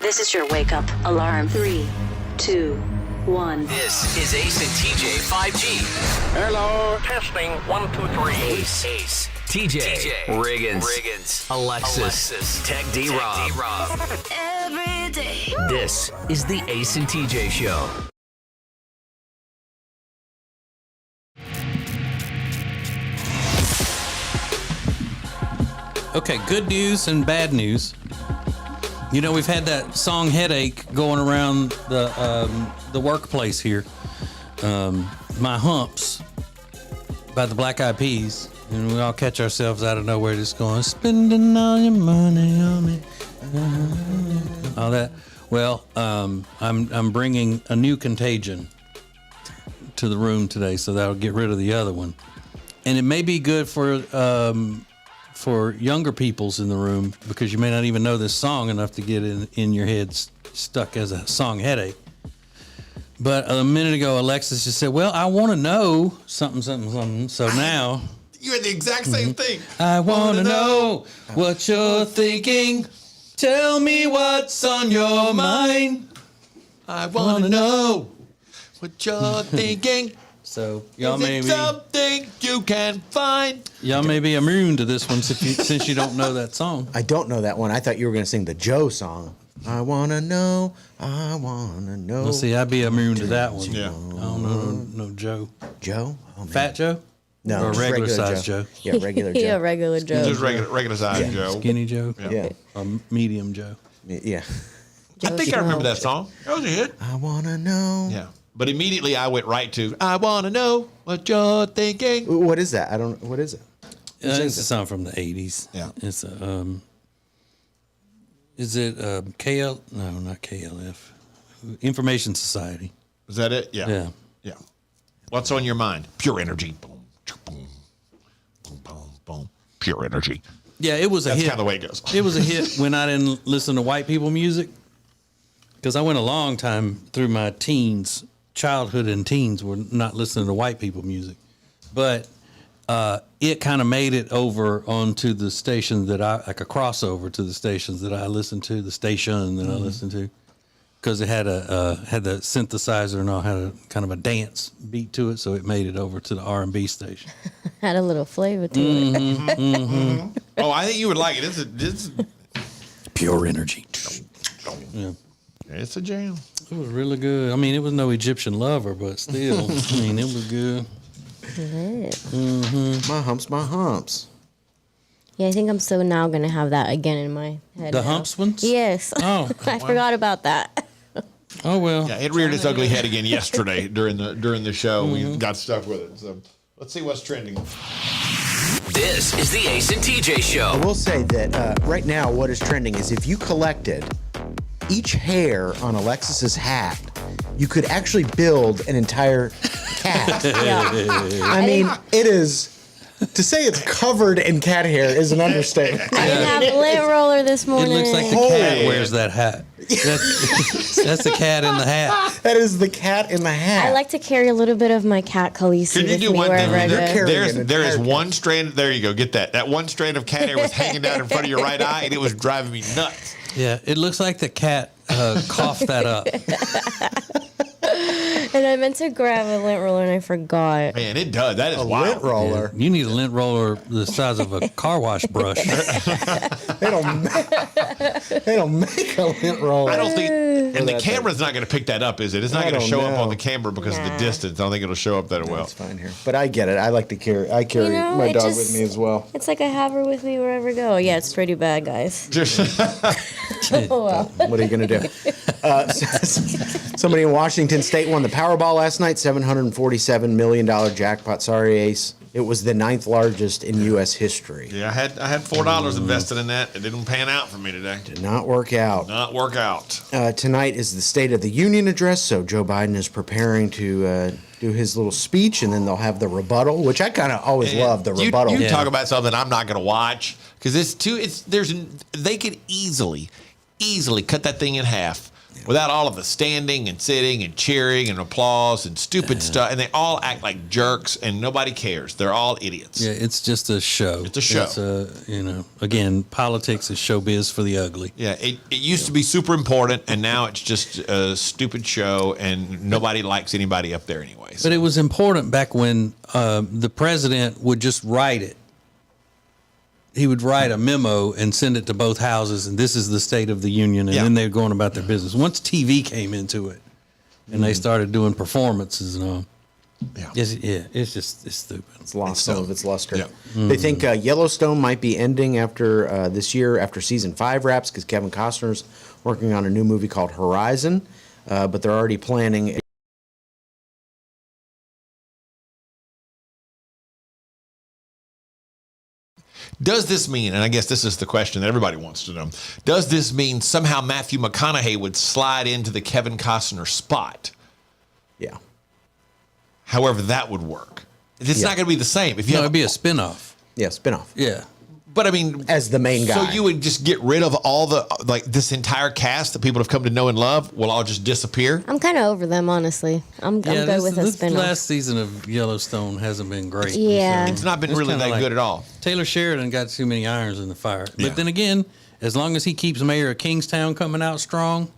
This is your wake up alarm. 3, 2, 1. This is Ace and TJ 5G. Hello, testing 1, 2, 3. Ace. TJ. Riggins. Alexis. Tech D-Rob. Every day. This is the Ace and TJ Show. Okay, good news and bad news. You know, we've had that song headache going around the workplace here. My Humps by the Black Eyed Peas. And we all catch ourselves out of nowhere just going, spending all your money on me. All that. Well, I'm bringing a new contagion to the room today, so that'll get rid of the other one. And it may be good for younger peoples in the room, because you may not even know this song enough to get in your head stuck as a song headache. But a minute ago, Alexis just said, well, I want to know something. So now... You had the exact same thing. I want to know what you're thinking. Tell me what's on your mind. I want to know what you're thinking. So y'all Is it something you can find? Y'all may be immune to this one since you don't know that song. I don't know that one. I thought you were going to sing the Joe song. I want to know. I want to know. Well, see, I'd be immune to that one. Yeah. I don't know no Joe. Joe? Oh, man. Fat Joe? No, Or just regular size Joe? Yeah, regular Joe. Yeah, regular Joe. Just regular size Joe. Skinny Joe? Yeah. Or medium Joe? Yeah. I think I remember that song. That was a hit. I want to know. Yeah. But immediately I went right to, I want to know what you're thinking. What is that? I don't. What is it? It's a song from the 80s. Yeah. It's is it KL? No, not KLF. Information Society. Is that it? Yeah. Yeah. Yeah. What's on your mind? Pure energy. Boom, boom, boom, boom, boom. Pure energy. Yeah, it was a That's hit. kind of the way it goes. It was a hit when I didn't listen to white people music, because I went a long time through my childhood and teens, were not listening to white people music. But it kind of made it over onto the station that like a crossover to the stations that I listened to, the station that I listened to, because it had had the synthesizer and all, had a kind of a dance beat to it, so it made it over to the R&B station. Had a little flavor to it. Oh, I think you would like it. This is Pure energy. Yeah. it's a jam. It was really good. I mean, it was no Egyptian lover, but still, I mean, it was good. My humps, my humps. Yeah, I think I'm so now going to have that again in my head. The now. humps ones? Yes. Oh. I forgot about that. Oh, well. Yeah, it reared its ugly head again yesterday during the show. We got stuck with it. So let's see what's trending. This is the Ace and TJ I Show. will say that right now, what is trending is if you collected each hair on Alexis's hat, you could actually build an entire cat. Yeah. I mean, it is. To say it's covered in cat hair is an understatement. I didn't have a lint roller this It morning. looks like the cat wears that hat. That's the cat in the hat. That is the cat in the hat. I like to carry a little bit of my cat Khaleesi Can you with do me one thing? wherever I You're go. carrying There is an entire one strand. There you go. Get that. That one strand of cat hair was hanging down in front of your right eye, and it was driving me nuts. Yeah, it looks like the cat coughed that up. And I meant to grab a lint roller and I forgot. Man, it does. That is a wild. lint roller. You need a lint roller the size of a car wash brush. They don't make a lint roller. I don't think, and the that camera's not going to pick that up, is it? It's not I going to don't show up know. on the camera because of the Nah. distance. I don't think it'll show up that well. It's fine here, but I get it. I like to carry. I carry You know, my it dog just- with me as well. It's like I have her with me wherever I go. Yeah, it's pretty bad, guys. Oh, well. What are you gonna do? Somebody in Washington State won the Powerball last night. $747 million jackpot. Sorry, Ace. It was the 9th largest in U.S. history. Yeah, I had $4 invested in that. It didn't pan out for me today. Did not work out. Not work out. Tonight is the State of the Union address, so Joe Biden is preparing to do his little speech, and then they'll have the rebuttal, which I kind of always love the rebuttal. You talk about something I'm not going to watch because they could easily cut that thing in half without all of the standing and sitting and cheering and applause and stupid stuff. And they all act like jerks and nobody cares. They're all idiots. Yeah, it's just a show. It's a show. It's again, politics is showbiz for the ugly. Yeah, it used to be super important, and now it's just a stupid show, and nobody likes anybody up there anyways. But it was important back when the president would just write it. He would write a memo and send it to both houses, and this is the State of the Union, and then they're going about their business. Once TV came into it, and they started doing performances and all, it's stupid. It's lost some of its luster. Yeah. They think Yellowstone might be ending after this year, after season 5 wraps, because Kevin Costner's working on a new movie called Horizon, but they're already planning. Does this mean, and I guess this is the question that everybody wants to know, does this mean somehow Matthew McConaughey would slide into the Kevin Costner spot? Yeah. However that would work. It's not going to be the same. If you It'd be a spinoff. Yeah, spinoff. Yeah. But I mean, as the main guy. So you would just get rid of all the, like, this entire cast that people have come to know and love will all just disappear? I'm kind of over them, honestly. I'm good with a this spinoff. last season of Yellowstone hasn't been great. Yeah. It's not been really that good at all. Taylor Sheridan got too many irons in the fire. Yeah. But then again, as long as he keeps Mayor of Kingstown coming out strong,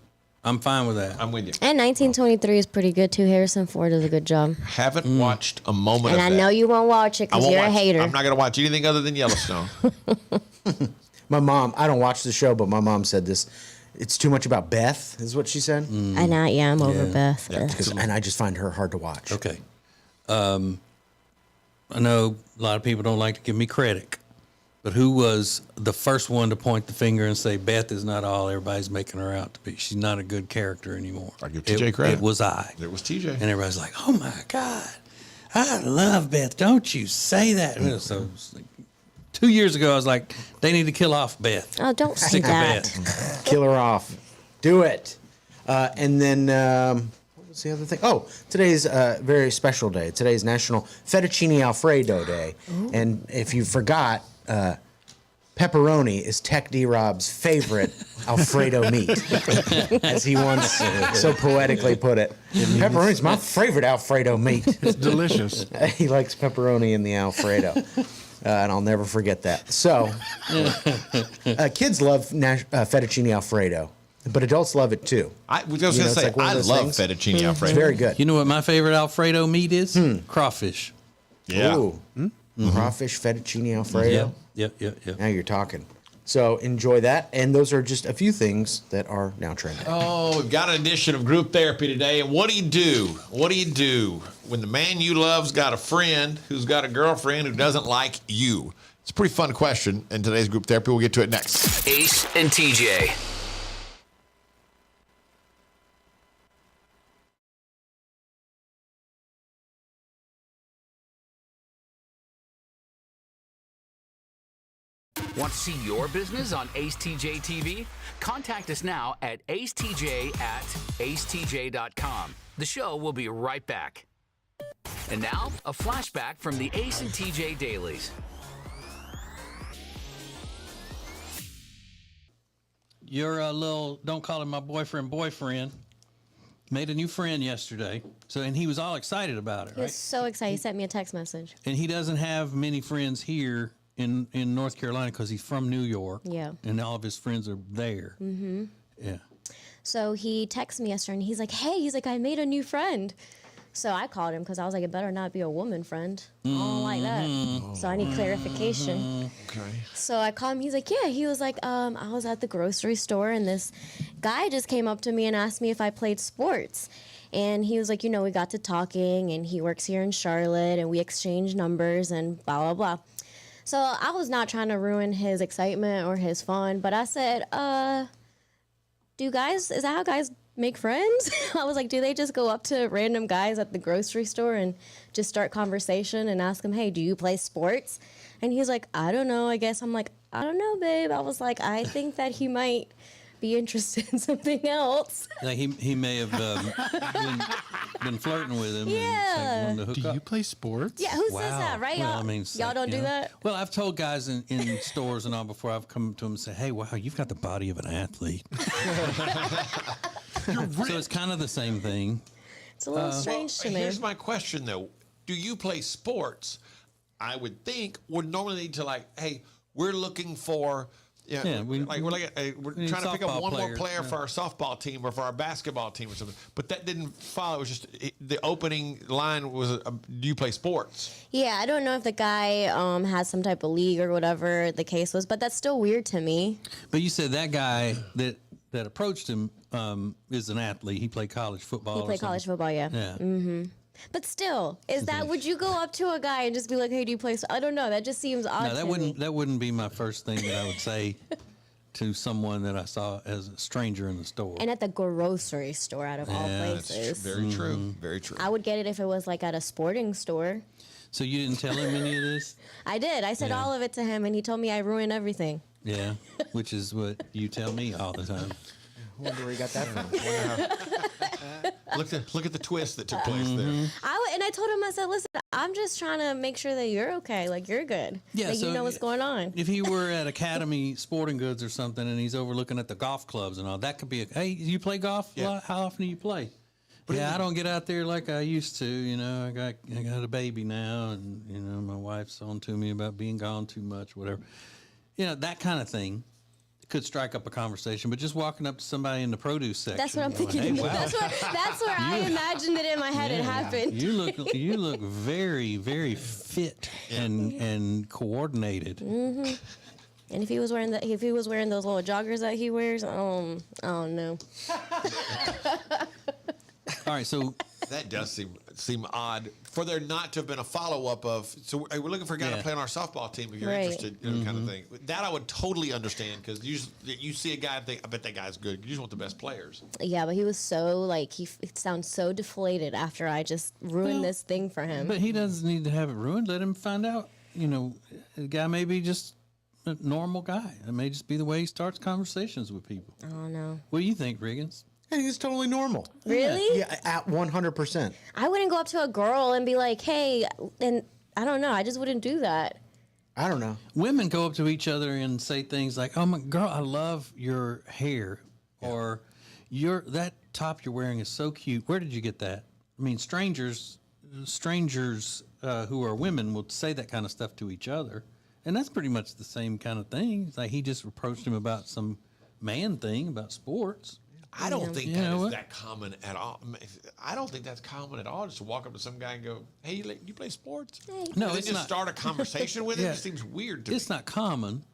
I'm fine with that. I'm with you. And 1923 is pretty good, too. Harrison Ford does a good job. Haven't watched a moment And of I that. know you won't watch it because you're a hater. I'm not going to watch anything other than Yellowstone. My mom, I don't watch the show, but my mom said this. It's too much about Beth, is what she said. And I'm over Beth. Yeah. And I just find her hard to watch. Okay. I know a lot of people don't like to give me credit, but who was the first one to point the finger and say Beth is not all everybody's making her out to be? She's not a good character anymore. I give TJ credit. It was I. It was TJ. And everybody's like, oh my God, I love Beth. Don't you say that. So it's like 2 years ago, I was like, they need to kill off Beth. Oh, don't say Sick of that. Beth. Kill her off. Do it. And then, what was the other thing? Oh, today's a very special day. Today's National Fettuccine Alfredo Day. Ooh. And if you forgot, pepperoni is Tech D-Rob's favorite Alfredo meat, as he once so poetically put it. Pepperoni's my favorite Alfredo meat. It's delicious. He likes pepperoni in the Alfredo. And I'll never forget that. So, kids love fettuccine Alfredo, but adults love it too. I was going to say, I love fettuccine Alfredo. It's very good. You know what my favorite Alfredo meat is? Crawfish. Yeah. Ooh. Crawfish fettuccine Alfredo. Yep. Now you're talking. So enjoy that. And those are just a few things that are now trending. Oh, we've got an edition of Group Therapy today. And what do you do? What do you do when the man you love's got a friend who's got a girlfriend who doesn't like you? It's a pretty fun question in today's Group Therapy. We'll get to it next. Ace and TJ. Want to see your business on acetjtv? Contact us now at acetj@acetj.com. The show will be right back. And now, a flashback from the Ace and TJ Dailies. You're a little, don't call him my boyfriend. Made a new friend yesterday. And he was all excited about it, He was so excited. He sent me a text message. And he doesn't have many friends here in North Carolina because he's from New York. Yeah. And all of his friends are there. Mm-hmm. Yeah. So he texted me yesterday and he's like, hey, I made a new friend. So I called him because I was like, it better not be a woman friend. I don't like that. So I need clarification. Okay. So I called him. He's like, yeah. He was like, I was at the grocery store and this guy just came up to me and asked me if I played sports. And he was like, we got to talking and he works here in Charlotte and we exchanged numbers and blah, blah, blah. So I was not trying to ruin his excitement or his fun, but I said, is that how guys make friends? I was like, do they just go up to random guys at the grocery store and just start conversation and ask them, hey, do you play sports? And he's like, I don't know. I guess I'm like, I don't know, babe. I was like, I think that he might be interested in something else. Like he may have been flirting with him. Yeah. And Do you play sports? Yeah, who says that, right? Well, y'all don't do that? Well, I've told guys in stores and all before I've come to them and say, hey, wow, you've got the body of an athlete. So it's kind of the same thing. It's a little strange to me. Here's my question though: do you play sports? I would think would normally lead to like, hey, we're looking for. Yeah, we're trying to pick up one more player for our softball team or for our basketball team or something. But that didn't follow. It was just the opening line was, "Do you play sports?" Yeah, I don't know if the guy has some type of league or whatever the case was, but that's still weird to me. But you said that guy that approached him is an athlete. He played college football. He played college football, yeah. Yeah. But still, would you go up to a guy and just be like, "Hey, do you play?" I don't know. That just seems odd. No, that wouldn't be my first thing that I would say to someone that I saw as a stranger in the store. And at the grocery store, out of all places. That's very true. Very true. I would get it if it was like at a sporting store. So you didn't tell him any of this? I did. I said all of it to him, and he told me I ruined everything. Yeah, which is what you tell me all the time. I wonder where you got that from. Look at the twist that took place there. I told him, I said, listen, I'm just trying to make sure that you're okay, like you're good, Yeah, like so you know what's going on. If he were at Academy Sporting Goods or something, and he's overlooking at the golf clubs and all, that could be hey, you play golf? Yeah. How often do you play? Yeah, I don't get out there like I used to. You know, I got a baby now, and you know, my wife's on to me about being gone too much, whatever. You know, that kind of thing could strike up a conversation, but just walking up to somebody in the produce section. That's what I'm going, thinking. Hey, wow. That's where I imagined it in my head. It happened. You look very, very fit and coordinated. Mm-hmm. And if he was wearing those little joggers that he wears, I don't know. All right, so that does seem odd for there not to have been a follow-up of, so we're looking for a guy to play on our softball team if you're interested, you know, kind of thing. That I would totally understand, because you see a guy and think, I bet that guy's good. You just want the best players. Yeah, but he was so, like, he sounds so deflated after I just ruined this thing for him. But he doesn't need to have it ruined. Let him find out. You know, the guy may be just a normal guy. It may just be the way he starts conversations with people. I don't know. What do you think, Riggins? I think it's totally normal. Really? Yeah, at 100%. I wouldn't go up to a girl and be like, hey, and I don't know. I just wouldn't do that. I don't know. Women go up to each other and say things like, "Oh my girl, I love your hair," or that top you're wearing is so cute. Where did you get that? I mean, strangers who are women will say that kind of stuff to each other, and that's pretty much the same kind of thing. It's like he just approached him about some man thing about sports. I don't think that is that common at all. I don't think that's common at all. Just to walk up to some guy and go, "Hey, you play sports?" No, and it's just not. start a conversation with him. It seems weird to me. It's not common,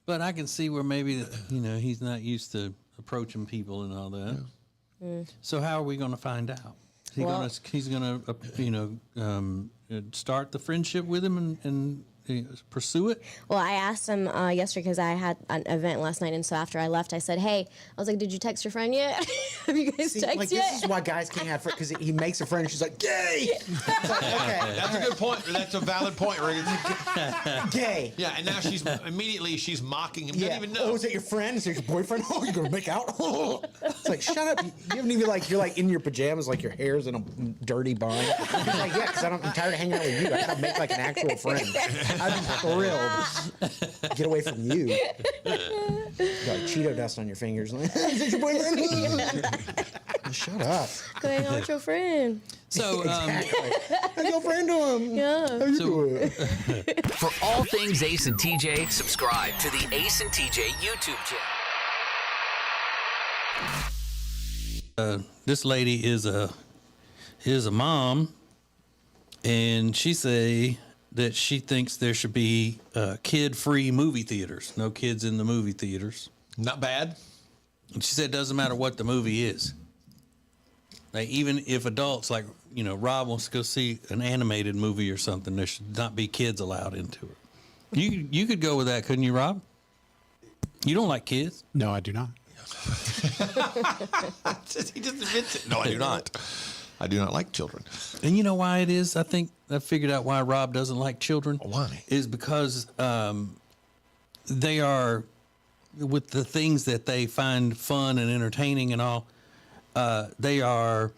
but I can see where maybe he's not used to approaching people and all that. So how are we going to find out? He's going to start the friendship with him and pursue it? Well, I asked him yesterday because I had an event last night, and so after I left, I said, "Hey," I was like, "Did you text your friend yet? Have you guys texted like, yet?" This is why guys can't have friends, because he makes a friend and she's like, "Gay." It's like, okay, that's a good point. That's a valid point, Riggins. Gay. Yeah, and now she's mocking him. Yeah. Doesn't even know. Oh, is that your friend? Is that your boyfriend? Oh, you're gonna make out? It's like, shut up. You haven't even you're like in your pajamas, like your hair's in a dirty bun. He's like, yeah, because I'm tired of hanging out with you. I gotta make like an actual friend. I'd be thrilled. Get away from you. You got Cheeto dust on your fingers. Is that your boyfriend? Shut up. Go hang out with your friend. So, exactly. I go friend to him. Yeah. How you doing? For all things Ace and TJ, subscribe to the Ace and TJ YouTube channel. This lady is a mom, and she say that she thinks there should be kid-free movie theaters. No kids in the movie theaters. Not bad. And she said it doesn't matter what the movie is. Like, even if adults, like, Rob wants to go see an animated movie or something, there should not be kids allowed into it. You could go with that, couldn't you, Rob? You don't like kids? No, I do not. He just admits it. No, I do not. I do not like children. And you know why it is? I think I figured out why Rob doesn't like children. Why? Is because they are, with the things that they find fun and entertaining and all, they are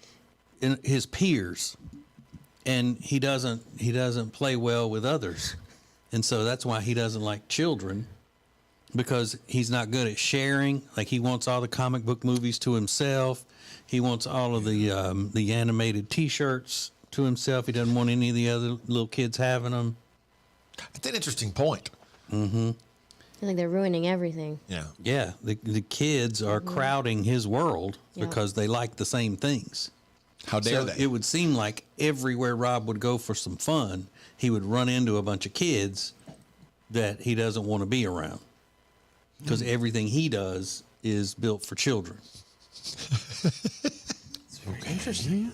his peers, and he doesn't play well with others, and so that's why he doesn't like children. because he's not good at sharing. Like, he wants all the comic book movies to himself. He wants all of the animated T-shirts to himself. He doesn't want any of the other little kids having them. That's an interesting point. Mm-hmm. I think they're ruining everything. Yeah. Yeah, the kids are crowding his world Yep. because they like the same things. How dare So they? it would seem like everywhere Rob would go for some fun, he would run into a bunch of kids that he doesn't want to be around, because everything he does is built for children. It's very interesting.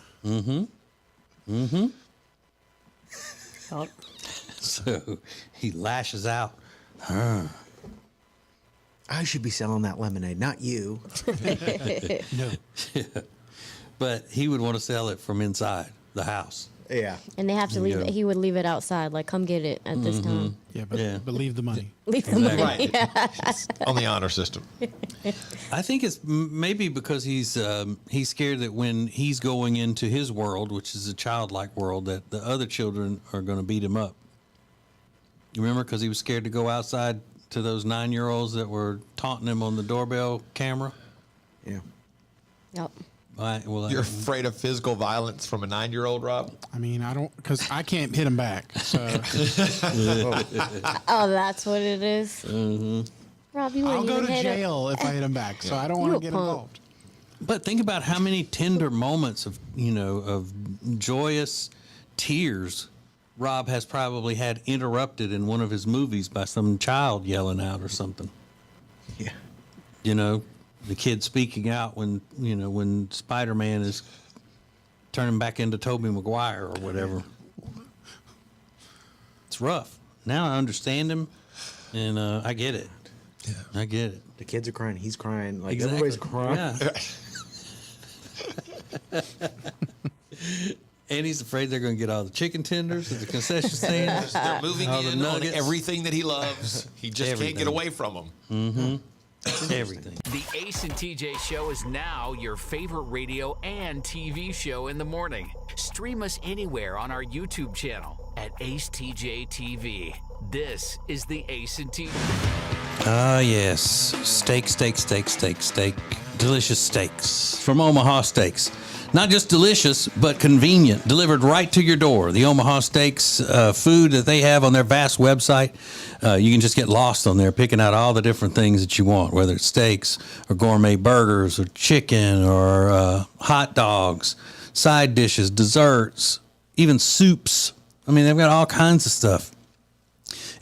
So he lashes out. I should be selling that lemonade, not you. No. But he would want to sell it from inside the house. Yeah. And they have to leave Yeah. it. He would leave it outside. Like, come get it at this time. Yeah, but, Yeah. but leave the money. Leave the money. Right. On the honor system. I think it's maybe because he's scared that when he's going into his world, which is a childlike world, that the other children are going to beat him up. You remember? Because he was scared to go outside to those 9-year-olds that were taunting him on the doorbell camera. Yeah. Yep. You're afraid of physical violence from a 9-year-old, Rob? I mean, I don't, because I can't hit him back. So Oh, that's what it is? Mm-hmm. Rob, you I'll wouldn't go even to hit it. jail if I hit him back. So I don't You want a to get punk. involved. But think about how many tender moments of joyous tears Rob has probably had interrupted in one of his movies by some child yelling out or something. Yeah. You know, the kid speaking out when Spider-Man is turning back into Tobey Maguire or whatever. It's rough. Now I understand him, and I get it. Yeah. I get it. The kids are crying. He's crying. Like, Exactly. everybody's crying. Yeah. And he's afraid they're going to get all the chicken tenders at the concession stand. They're moving All the in on nuggets. everything that he loves. He just can't Everything. get away from them. Everything. The Ace and TJ Show is now your favorite radio and TV show in the morning. Stream us anywhere on our YouTube channel at acetjtv. This is the Ace and TJ. Ah, yes. Steak. Delicious steaks from Omaha Steaks. Not just delicious, but convenient. Delivered right to your door. The Omaha Steaks food that they have on their vast website, you can just get lost on there picking out all the different things that you want, whether it's steaks or gourmet burgers or chicken or hot dogs, side dishes, desserts, even soups. I mean, they've got all kinds of stuff.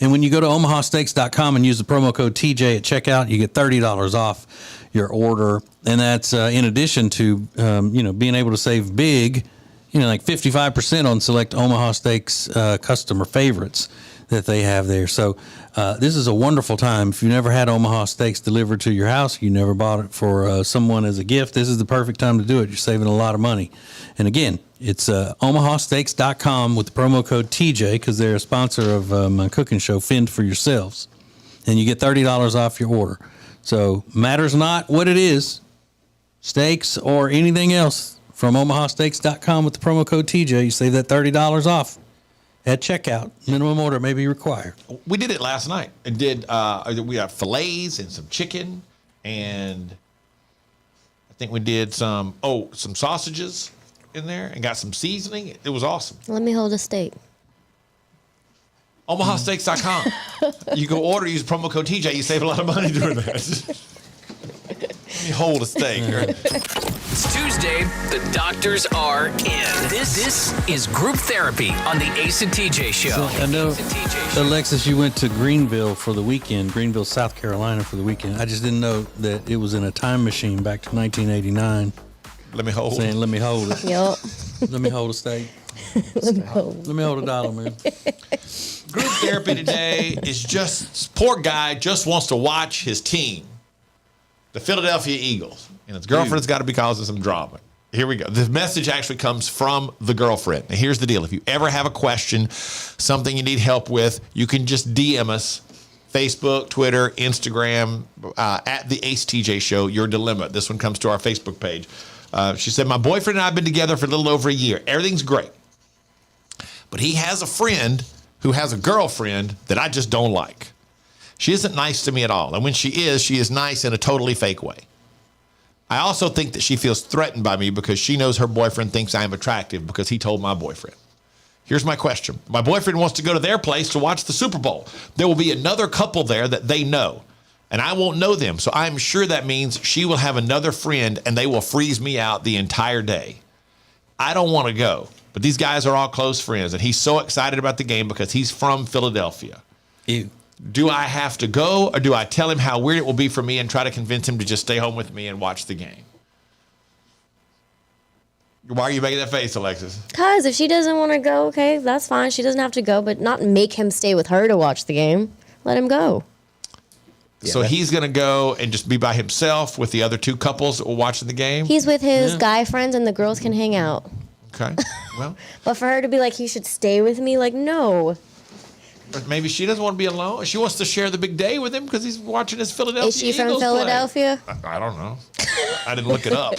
And when you go to omahasteaks.com and use the promo code TJ at checkout, you get $30 off your order. And that's in addition to, being able to save big, like 55% on select Omaha Steaks customer favorites that they have there. So this is a wonderful time. If you've never had Omaha Steaks delivered to your house, you never bought it for someone as a gift, this is the perfect time to do it. You're saving a lot of money. And again, it's omahasteaks.com with the promo code TJ, because they're a sponsor of my cooking show, Fend for Yourselves. And you get $30 off your order. So matters not what it is, steaks or anything else, from omahasteaks.com with the promo code TJ, you save that $30 off at checkout. Minimum order may be required. We did it last night. And we got fillets and some chicken, and I think we did some sausages in there and got some seasoning. It was awesome. Let me hold a steak. omahasteaks.com. You go order, use promo code TJ, you save a lot of money doing that. Let me hold a steak. It's Tuesday. The doctors are in. This is group therapy on the Ace and TJ Show. So I know, Ace and TJ Show. Alexis, you went to Greenville for the weekend, Greenville, South Carolina for the weekend. I just didn't know that it was in a time machine back to 1989. Let me hold. Saying, let me hold it. Yup. Let me hold a steak. Let me hold. Let me hold $1, man. Group therapy today is just, poor guy just wants to watch his team, the Philadelphia Eagles, and his girlfriend's got to be causing some drama. Here we go. The message actually comes from the girlfriend. Now, here's the deal. If you ever have a question, something you need help with, you can just DM us. Facebook, Twitter, Instagram, at the Ace TJ Show, your dilemma. This one comes to our Facebook page. She said, my boyfriend and I have been together for a little over a year. Everything's great. But he has a friend who has a girlfriend that I just don't like. She isn't nice to me at all. And when she is nice in a totally fake way. I also think that she feels threatened by me because she knows her boyfriend thinks I am attractive because he told my boyfriend. Here's my question. My boyfriend wants to go to their place to watch the Super Bowl. There will be another couple there that they know, and I won't know them. So I'm sure that means she will have another friend and they will freeze me out the entire day. I don't want to go, but these guys are all close friends, and he's so excited about the game because he's from Philadelphia. Ew. Do I have to go, or do I tell him how weird it will be for me and try to convince him to just stay home with me and watch the game? Why are you making that face, Alexis? Because if she doesn't want to go, okay, that's fine. She doesn't have to go, but not make him stay with her to watch the game. Let him go. So he's going to go and just be by himself with the other two couples that were watching the game? He's with his guy friends, and the girls can hang out. Okay, well. But for her to be like, he should stay with me, like, no. But maybe she doesn't want to be alone. She wants to share the big day with him because he's watching his Philadelphia Is she Eagles from play. Philadelphia? I don't know. I didn't look it up.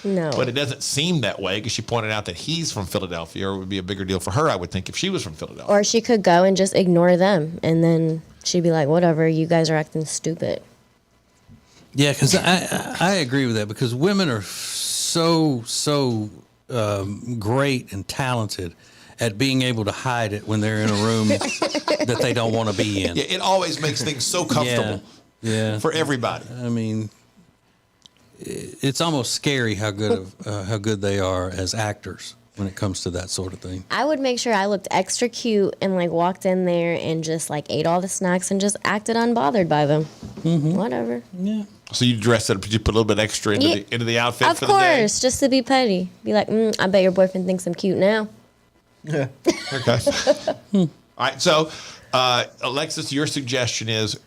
No. But it doesn't seem that way because she pointed out that he's from Philadelphia, or it would be a bigger deal for her, I would think, if she was from Philadelphia. Or she could go and just ignore them, and then she'd be like, whatever, you guys are acting stupid. Yeah, because I agree with that, because women are so great and talented at being able to hide it when they're in a room that they don't want to be in. Yeah, it always makes things so comfortable for everybody. I mean, it's almost scary how good they are as actors when it comes to that sort of thing. I would make sure I looked extra cute and like walked in there and just like ate all the snacks and just acted unbothered by them. Mm-hmm. Whatever. Yeah. So you dress it up, you put a little bit extra into the outfit of for the day? Of course, just to be petty. Be like, I bet your boyfriend thinks I'm cute now. Yeah. Okay. All right. So, Alexis, your suggestion is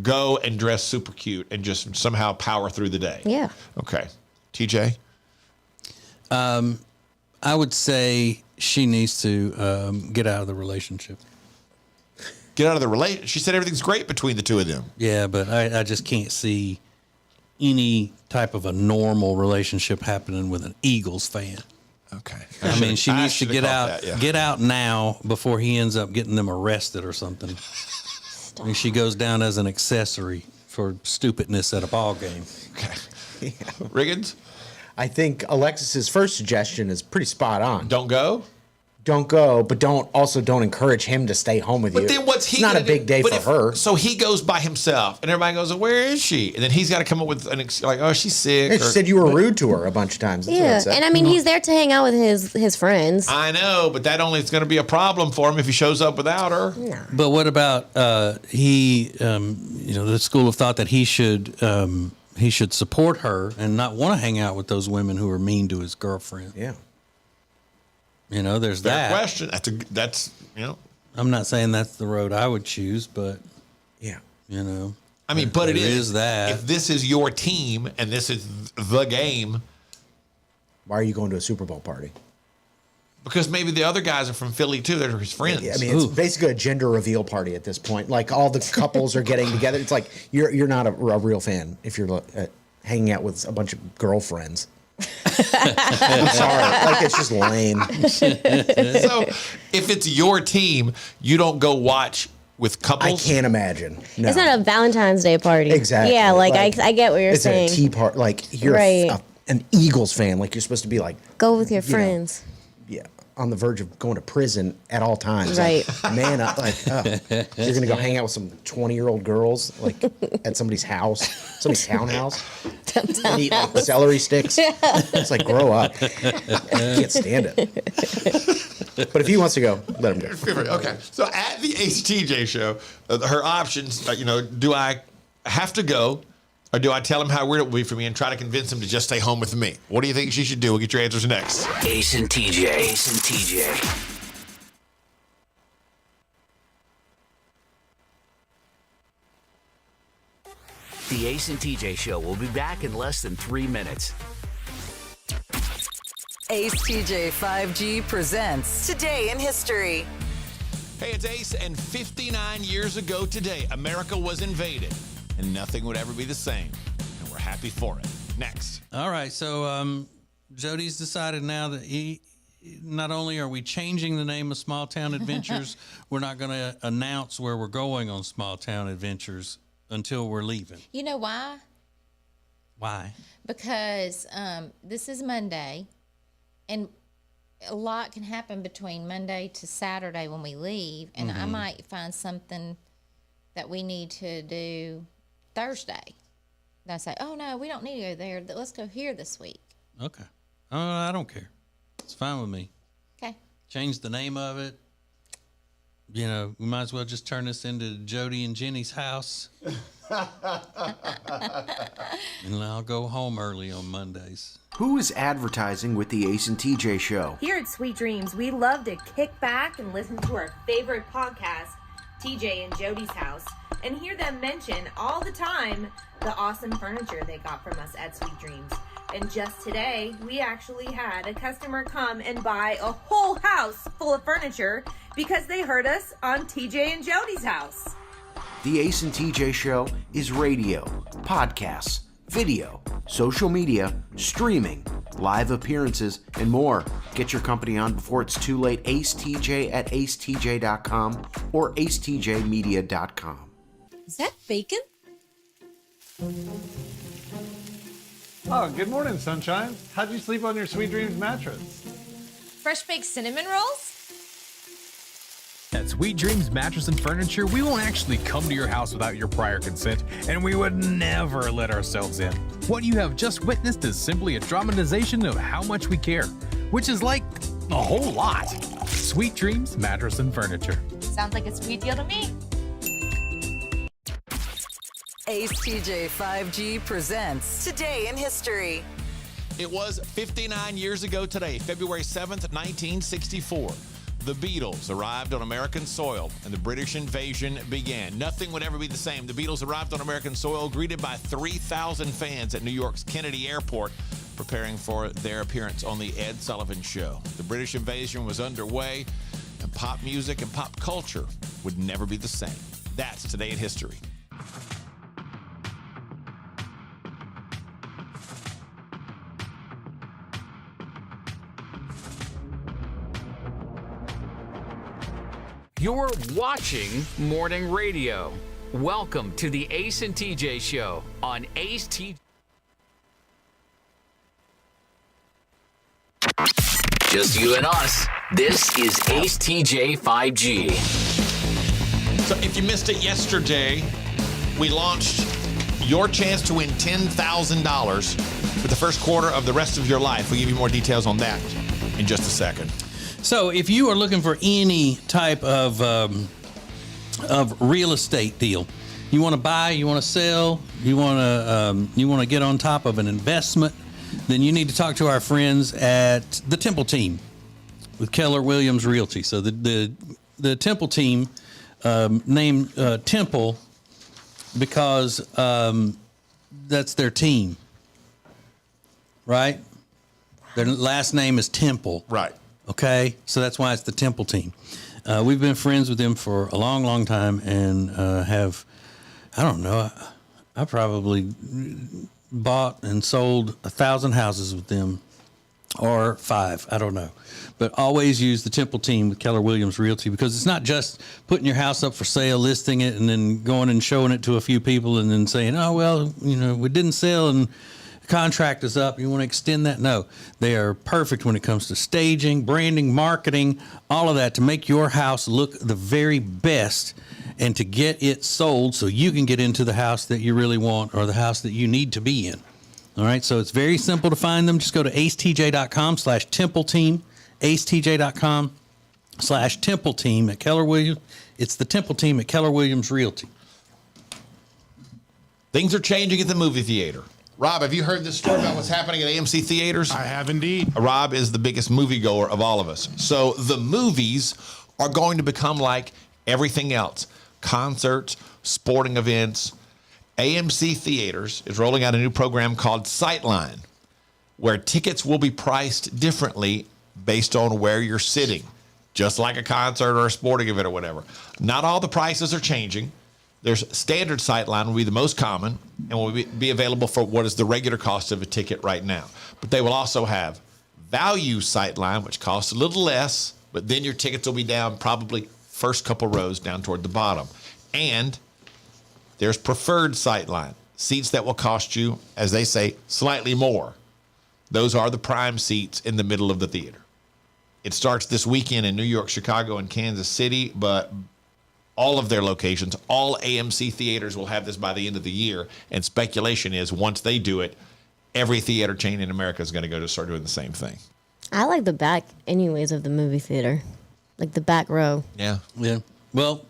go and dress super cute and just somehow power through the day. Yeah. Okay. TJ? I would say she needs to get out of the relationship. Get out of the relationship? She said everything's great between the two of them. Yeah, but I just can't see any type of a normal relationship happening with an Eagles fan. Okay. I mean, she needs to get out now before he ends up getting them arrested or something. I mean, she goes down as an accessory for stupidness at a ball game. Okay. Yeah. Riggins? I think Alexis's first suggestion is pretty spot on. Don't go? Don't go, but don't encourage him to stay home with you. But then what's he? It's not a big day for her. So he goes by himself, and everybody goes, "Where is she?" And then he's got to come up with like, "Oh, she's sick." Yeah, she said you were rude to her a bunch of times. That's what it said. And I mean, he's there to hang out with his friends. I know, but that only is going to be a problem for him if he shows up without her. No. But what about the school of thought that he should support her and not want to hang out with those women who are mean to his girlfriend. Yeah. There's Fair that. question. That's I'm not saying that's the road I would choose, but yeah. I mean, but it is that. If this is your team and this is the game, why are you going to a Super Bowl party? Because maybe the other guys are from Philly too. They're his friends. I mean, it's basically a gender reveal party at this point. Like all the couples are getting together. It's like you're not a real fan if you're hanging out with a bunch of girlfriends. I'm sorry, like it's just lame. So, if it's your team, you don't go watch with couples. I can't imagine. No. It's not a Valentine's Day party. Exactly. Yeah, like I get what you're saying. It's a tea party. Like you're Right. an Eagles fan. Like you're supposed to be like Go with your friends. on the verge of going to prison at all times. Right. Like, man, you're gonna go hang out with some 20-year-old girls like at somebody's house, somebody's townhouse, and eat like celery sticks. It's like grow up. I can't stand it. But if he wants to go, let him go. Okay. So at the ACTJ show, her options, do I have to go, or do I tell him how weird it will be for me and try to convince him to just stay home with me? What do you think she should do? We'll get your answers next. Ace and TJ. Ace and TJ. The Ace and TJ show will be back in less than 3 minutes. Ace TJ 5G presents Today in History. Hey, it's Ace, and 59 years ago today, America was invaded, and nothing would ever be the same. And we're happy for it. Next. All right, so Jody's decided now that he not only are we changing the name of Small Town Adventures, we're not going to announce where we're going on Small Town Adventures until we're leaving. You know why? Why? Because this is Monday, and a lot can happen between Monday to Saturday when we leave, and I might find something that we need to do Thursday. And I say, oh, no, we don't need to go there. Let's go here this week. Okay. I don't care. It's fine with me. Okay. Change the name of it. You know, we might as well just turn this into Jody and Jenny's house. And I'll go home early on Mondays. Who is advertising with the Ace and TJ Show? Here at Sweet Dreams, we love to kick back and listen to our favorite podcast, TJ and Jody's House, and hear them mention all the time the awesome furniture they got from us at Sweet Dreams. And just today, we actually had a customer come and buy a whole house full of furniture because they heard us on TJ and Jody's House. The Ace and TJ Show is radio, podcasts, video, social media, streaming, live appearances, and more. Get your company on before it's too late. AceTJ at acetj.com or acetjmedia.com. Is that bacon? Oh, good morning, sunshine. How'd you sleep on your Sweet Dreams mattress? Fresh baked cinnamon rolls? At Sweet Dreams Mattress and Furniture, we won't actually come to your house without your prior consent, and we would never let ourselves in. What you have just witnessed is simply a dramatization of how much we care, which is like a whole lot. Sweet Dreams Mattress and Furniture. Sounds like a sweet deal to me. ACETJ 5G presents Today in History. It was 59 years ago today, February 7th, 1964. The Beatles arrived on American soil and the British invasion began. Nothing would ever be the same. The Beatles arrived on American soil, greeted by 3,000 fans at New York's Kennedy Airport, preparing for their appearance on The Ed Sullivan Show. The British invasion was underway, and pop music and pop culture would never be the same. That's Today in History. You're watching Morning Radio. Welcome to the Ace and TJ Show on Ace TJ. Just you and us. This is Ace TJ 5G. So if you missed it yesterday, we launched your chance to win $10,000 for the first quarter of the rest of your life. We'll give you more details on that in just a second. So if you are looking for any type of real estate deal, you want to buy, you want to sell, you want to get on top of an investment, then you need to talk to our friends at the Temple Team with Keller Williams Realty. So the Temple Team named Temple because that's their team, right? Their last name is Temple. Right. Okay, so that's why it's the Temple Team. We've been friends with them for a long, long time, and I probably bought and sold 1,000 houses with them, or 5, I don't know. But always use the Temple Team with Keller Williams Realty, because it's not just putting your house up for sale, listing it, and then going and showing it to a few people, and then saying, oh, well, we didn't sell, and contract is up, you want to extend that? No, they are perfect when it comes to staging, branding, marketing, all of that, to make your house look the very best and to get it sold so you can get into the house that you really want, or the house that you need to be in. All right, so it's very simple to find them. Just go to acetj.com/Temple Team, acetj.com/Temple Team at Keller Williams. It's the Temple Team at Keller Williams Realty. Things are changing at the movie theater. Rob, have you heard this story about what's happening at AMC theaters? I have indeed. Rob is the biggest moviegoer of all of us. So the movies are going to become like everything else. Concerts, sporting events. AMC Theaters is rolling out a new program called Sightline, where tickets will be priced differently based on where you're sitting, just like a concert or a sporting event or whatever. Not all the prices are changing. There's standard Sightline will be the most common and will be available for what is the regular cost of a ticket right now. But they will also have value sight line, which costs a little less, but then your tickets will be down probably first couple rows down toward the bottom. And there's preferred sight line, seats that will cost you, as they say, slightly more. Those are the prime seats in the middle of the theater. It starts this weekend in New York, Chicago, and Kansas City, but all of their locations, all AMC theaters will have this by the end of the year. And speculation is once they do it, every theater chain in America is going to go to start doing the same thing. I like the back, anyways, of the movie theater, like the back row. Yeah. Yeah. Well,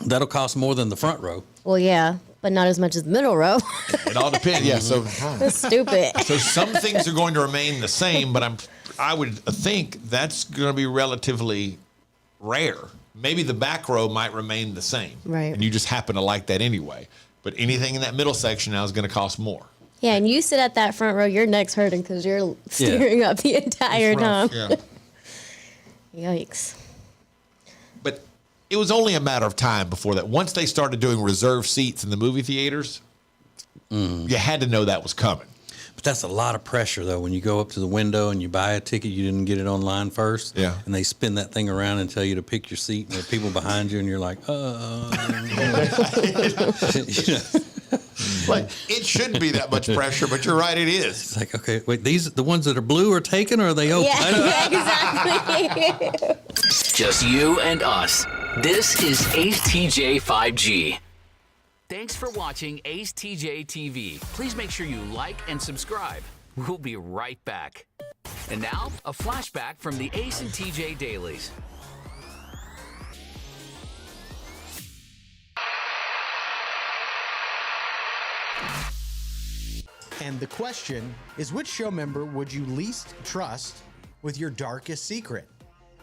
that'll cost more than the front row. Well, yeah, but not as much as the middle row. It all depends. Yeah. So That's stupid. So some things are going to remain the same, but I would think that's going to be relatively rare. Maybe the back row might remain the same. Right. And you just happen to like that anyway. But anything in that middle section now is going to cost more. Yeah, and you sit at that front row, your neck's hurting because you're staring up the entire time. Yeah. Yikes. But it was only a matter of time before that. Once they started doing reserved seats in the movie theaters, you had to know that was coming. But that's a lot of pressure, though, when you go up to the window and you buy a ticket, you didn't get it online first. Yeah. And they spin that thing around and tell you to pick your seat, and there are people behind you, and you're like, Like, it shouldn't be that much pressure, but you're right, it is. It's like, okay, wait, the ones that are blue are taken, or are they open? Yeah, exactly. Just you and us. This is Ace TJ 5G. Thanks for watching Ace TJ TV. Please make sure you like and subscribe. We'll be right back. And now, a flashback from the Ace and TJ Dailies. And the question is, which show member would you least trust with your darkest secret?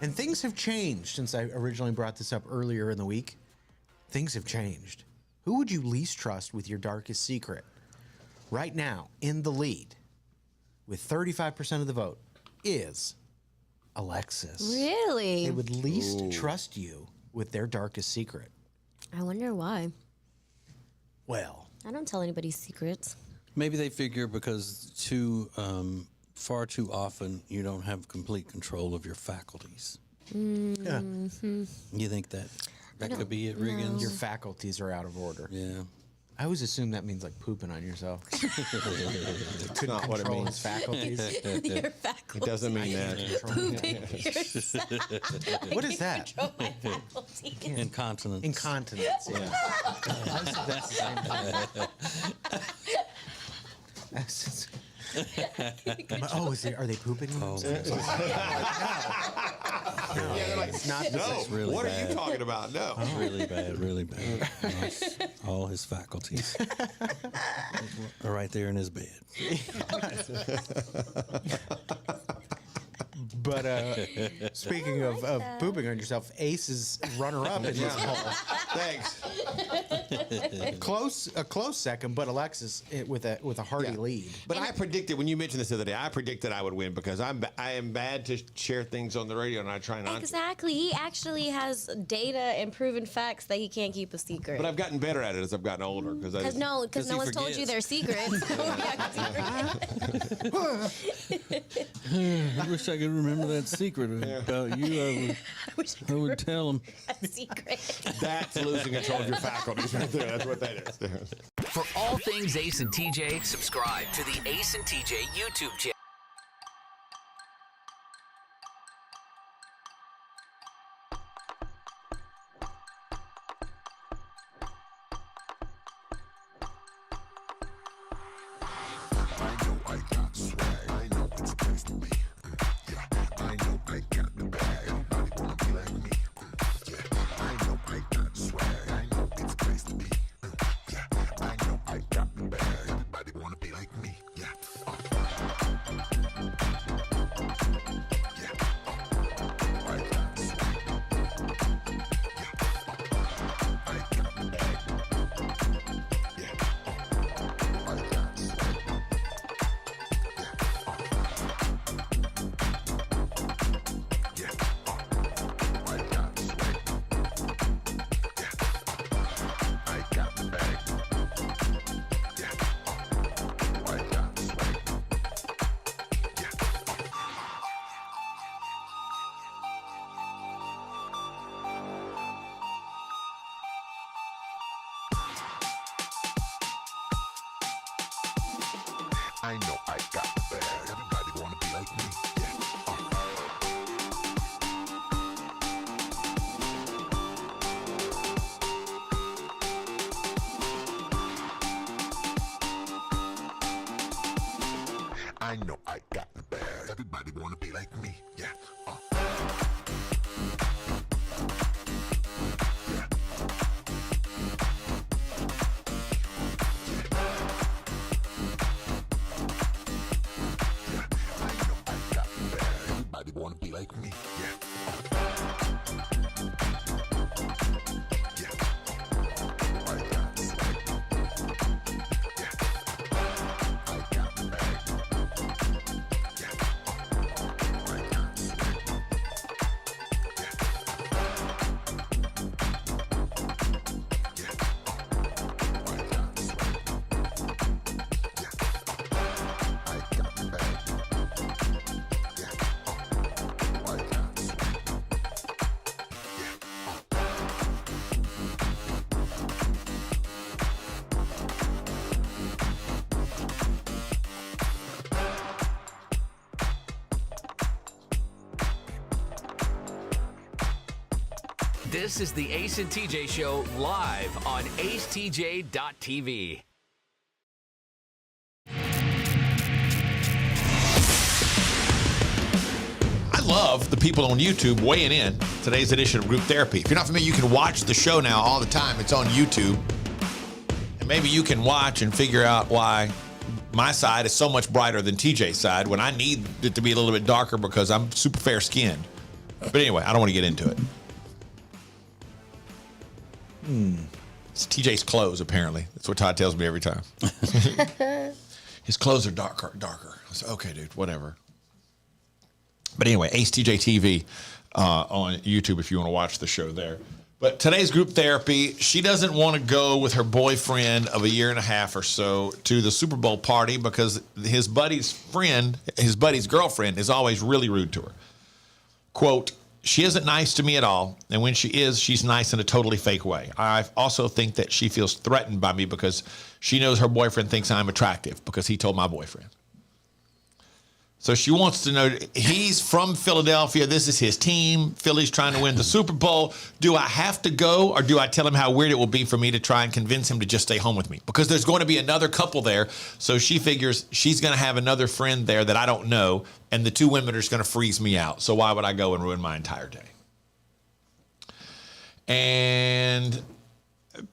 And things have changed since I originally brought this up earlier in the week. Things have changed. Who would you least trust with your darkest secret? Right now, in the lead, with 35% of the vote, is Alexis. Really? They would least trust you with their darkest secret. I wonder why. Well, I don't tell anybody secrets. Maybe they figure because far too often you don't have complete control of your faculties. Mm-hmm. You think that could be it, Riggins? Your faculties are out of order. Yeah. I always assume that means like pooping on yourself. That's not what it Control means. his faculties. Your faculties. It doesn't mean that. Pooping yourself. What is that? Control my faculties. Incontinence. Incontinence. Yeah. That's the same thing. Oh, are they pooping? It's not. It's really what bad. are you talking about? No. Really bad, really bad. All his faculties are right there in his bed. But speaking of pooping on yourself, Ace is runner-up in this poll. Thanks. A close second, but Alexis with a hearty lead. But I predicted, when you mentioned this the other day, I predicted I would win because I am bad to share things on the radio, and I try not to. Exactly. He actually has data and proven facts that he can't keep a secret. But I've gotten better at it as I've gotten older. Because no one's told you their secrets. I wish I could remember that secret about you. I would tell him. A secret. That's losing control of your faculties right there. That's what that is. For all things Ace and TJ, subscribe to the Ace and TJ YouTube channel. I know I got the bag. Everybody wanna be like me. I know I got the bag. Everybody wanna be like me. Yeah. Everybody wanna be like me. Yeah. This is the Ace and TJ Show live on acetj.tv. I love the people on YouTube weighing in today's edition of Group Therapy. If you're not familiar, you can watch the show now all the time. It's on YouTube. And maybe you can watch and figure out why my side is so much brighter than TJ's side when I need it to be a little bit darker because I'm super fair skinned. But anyway, I don't want to get into it. It's TJ's clothes, apparently. That's what Todd tells me every time. His clothes are darker. I said, okay, dude, whatever. But anyway, acetjtv on YouTube if you want to watch the show there. But today's group therapy, she doesn't want to go with her boyfriend of a year and a half or so to the Super Bowl party because his buddy's girlfriend is always really rude to her. Quote, she isn't nice to me at all, and when she is, she's nice in a totally fake way. I also think that she feels threatened by me because she knows her boyfriend thinks I'm attractive because he told my boyfriend. So she wants to know, he's from Philadelphia. This is his team. Philly's trying to win the Super Bowl. Do I have to go, or do I tell him how weird it will be for me to try and convince him to just stay home with me? Because there's going to be another couple there, so she figures she's going to have another friend there that I don't know, and the two women are just going to freeze me out. So why would I go and ruin my entire day? And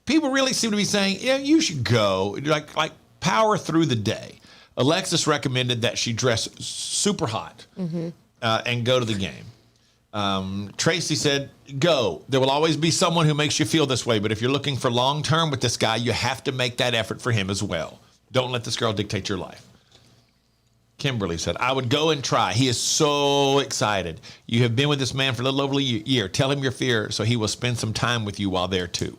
people really seem to be saying, yeah, you should go. Like power through the day. Alexis recommended that she dress super hot and go to the game. Tracy said, go. There will always be someone who makes you feel this way, but if you're looking for long-term with this guy, you have to make that effort for him as well. Don't let this girl dictate your life. Kimberly said, I would go and try. He is so excited. You have been with this man for a little over a year. Tell him your fear so he will spend some time with you while there too.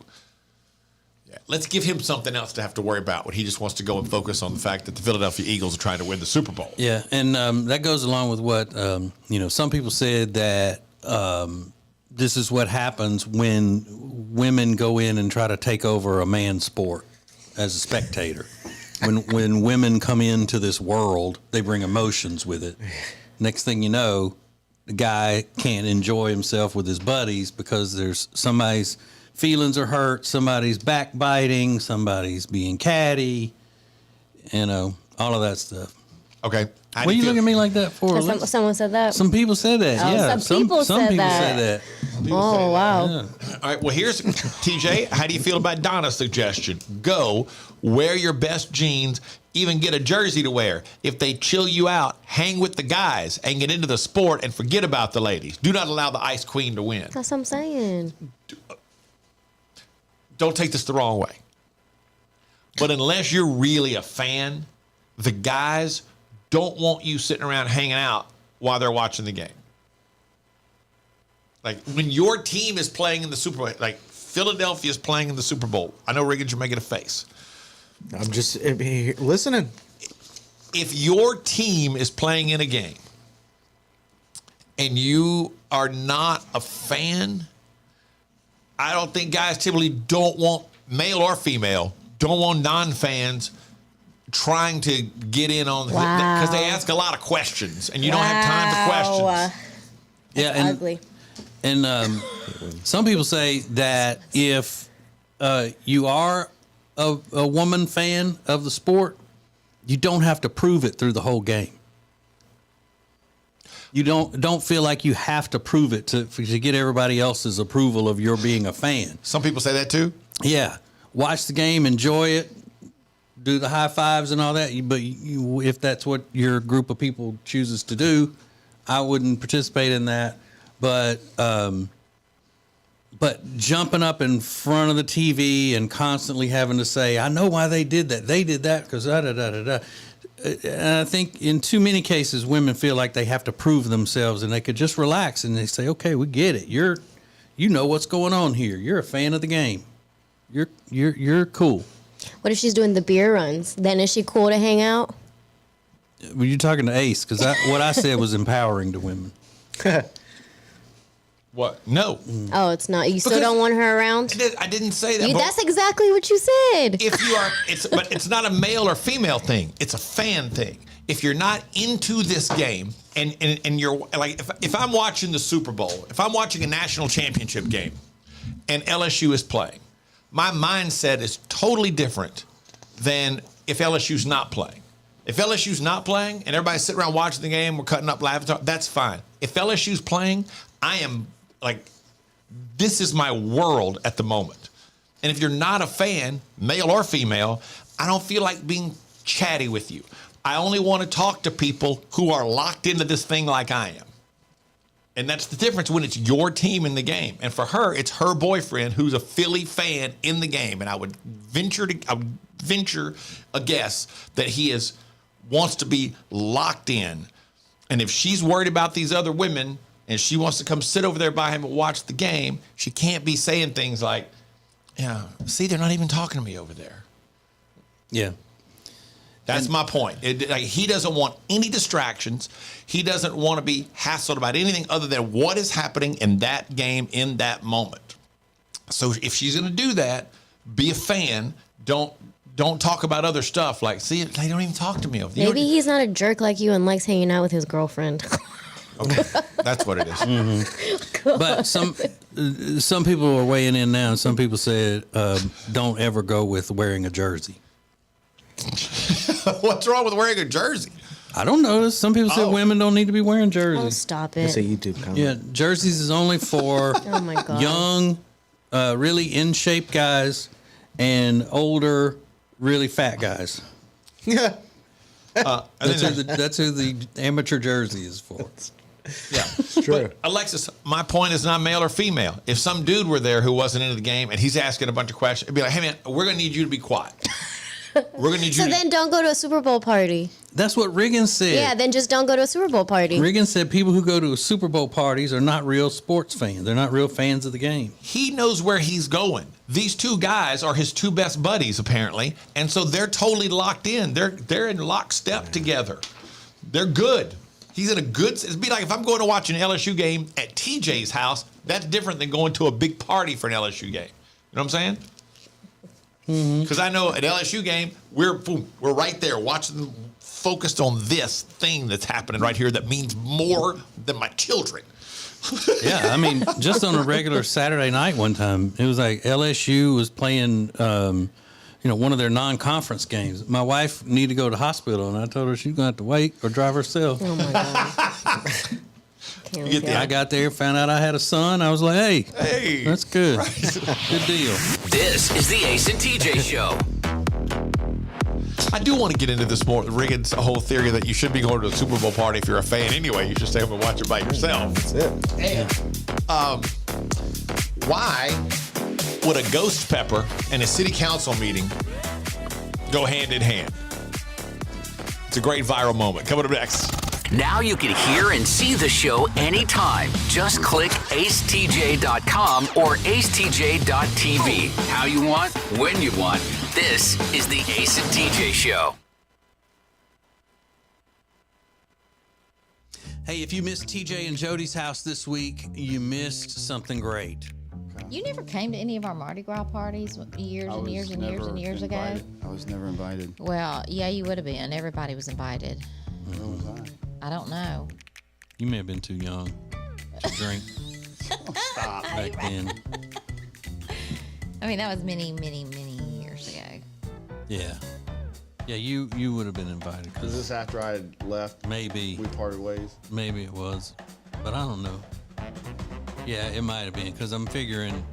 Yeah. Let's give him something else to have to worry about when he just wants to go and focus on the fact that the Philadelphia Eagles are trying to win the Super Bowl. Yeah, and that goes along with what, some people said that this is what happens when women go in and try to take over a man's sport as a spectator. When women come into this world, they bring emotions with it. Next thing you know, the guy can't enjoy himself with his buddies because there's somebody's feelings are hurt, somebody's backbiting, somebody's being catty, all of that stuff. Okay. What are you looking at me like that for? Someone said that. Some people said that. Oh, yeah, some people said that. Oh, wow. Yeah. All right. Well, here's TJ. How do you feel about Donna's suggestion? Go, wear your best jeans, even get a jersey to wear. If they chill you out, hang with the guys and get into the sport and forget about the ladies. Do not allow the Ice Queen to win. That's what I'm saying. Don't take this the wrong way. But unless you're really a fan, the guys don't want you sitting around hanging out while they're watching the game. Like when your team is playing in the Super Bowl, like Philadelphia is playing in the Super Bowl. I know, Riggins, you're making a face. I'm just listening. If your team is playing in a game and you are not a fan, I don't think guys typically don't want, male or female, don't want non-fans trying to get in on because they ask a lot of questions, and you don't have time for questions. Yeah, and ugly. And some people say that if you are a woman fan of the sport, you don't have to prove it through the whole game. You don't feel like you have to prove it to get everybody else's approval of your being a fan. Some people say that too. Yeah, watch the game, enjoy it, do the high fives and all that. But if that's what your group of people chooses to do, I wouldn't participate in that. But jumping up in front of the TV and constantly having to say, I know why they did that. They did that because da da da da da. And I think in too many cases, women feel like they have to prove themselves, and they could just relax and they say, okay, we get it. You know what's going on here. You're a fan of the game. You're cool. What if she's doing the beer runs? Then is she cool to hang out? Well, you're talking to Ace, because what I said was empowering to women. What? No. Oh, it's not. You still don't want her around? I didn't say that. That's exactly what you said. If you are, but it's not a male or female thing. It's a fan thing. If you're not into this game, and you're like, if I'm watching the Super Bowl, if I'm watching a national championship game, and LSU is playing, my mindset is totally different than if LSU's not playing. If LSU's not playing and everybody's sitting around watching the game, we're cutting up, laughing, that's fine. If LSU's playing, I am like, this is my world at the moment. And if you're not a fan, male or female, I don't feel like being chatty with you. I only want to talk to people who are locked into this thing like I am. And that's the difference when it's your team in the game. And for her, it's her boyfriend who's a Philly fan in the game. And I would venture a guess that he wants to be locked in. And if she's worried about these other women and she wants to come sit over there by him and watch the game, she can't be saying things like, yeah, see, they're not even talking to me over there. Yeah. That's my point. He doesn't want any distractions. He doesn't want to be hassled about anything other than what is happening in that game in that moment. So if she's going to do that, be a fan. Don't talk about other stuff. Like, see, they don't even talk to me. Maybe he's not a jerk like you and likes hanging out with his girlfriend. Okay, that's what it is. Mm-hmm. But some people are weighing in now, and some people said don't ever go with wearing a jersey. What's wrong with wearing a jersey? I don't know. Some people say women don't need to be wearing jerseys. Oh, stop it. That's a YouTube comment. Yeah, jerseys is only for oh my God. young, really in shape guys and older, really fat guys. Yeah. That's who the amateur jersey is for. Yeah, it's true. But Alexis, my point is not male or female. If some dude were there who wasn't into the game and he's asking a bunch of questions, it'd be like, hey man, we're gonna need you to be quiet. We're gonna need you. So then don't go to a Super Bowl party. That's what Riggins said. Yeah, then just don't go to a Super Bowl party. Riggins said people who go to Super Bowl parties are not real sports fans. They're not real fans of the game. He knows where he's going. These two guys are his two best buddies, apparently, and so they're totally locked in. They're in lockstep together. They're good. He's in a good. It'd be like if I'm going to watch an LSU game at TJ's house. That's different than going to a big party for an LSU game. You know what I'm saying? Because I know at LSU game, we're right there watching, focused on this thing that's happening right here that means more than my children. Yeah, I mean, just on a regular Saturday night one time, it was like LSU was playing, one of their non-conference games. My wife needed to go to the hospital, and I told her she's going to have to wait or drive herself. Oh, my God. I got there, found out I had a son. I was like, hey, that's good. Right. Good deal. This is the Ace and TJ Show. I do want to get into this more, Riggins' whole theory that you should be going to a Super Bowl party if you're a fan anyway. You should stay home and watch it by yourself. That's it. And why would a ghost pepper and a city council meeting go hand in hand? It's a great viral moment. Coming up next. Now you can hear and see the show anytime. Just click acetj.com or acetj.tv. How you want, when you want. This is the Ace and TJ Show. Hey, if you missed TJ and Jody's house this week, you missed something great. You never came to any of our Mardi Gras parties years and years and years and years ago? I was never invited. Well, yeah, you would have been. Everybody was invited. Where was I? I don't know. You may have been too young to drink Stop. back then. I mean, that was many, many, many years ago. Yeah. Yeah, you would have been invited. Was this after I had left? Maybe. We parted ways? Maybe it was. But I don't know. Yeah, it might have been, because I'm figuring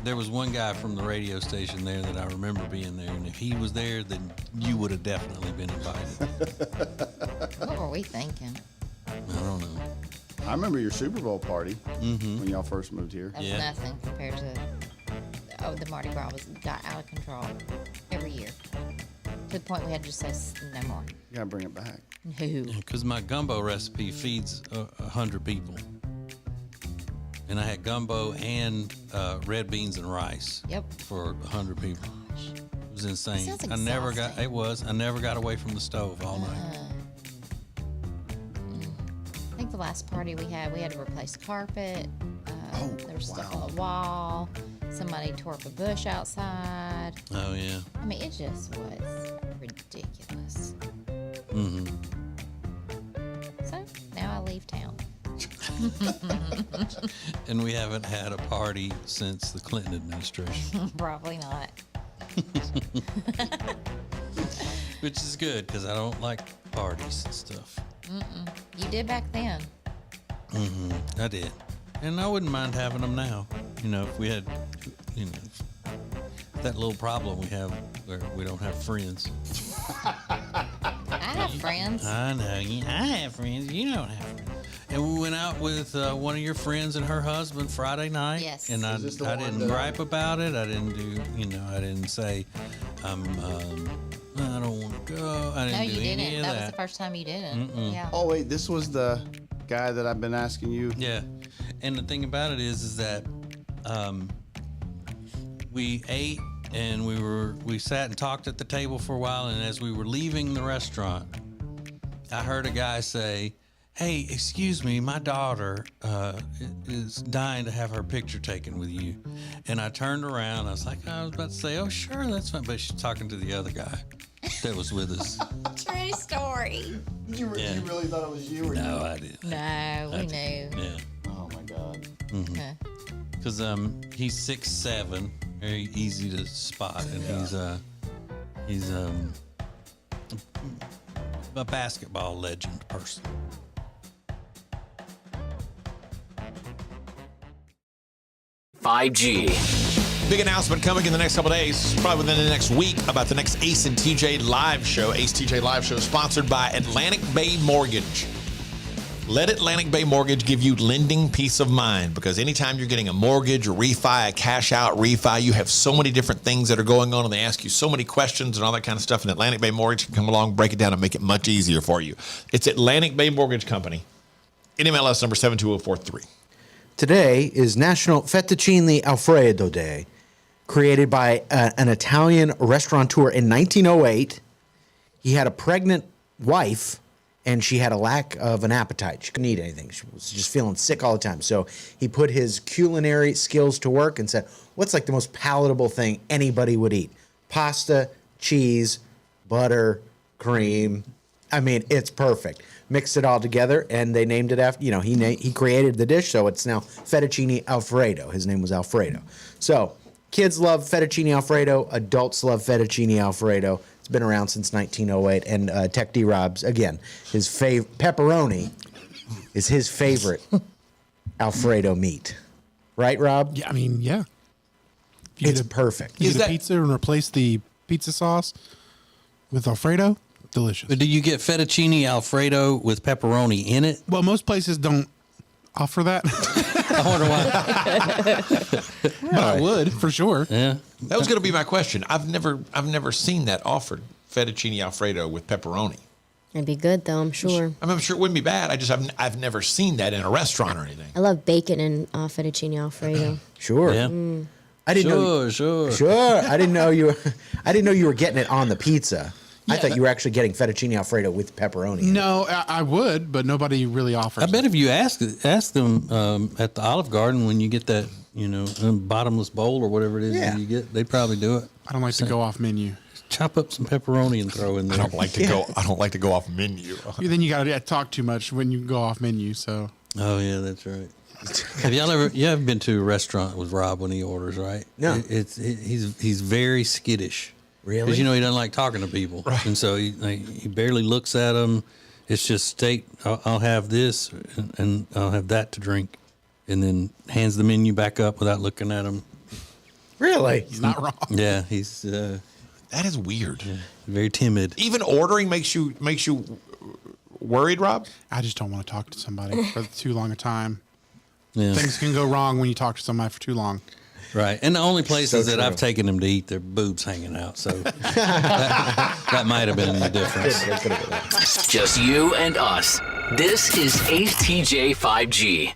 there was one guy from the radio station there that I remember being there, and if he was there, then you would have definitely been invited. What were we thinking? I don't know. I remember your Super Bowl party when y'all first moved here. That was nothing compared to the Mardi Gras got out of control every year. To the point we had to just say no more. You gotta bring it back. No. Because my gumbo recipe feeds 100 people. And I had gumbo and red beans and rice. Yep. For 100 people. It was insane. Sounds I never got away from the stove all night. I think the last party we had to replace carpet. There was stuff on the wall. Somebody tore up a bush outside. Oh, yeah. I mean, it just was ridiculous. Mm-hmm. So now I leave town. And we haven't had a party since the Clinton administration. Probably not. Which is good, because I don't like parties and stuff. You did back then. I did. And I wouldn't mind having them now. You know, if we had, that little problem we have where we don't have friends. I have friends. I know. I have friends. You don't have friends. And we went out with one of your friends and her husband Friday night. Yes. And I didn't gripe about it. I didn't do, I didn't say, I don't want to go. I didn't do any of that. That was the first time you didn't. Yeah. Oh wait, this was the guy that I've been asking you. Yeah. And the thing about it is that we ate and we sat and talked at the table for a while, and as we were leaving the restaurant, I heard a guy say, "Hey, excuse me, my daughter is dying to have her picture taken with you." And I turned around. I was like, I was about to say, "Oh, sure, that's fine," but she's talking to the other guy that was with us. True story. You really thought it was you? Or No, I didn't. No, we knew. Yeah. Oh my God. Because he's 6'7", very easy to spot, and he's a basketball legend person. Big announcement coming in the next couple of days, probably within the next week, about the next Ace and TJ live show. Ace TJ live show sponsored by Atlantic Bay Mortgage. Let Atlantic Bay Mortgage give you lending peace of mind, because anytime you're getting a mortgage, a refi, a cash out refi, you have so many different things that are going on, and they ask you so many questions and all that kind of stuff. And Atlantic Bay Mortgage can come along, break it down, and make it much easier for you. It's Atlantic Bay Mortgage Company. NMLS number 72043. Today is National Fettuccine Alfredo Day, created by an Italian restaurateur in 1908. He had a pregnant wife, and she had a lack of an appetite. She couldn't eat anything. She was just feeling sick all the time. So he put his culinary skills to work and said, what's like the most palatable thing anybody would eat? Pasta, cheese, butter, cream. I mean, it's perfect. Mixed it all together, and they named it after, he created the dish, so it's now Fettuccine Alfredo. His name was Alfredo. So kids love Fettuccine Alfredo. Adults love Fettuccine Alfredo. It's been around since 1908. And Tech D. Rob's, again, his pepperoni is his favorite Alfredo meat. Right, Rob? Yeah, I mean, yeah. It's perfect. You get a pizza and replace the pizza sauce with Alfredo. Delicious. But do you get fettuccine Alfredo with pepperoni in it? Well, most places don't offer that. I wonder why. But I would, for sure. Yeah. That was going to be my question. I've never seen that offered, fettuccine Alfredo with pepperoni. It'd be good though, I'm sure. I'm sure it wouldn't be bad. I've never seen that in a restaurant or anything. I love bacon and fettuccine Alfredo. Sure. Yeah. I didn't know. Sure. I didn't know you were getting it on the pizza. I thought you were actually getting fettuccine Alfredo with pepperoni. No, I would, but nobody really offers. I bet if you ask them at the Olive Garden when you get that a bottomless bowl or whatever it is Yeah. that you get. They'd probably do it. I don't like to go off menu. Chop up some pepperoni and throw in there. I don't like to go off menu. Then you got to talk too much when you go off menu. So. Oh yeah, that's right. Have you ever been to a restaurant with Rob when he orders, right? No. He's very skittish. Really? Because he doesn't like talking to people, right. And so he barely looks at them. It's just steak. I'll have this and I'll have that to drink, and then hands the menu back up without looking at them. Really? He's not wrong. Yeah, he's. That is weird. Yeah, very timid. Even ordering makes you worried, Rob? I just don't want to talk to somebody for too long a time. Yeah. Things can go wrong when you talk to somebody for too long. Right. And the only places that true. I've taken them to eat, their boobs hanging out. So that might have been the difference. Just you and us. This is ACTJ 5G.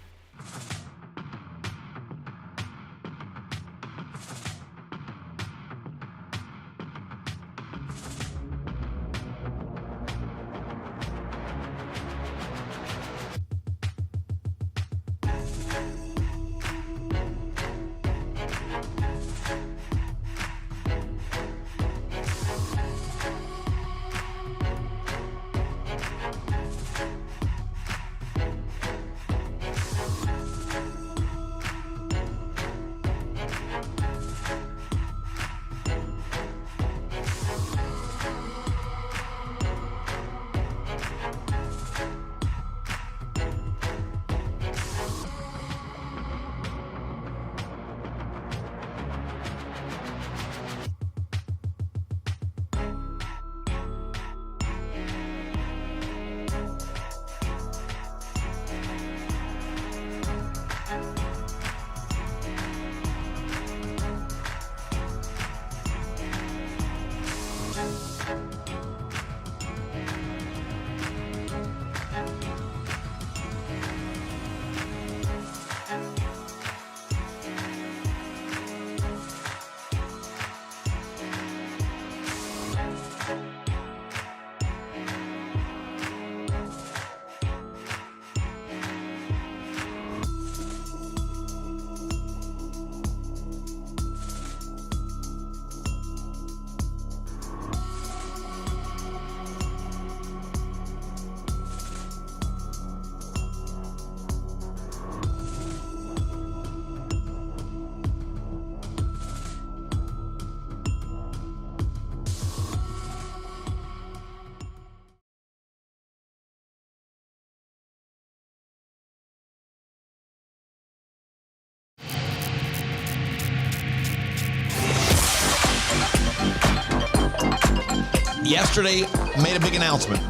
Yesterday made a big announcement.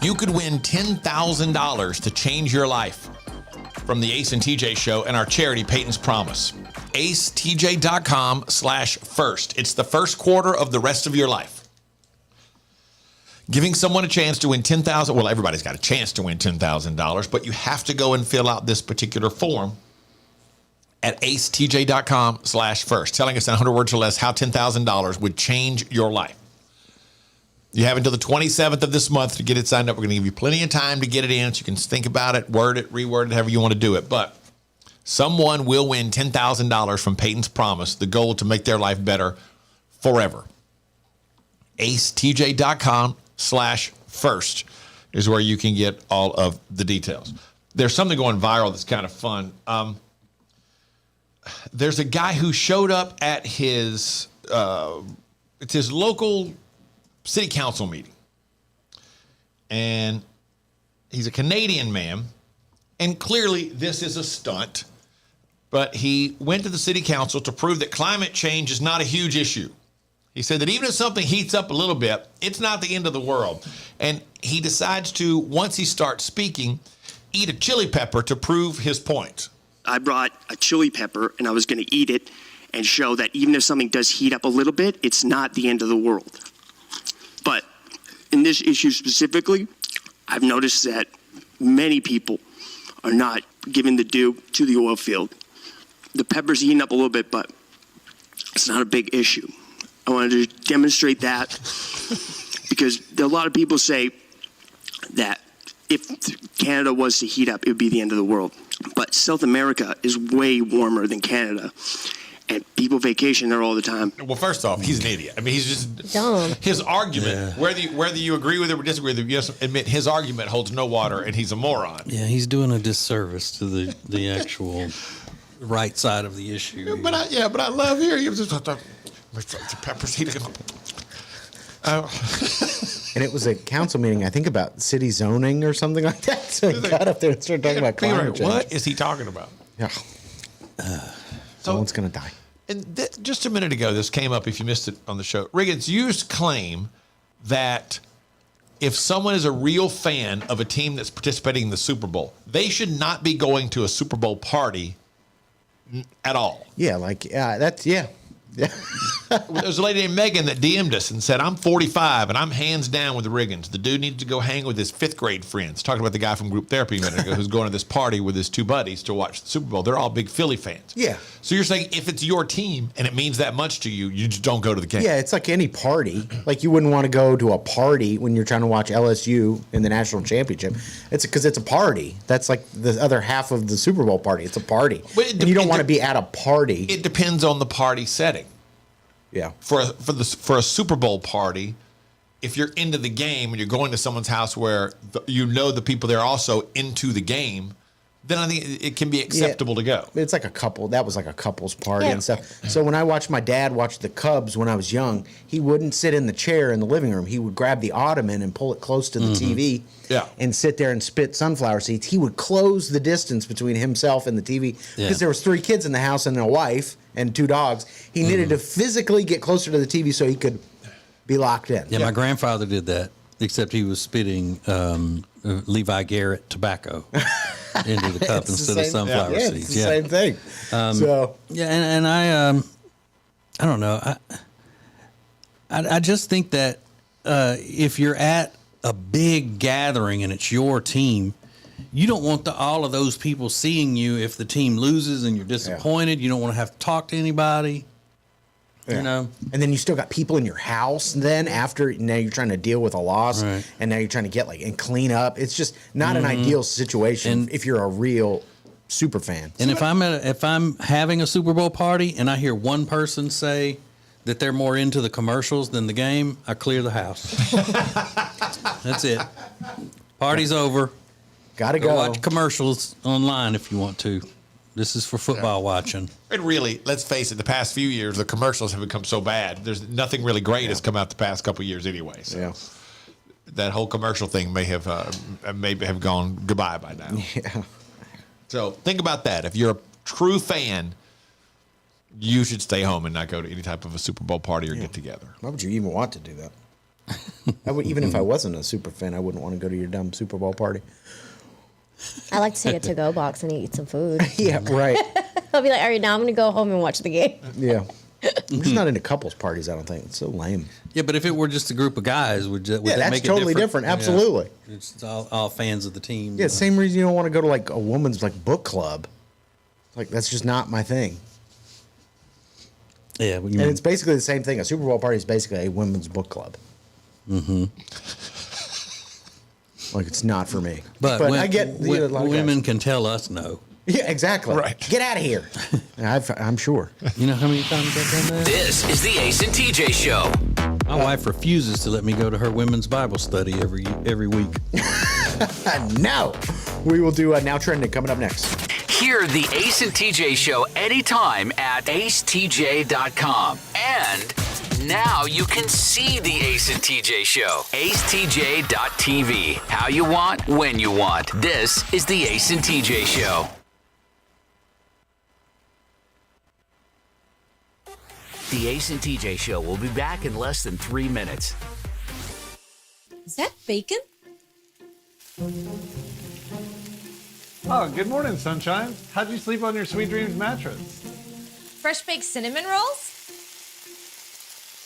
You could win $10,000 to change your life from the Ace and TJ show and our charity, Peyton's Promise. acetj.com/first. It's the first quarter of the rest of your life. Giving someone a chance to win $10,000. Well, everybody's got a chance to win $10,000, but you have to go and fill out this particular form at acetj.com/first, telling us in 100 words or less how $10,000 would change your life. You have until the 27th of this month to get it signed up. We're going to give you plenty of time to get it in so you can think about it, word it, reword it, however you want to do it. But someone will win $10,000 from Peyton's Promise, the goal to make their life better forever. acetj.com/first is where you can get all of the details. There's something going viral that's kind of fun. There's a guy who showed up at his local city council meeting, and he's a Canadian man, and clearly this is a stunt, but he went to the city council to prove that climate change is not a huge issue. He said that even if something heats up a little bit, it's not the end of the world. And he decides to, once he starts speaking, eat a chili pepper to prove his point. I brought a chili pepper and I was going to eat it and show that even if something does heat up a little bit, it's not the end of the world. But in this issue specifically, I've noticed that many people are not giving the due to the oil field. The pepper's heating up a little bit, but it's not a big issue. I wanted to demonstrate that because a lot of people say that if Canada was to heat up, it would be the end of the world. But South America is way warmer than Canada. And people vacation there all the time. Well, first off, he's an idiot. I mean, he's just dumb. His argument, whether you agree with it or disagree with it, you have to admit his argument holds no water, and he's a moron. Yeah, he's doing a disservice to the actual right side of the issue. But I love hearing him. Mr. Pepper's heating up. And it was a council meeting, I think, about city zoning or something like that. So he got up there and started talking about climate change. What is he talking about? Yeah. Someone's going to die. And just a minute ago, this came up, if you missed it on the show. Riggins, you used to claim that if someone is a real fan of a team that's participating in the Super Bowl, they should not be going to a Super Bowl party at all. Yeah, Yeah. There's a lady named Megan that DM'd us and said, I'm 45 and I'm hands down with the Riggins. The dude needs to go hang with his 5th grade friends. Talking about the guy from group therapy a minute ago who's going to this party with his 2 buddies to watch the Super Bowl. They're all big Philly fans. Yeah. So you're saying if it's your team and it means that much to you, you just don't go to the game. Yeah, it's like any party. Like you wouldn't want to go to a party when you're trying to watch LSU in the national championship. It's because it's a party. That's like the other half of the Super Bowl party. It's a party. And you don't want to be at a party. It depends on the party setting. Yeah. For a Super Bowl party, if you're into the game and you're going to someone's house where the people there are also into the game, then I think it can be acceptable to go. It's like a couple. That was like a couple's party and stuff. So when I watched my dad watch the Cubs when I was young, he wouldn't sit in the chair in the living room. He would grab the ottoman and pull it close to the TV and sit there and spit sunflower seeds. He would close the distance between himself and the TV because there was 3 kids in the house and a wife and 2 dogs. He needed to physically get closer to the TV so he could be locked in. Yeah, my grandfather did that, except he was spitting Levi Garrett tobacco into the cup instead of sunflower seeds. It's the same thing. And I don't know. I just think that if you're at a big gathering and it's your team, you don't want all of those people seeing you if the team loses and you're disappointed. You don't want to have to talk to anybody. Yeah. You know, and then you still got people in your house. Then after now you're trying to deal with a loss, and now you're trying to get and clean up. It's just not an ideal situation if you're a real super fan. And if I'm having a Super Bowl party and I hear one person say that they're more into the commercials than the game, I clear the house. That's it. Party's over. Gotta go. Watch commercials online if you want to. This is for football watching. And really, let's face it, the past few years, the commercials have become so bad. There's nothing really great has come out the past couple of years anyway. So that whole commercial thing may have gone goodbye by now. Yeah. So think about that. If you're a true fan, you should stay home and not go to any type of a Super Bowl party or get together. Why would you even want to do that? Even if I wasn't a super fan, I wouldn't want to go to your dumb Super Bowl party. I like to take a to-go box and eat some food. Yeah, right. I'll be like, all right, now I'm going to go home and watch the game. Yeah. I'm just not into couples parties, I don't think. It's so lame. Yeah, but if it were just a group of guys, would that that's make it totally different. Absolutely. Yeah. It's all fans of the team. Yeah, same reason you don't want to go to a woman's book club. That's just not my thing. Yeah. And it's basically the same thing. A Super Bowl party is basically a women's book club. Mm-hmm. It's not for me. But I get women can tell us no. Yeah, exactly. Right. Get out of here. I'm sure. You know how many times I've done that? This is the Ace and TJ Show. My wife refuses to let me go to her women's Bible study every week. No. We will do Now Trending coming up next. Hear the Ace and TJ Show anytime at acetj.com. And now you can see the Ace and TJ Show. acetj.tv. How you want, when you want. This is the Ace and TJ Show. The Ace and TJ Show will be back in less than 3 minutes. Is that bacon? Oh, good morning, sunshine. How'd you sleep on your Sweet Dreams mattress? Fresh baked cinnamon rolls?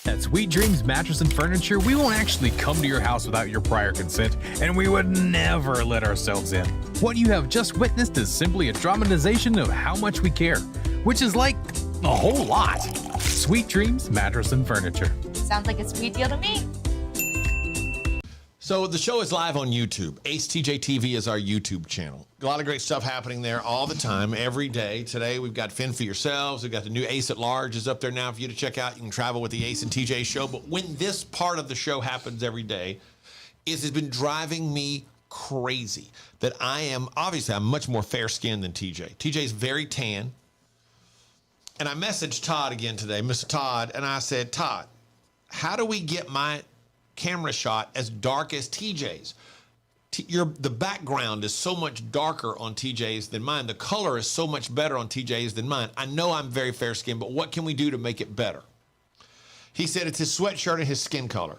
At Sweet Dreams Mattress and Furniture, we won't actually come to your house without your prior consent, and we would never let ourselves in. What you have just witnessed is simply a dramatization of how much we care, which is like a whole lot. Sweet Dreams Mattress and Furniture. Sounds like a sweet deal to me. So the show is live on YouTube. acetjtv is our YouTube channel. A lot of great stuff happening there all the time, every day. Today we've got Fend for Yourselves. We've got the new Ace at Large is up there now for you to check out. You can travel with the Ace and TJ show. But when this part of the show happens every day, it's been driving me crazy that I'm much more fair-skinned than TJ. TJ's very tan. And I messaged Todd again today, Mr. Todd, and I said, Todd, how do we get my camera shot as dark as TJ's? The background is so much darker on TJ's than mine. The color is so much better on TJ's than mine. I know I'm very fair-skinned, but what can we do to make it better? He said it's his sweatshirt and his skin color.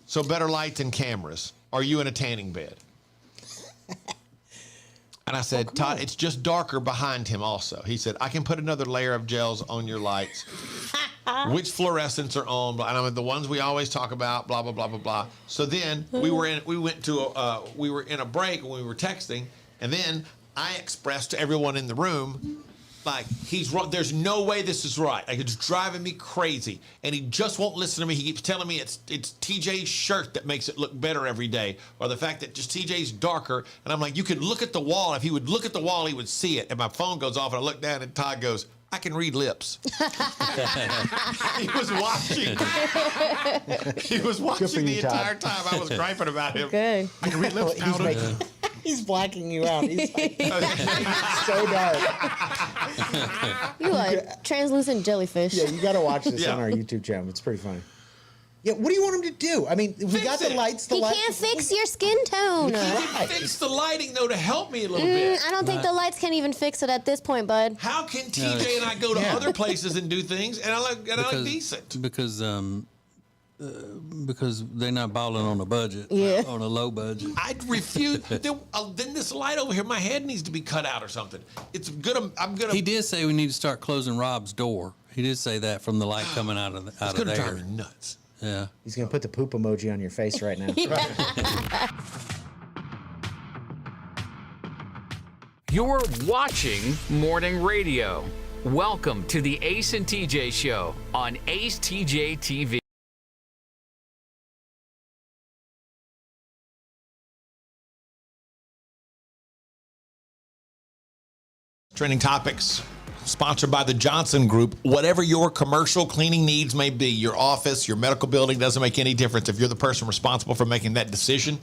So better lights and cameras. Are you in a tanning bed? And I said, Todd, it's just darker behind him also. He said, I can put another layer of gels on your lights. Which fluorescents are on? And I'm the ones we always talk about, blah, blah, blah, blah, blah. So then we were in a break when we were texting, and then I expressed to everyone in the room, like, he's wrong. There's no way this is right. Like, it's driving me crazy. And he just won't listen to me. He keeps telling me it's TJ's shirt that makes it look better every day, or the fact that just TJ's darker. And I'm like, you could look at the wall. If he would look at the wall, he would see it. And my phone goes off, and I look down, and Todd goes, I can read lips. He was watching. He was watching the entire time I was griping about him. Good. I can read lips, powder. He's blacking you out. He's like, so dark. You like translucent jellyfish. Yeah, you got to watch this on our YouTube channel. It's pretty funny. Yeah, what do you want him to do? I mean, we got the lights. He can't fix your skin tone. Fix the lighting, though, to help me a little bit. I don't think the lights can even fix it at this point, bud. How can TJ and I go to other places and do things, and I look decent? Because they're not balling on a budget. Yeah. On a low budget. I refuse. Then this light over here, my head needs to be cut out or something. It's good. I'm gonna. He did say we need to start closing Rob's door. He did say that from the light coming out of there. It's gonna drive me nuts. Yeah. He's going to put the poop emoji on your face right now. You're watching Morning Radio. Welcome to the Ace and TJ Show on acetjtv. Trending topics. Sponsored by the Johnson Group. Whatever your commercial cleaning needs may be, your office, your medical building, doesn't make any difference. If you're the person responsible for making that decision,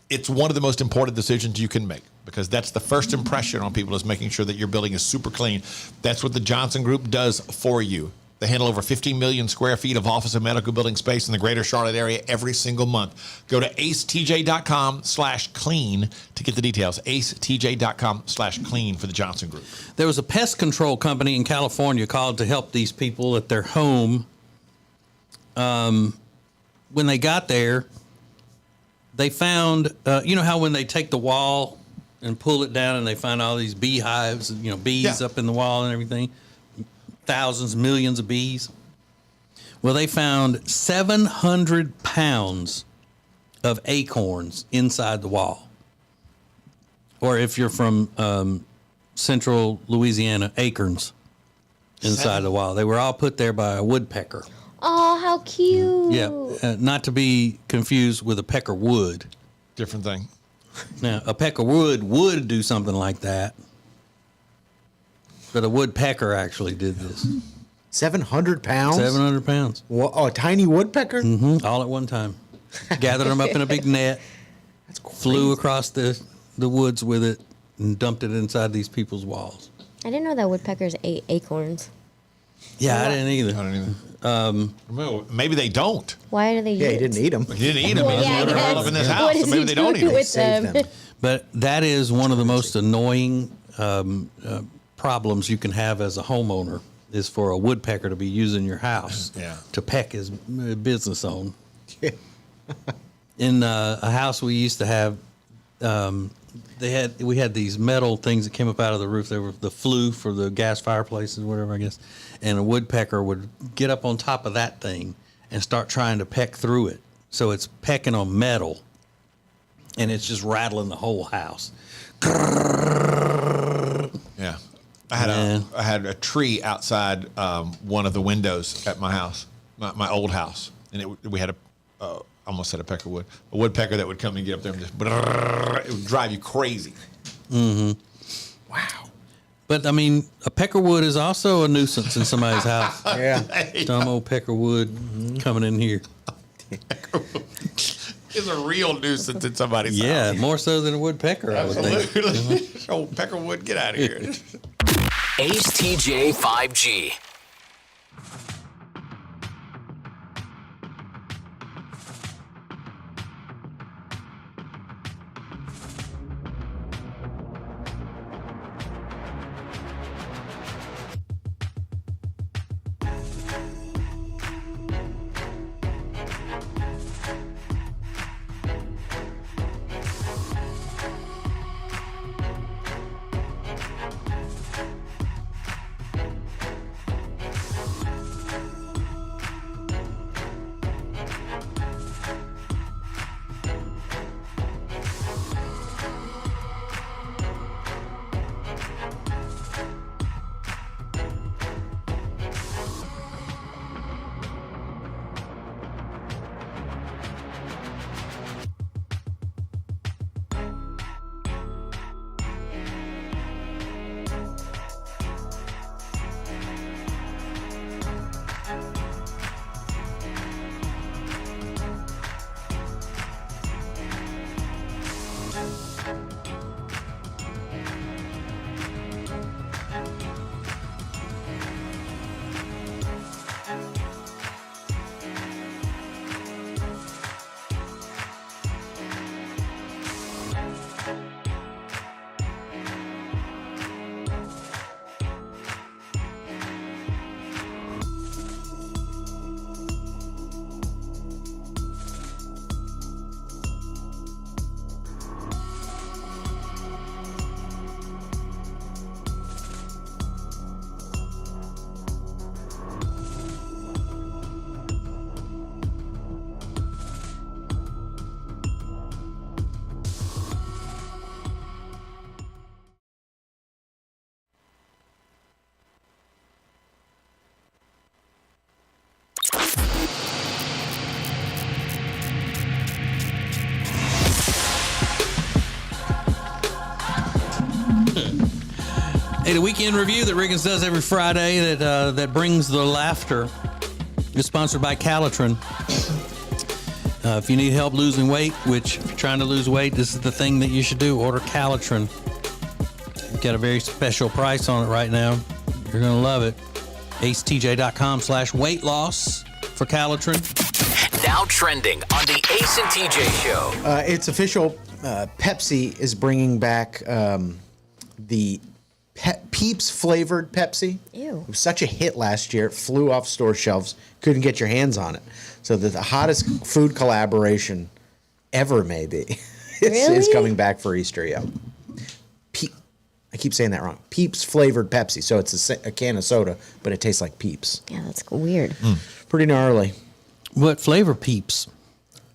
it's one of the most important decisions you can make, because that's the first impression on people, is making sure that your building is super clean. That's what the Johnson Group does for you. They handle over 15 million square feet of office and medical building space in the greater Charlotte area every single month. Go to acetj.com/clean to get the details. acetj.com/clean for the Johnson Group. There was a pest control company in California called to help these people at their home. When they got there, they found, you know how when they take the wall and pull it down and they find all these beehives, bees up in the wall and everything? Thousands, millions of bees. Well, they found 700 pounds of acorns inside the wall. Or if you're from central Louisiana, acorns inside the wall. They were all put there by a woodpecker. Oh, how cute. Yeah, not to be confused with a pecker wood. Different thing. Now, a pecker wood would do something like that. But a woodpecker actually did this. 700 pounds? 700 pounds. A tiny woodpecker? Mm-hmm. All at one time. Gathered them up in a big net. That's crazy. Flew across the woods with it and dumped it inside these people's walls. I didn't know that woodpeckers ate acorns. Yeah, I didn't either. Maybe they don't. Why do they eat he didn't eat them. He didn't eat them. Well, yeah, They're all up in this house, What so is maybe he they don't eat doing them. with them? But that is one of the most annoying problems you can have as a homeowner, is for a woodpecker to be using your house to peck his business on. In a house we used to have, we had these metal things that came up out of the roof. They were the flue for the gas fireplaces, whatever, I guess. And a woodpecker would get up on top of that thing and start trying to peck through it. So it's pecking on metal, and it's just rattling the whole house. Yeah. I had a tree outside one of the windows at my house, my old house, and we had almost said a peckerwood, a woodpecker that would come and get up there and just, it would drive you crazy. Mm-hmm. Wow. But, I mean, a peckerwood is also a nuisance in somebody's house. Yeah. Dumb old peckerwood coming in here. It's a real nuisance in somebody's house. Yeah, more so than a woodpecker, I would think. Absolutely. Oh, peckerwood, get out of here. Ace TJ 5G. Hey, the weekend review that Riggins does every Friday that brings the laughter is sponsored by Calitrin. If you need help losing weight, which if you're trying to lose weight, this is the thing that you should do. Order Calitrin. You've got a very special price on it right now. You're going to love it. acetj.com/weight loss for Calitrin. Now trending on the Ace and TJ show. It's official. Pepsi is bringing back the Peeps flavored Pepsi. Ew. It was such a hit last year. It flew off store shelves. Couldn't get your hands on it. So the hottest food collaboration ever, maybe, is coming back for Easter. Yeah. I keep saying that wrong. Peeps flavored Pepsi. So it's a can of soda, but it tastes like Peeps. Yeah, that's weird. Pretty gnarly. What flavor Peeps?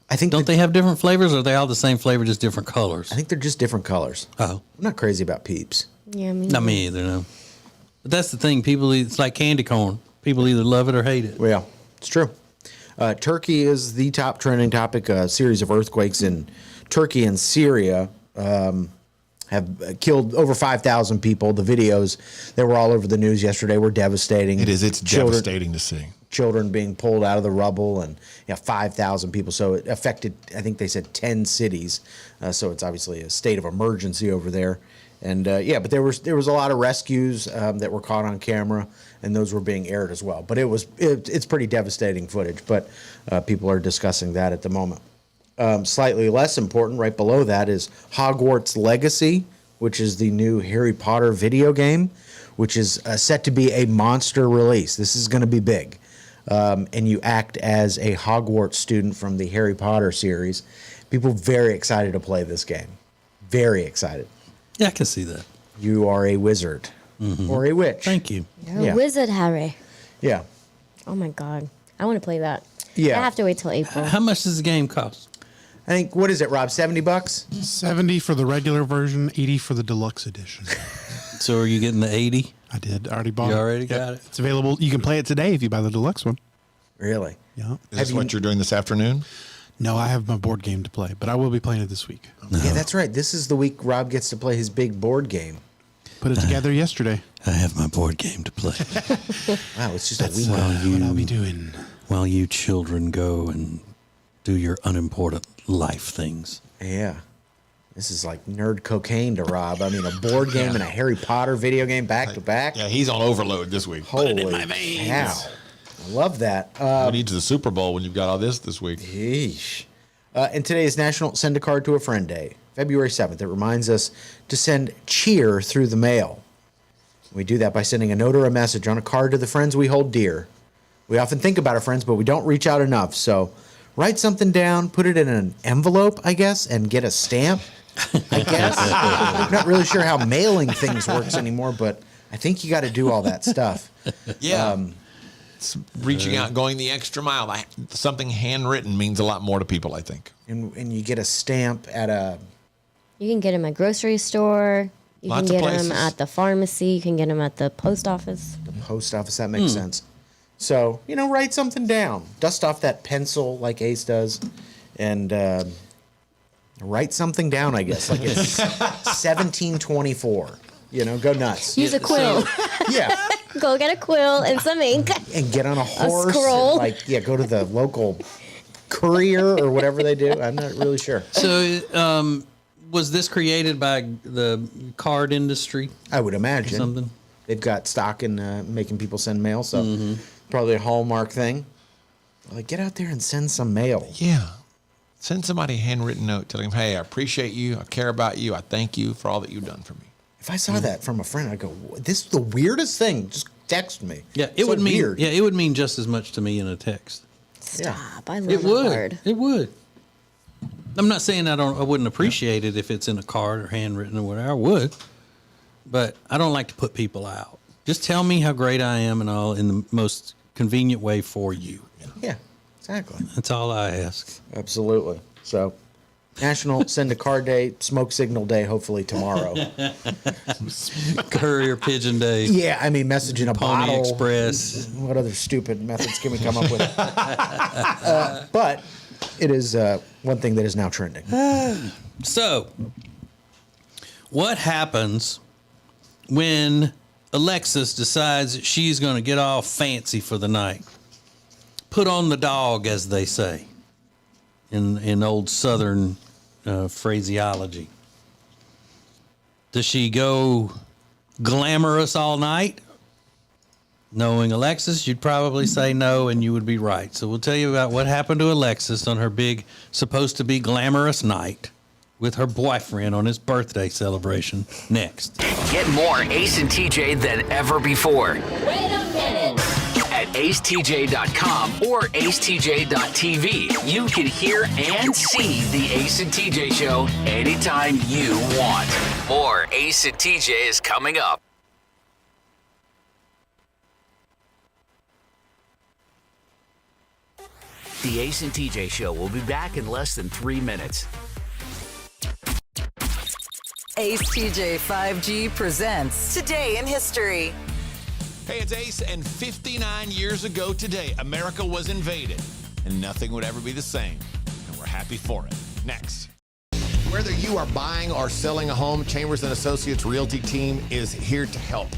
I think don't they have different flavors, or are they all the same flavor, just different colors? I think they're just different colors. Oh, I'm not crazy about Peeps. Yeah, me not me either. No, but that's the thing. People, it's like candy corn. People either love it or hate it. Well, it's true. Turkey is the top trending topic. A series of earthquakes in Turkey and Syria have killed over 5,000 people. The videos that were all over the news yesterday were devastating. It is. It's devastating to see. Children being pulled out of the rubble, and 5,000 people. So it affected, I think they said 10 cities. So it's obviously a state of emergency over there. And but there was a lot of rescues that were caught on camera, and those were being aired as well. But it's pretty devastating footage. But people are discussing that at the moment. Slightly less important, right below that, is Hogwarts Legacy, which is the new Harry Potter video game, which is set to be a monster release. This is going to be big. And you act as a Hogwarts student from the Harry Potter series. People very excited to play this game. Very excited. Yeah, I can see that. You are a wizard or a witch. Thank you. You're a wizard, Harry. Yeah. Oh my God. I want to play that. Yeah. I have to wait till April. How much does the game cost? I think, what is it, Rob? $70? $70 for the regular version, $80 for the deluxe edition. So are you getting the 80? I did. I already bought it. You already got it? It's available. You can play it today if you buy the deluxe one. Really? Yeah. Is this what you're doing this afternoon? No, I have my board game to play, but I will be playing it this week. Yeah, that's right. This is the week Rob gets to play his big board game. Put it together yesterday. I have my board game to play. Wow, it's just That's a week. what I'll be doing. While you children go and do your unimportant life things. Yeah. This is like nerd cocaine to Rob. I mean, a board game and a Harry Potter video game back to back. Yeah, he's on overload this week. Holy Put it in my veins. cow. I love that. You need to the Super Bowl when you've got all this week. Yeesh. And today is National Send a Card to a Friend Day, February 7th. It reminds us to send cheer through the mail. We do that by sending a note or a message on a card to the friends we hold dear. We often think about our friends, but we don't reach out enough. So write something down, put it in an envelope, I guess, and get a stamp, I guess. I'm not really sure how mailing things works anymore, but I think you got to do all that stuff. Yeah. It's reaching out, going the extra mile. Something handwritten means a lot more to people, I think. And you get a stamp at a... You can get them at grocery store. You Lots can of get places. them at the pharmacy. You can get them at the post office. The post office, that makes sense. So, write something down. Dust off that pencil like Ace does and write something down, I guess. Like it's 1724. Go nuts. Use a quill. Yeah. Go get a quill and some ink. And get on a horse. scroll. And go to the local courier or whatever they do. I'm not really sure. So, was this created by the card industry? I would imagine. Something? They've got stock in making people send mail, so probably a Hallmark thing. Like, get out there and send some mail. Yeah. Send somebody a handwritten note telling them, hey, I appreciate you. I care about you. I thank you for all that you've done for me. If I saw that from a friend, I'd go, this is the weirdest thing. Just text me. Yeah, It's it would so mean. weird. Yeah, it would mean just as much to me in a text. Stop. I love It that would. word. It would. I'm not saying I wouldn't appreciate it if it's in a card or handwritten or whatever. I would, but I don't like to put people out. Just tell me how great I am and all in the most convenient way for you. Yeah, exactly. That's all I ask. Absolutely. So, National Send a Card Day, Smoke Signal Day, hopefully tomorrow. Courier Pigeon Day. Yeah, I mean, message in a Pony bottle. Express. What other stupid methods can we come up with? But it is one thing that is now trending. So, what happens when Alexis decides that she's going to get all fancy for the night? Put on the dog, as they say, in old Southern phraseology. Does she go glamorous all night? Knowing Alexis, you'd probably say no, and you would be right. So we'll tell you about what happened to Alexis on her big, supposed to be glamorous night with her boyfriend on his birthday celebration next. Get more Ace and TJ than ever before. Wait a minute. At acetj.com or acetj.tv, you can hear and see the Ace and TJ show anytime you want. More Ace and TJ is coming up. The Ace and TJ show will be back in less than 3 minutes. Ace TJ 5G presents Today in History. Hey, it's Ace, and 59 years ago today, America was invaded, and nothing would ever be the same. And we're happy for it. Next. Whether you are buying or selling a home, Chambers & Associates Realty team is here to help.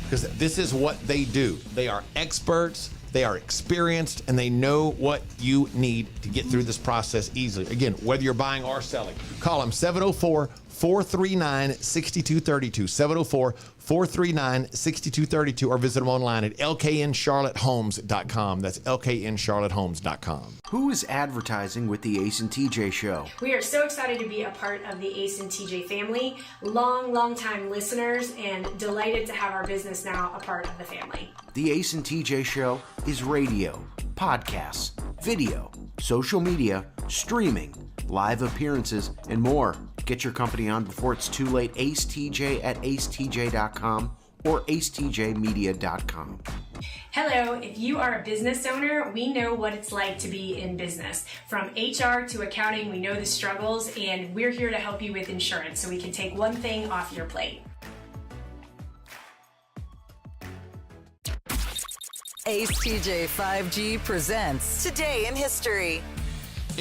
Because this is what they do. They are experts, they are experienced, and they know what you need to get through this process easily. Again, whether you're buying or selling, call them 704-439-6232, 704-439-6232, or visit them online at lkncharlottehomes.com. That's lkncharlottehomes.com. Who is advertising with the Ace and TJ show? We are so excited to be a part of the Ace and TJ family, long time listeners, and delighted to have our business now a part of the family. The Ace and TJ show is radio, podcasts, video, social media, streaming, live appearances, and more. Get your company on before it's too late. Ace TJ at acetj.com or acetjmedia.com. Hello, if you are a business owner, we know what it's like to be in business. From HR to accounting, we know the struggles, and we're here to help you with insurance so we can take one thing off your plate. Ace TJ 5G presents Today in History.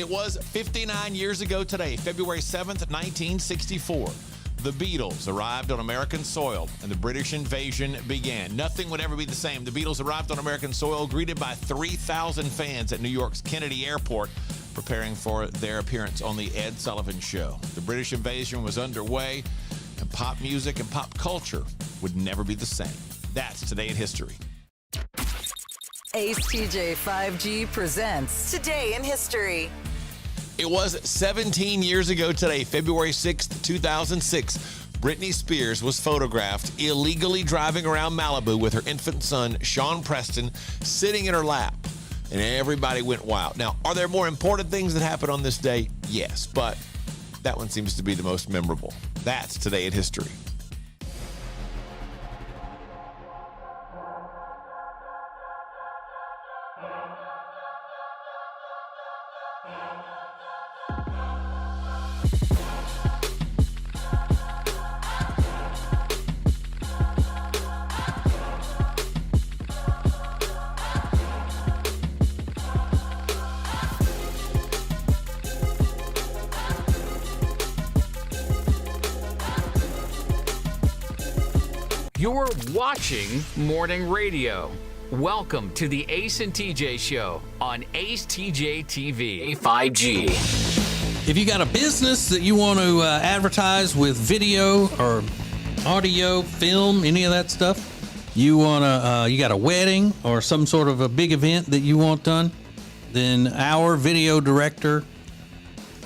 It was 59 years ago today, February 7th, 1964. The Beatles arrived on American soil and the British invasion began. Nothing would ever be the same. The Beatles arrived on American soil, greeted by 3,000 fans at New York's Kennedy Airport, preparing for their appearance on The Ed Sullivan Show. The British invasion was underway, and pop music and pop culture would never be the same. That's Today in History. ACETJ 5G presents Today in History. It was 17 years ago today, February 6th, 2006. Britney Spears was photographed illegally driving around Malibu with her infant son, Sean Preston, sitting in her lap. And everybody went wild. Now, are there more important things that happened on this day? Yes, but that one seems to be the most memorable. That's Today in History. You're watching Morning Radio. Welcome to the Ace and TJ Show on acetjtv 5G. If you got a business that you want to advertise with video or audio, film, any of that stuff, you got a wedding or some sort of a big event that you want done, then our video director,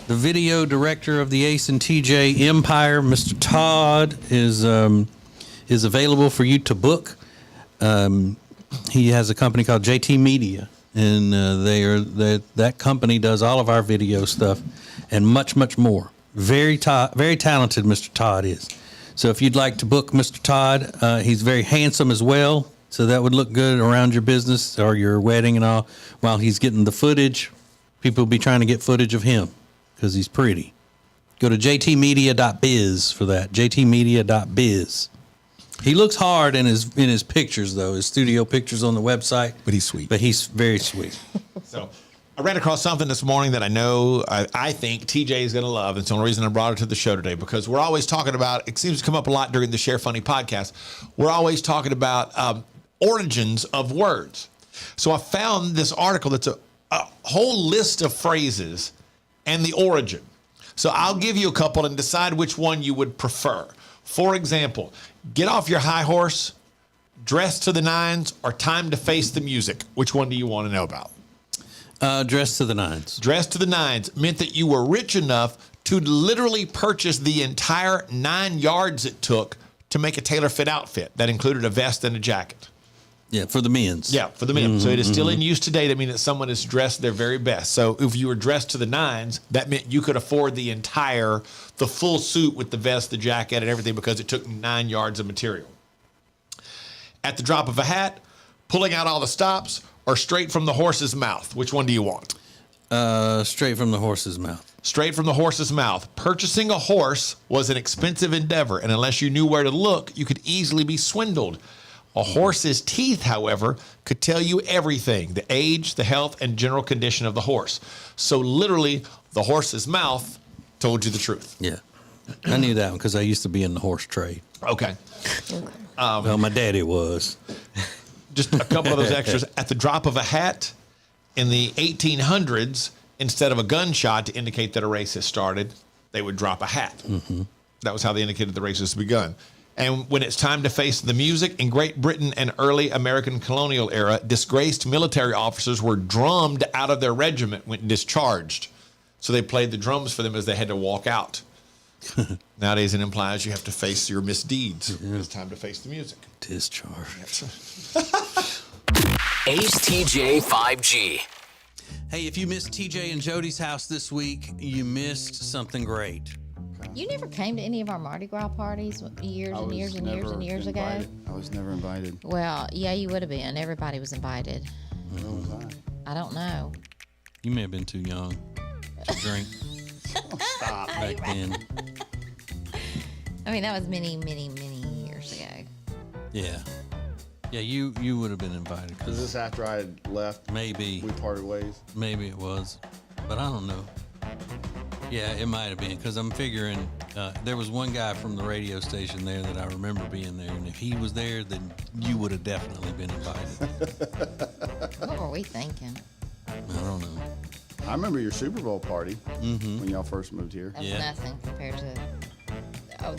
the video director of the Ace and TJ Empire, Mr. Todd, is available for you to book. He has a company called JT Media, and that company does all of our video stuff and much, much more. Very talented Mr. Todd is. So if you'd like to book Mr. Todd, he's very handsome as well, so that would look good around your business or your wedding and all. While he's getting the footage, people will be trying to get footage of him because he's pretty. Go to jtmedia.biz for that, jtmedia.biz. He looks hard in his pictures, though, his studio pictures on the website. But he's sweet. But he's very sweet. So I ran across something this morning that I think TJ is going to love. It's the only reason I brought it to the show today, because we're always talking about, it seems to come up a lot during the Share Funny podcast, we're always talking about origins of words. So I found this article that's a whole list of phrases and the origin. So I'll give you a couple and decide which one you would prefer. For example, get off your high horse, dress to the nines, or time to face the music. Which one do you want to know about? Dress to the nines. Dress to the nines meant that you were rich enough to literally purchase the entire 9 yards it took to make a tailor-fit outfit. That included a vest and a jacket. Yeah, for the men's. Yeah, for the men. Mm-hmm, so it is still in use today to mean that someone is dressed their very best. So if you were dressed to the nines, that meant you could afford the full suit with the vest, the jacket, and everything, because it took 9 yards of material. At the drop of a hat, pulling out all the stops, or straight from the horse's mouth. Which one do you want? Straight from the horse's mouth. Straight from the horse's mouth. Purchasing a horse was an expensive endeavor, and unless you knew where to look, you could easily be swindled. A horse's teeth, however, could tell you everything: the age, the health, and general condition of the horse. So literally, the horse's mouth told you the truth. Yeah. I knew that one because I used to be in the horse trade. Okay. Well, my daddy was. Just a couple of those extras. At the drop of a hat, in the 1800s, instead of a gunshot to indicate that a race has started, they would drop a hat. Mm-hmm. That was how they indicated the race has begun. And when it's time to face the music, in Great Britain and early American colonial era, disgraced military officers were drummed out of their regiment when discharged. So they played the drums for them as they had to walk out. Nowadays it implies you have to face your misdeeds. Yeah. It's time to face the music. Discharge. Ace TJ 5G. Hey, if you missed TJ and Jody's house this week, you missed something great. You never came to any of our Mardi Gras parties years and years and years and years ago? I was never invited. Well, yeah, you would have been. Everybody was invited. Where was I? I don't know. You may have been too young to drink. Stop. Back then. I mean, that was many, many, many years ago. Yeah. Yeah, you would have been invited. Is this after I had left? Maybe. We parted ways? Maybe it was. but I don't know. Yeah, it might have been, because I'm figuring there was one guy from the radio station there that I remember being there, and if he was there, then you would have definitely been invited. What were we thinking? I don't know. I remember your Super Bowl party Mm-hmm. when y'all first moved here. That was nothing compared to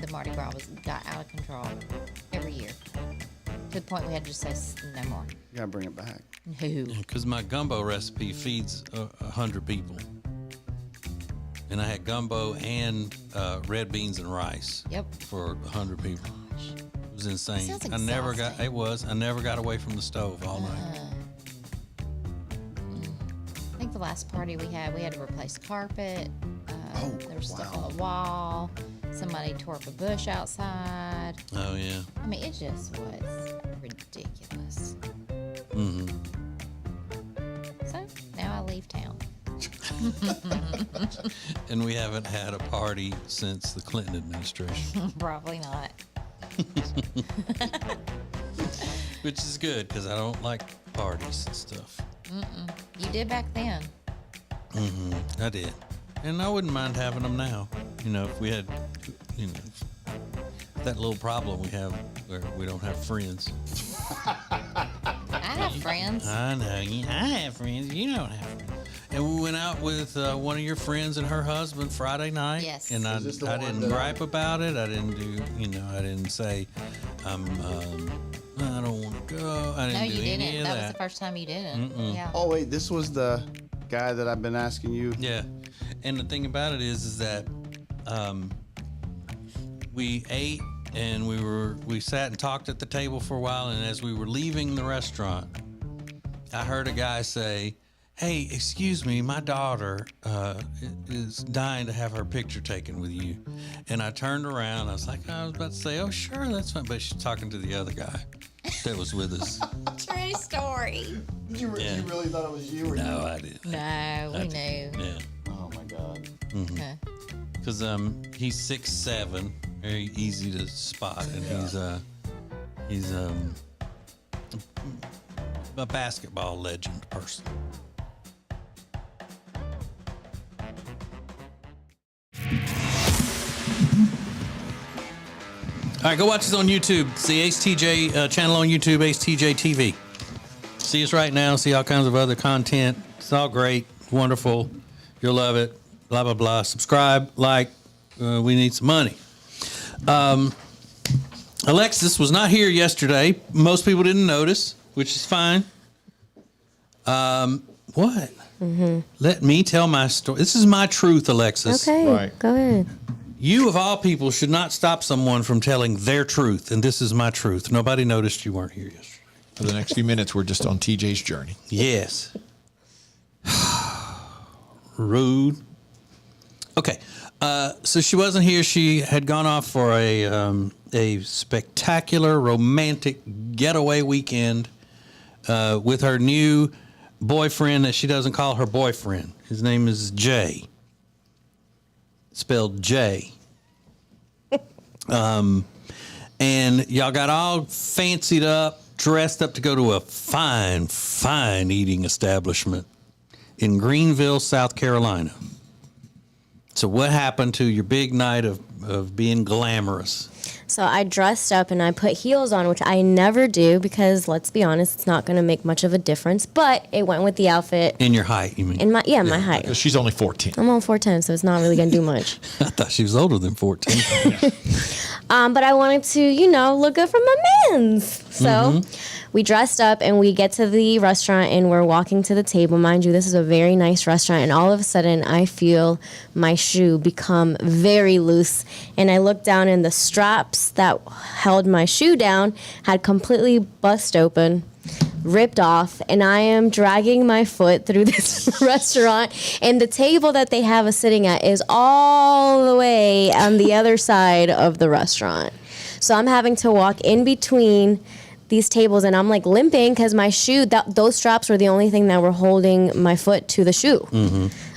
the Mardi Gras got out of control every year. To the point we had to just say no more. You gotta bring it back. No. Because my gumbo recipe feeds 100 people. And I had gumbo and red beans and rice. Yep. For 100 people. It was insane. Sounds I never got away from the stove all night. I think the last party we had to replace carpet. There was stuff on the wall. Somebody tore up a bush outside. Oh, yeah. I mean, it just was ridiculous. Mm-hmm. So now I leave town. And we haven't had a party since the Clinton administration. Probably not. Which is good, because I don't like parties and stuff. Mm-mm. You did back then. Mm-hmm. I did. And I wouldn't mind having them now. You know, if we had, that little problem we have where we don't have friends. I have friends. I know. I have friends. You don't have friends. And we went out with one of your friends and her husband Friday night. Yes. And I didn't gripe about it. I didn't do, I didn't say, I don't want to go. I didn't do any of that. That was the first time you didn't. Mm-mm. Yeah. Oh wait, this was the guy that I've been asking you. Yeah. And the thing about it is that we ate and we sat and talked at the table for a while, and as we were leaving the restaurant, I heard a guy say, "Hey, excuse me, my daughter is dying to have her picture taken with you." And I turned around. I was like, I was about to say, "Oh, sure, that's fine," but she's talking to the other guy that was with us. True story. Did you really thought it was you? Or No, I didn't. No, we knew. Yeah. Oh my God. Because he's 6'7", very easy to spot, and he's a basketball legend person. All right, go watch us on YouTube. It's the AceTJ channel on YouTube, acetjtv. See us right now. See all kinds of other content. It's all great, wonderful. You'll love it. Blah, blah, blah. Subscribe, like. We need some money. Alexis was not here yesterday. Most people didn't notice, which is fine. What? Mm-hmm. Let me tell my story. This is my truth, Alexis. Okay, go ahead. You, of all people, should not stop someone from telling their truth, and this is my truth. Nobody noticed you weren't here yesterday. For the next few minutes, we're just on TJ's journey. Yes. Rude. Okay. So she wasn't here. She had gone off for a spectacular romantic getaway weekend with her new boyfriend that she doesn't call her boyfriend. His name is Jay. Spelled J. And y'all got all fancied up, dressed up to go to a fine, fine eating establishment in Greenville, South Carolina. So what happened to your big night of being glamorous? So I dressed up and I put heels on, which I never do because, let's be honest, it's not going to make much of a difference. But it went with the outfit. In your height, you mean? In my my height. Because she's only 14. I'm on 4'10", so it's not really going to do much. I thought she was older than 14. But I wanted to, look good for my mans. So we dressed up and we get to the restaurant and we're walking to the table. Mind you, this is a very nice restaurant. And all of a sudden, I feel my shoe become very loose. And I look down and the straps that held my shoe down had completely bust open, ripped off, and I am dragging my foot through this restaurant, and the table that they have us sitting at is all the way on the other side of the restaurant. So I'm having to walk in between these tables, and I'm like limping because my shoe, those straps were the only thing that were holding my foot to the shoe.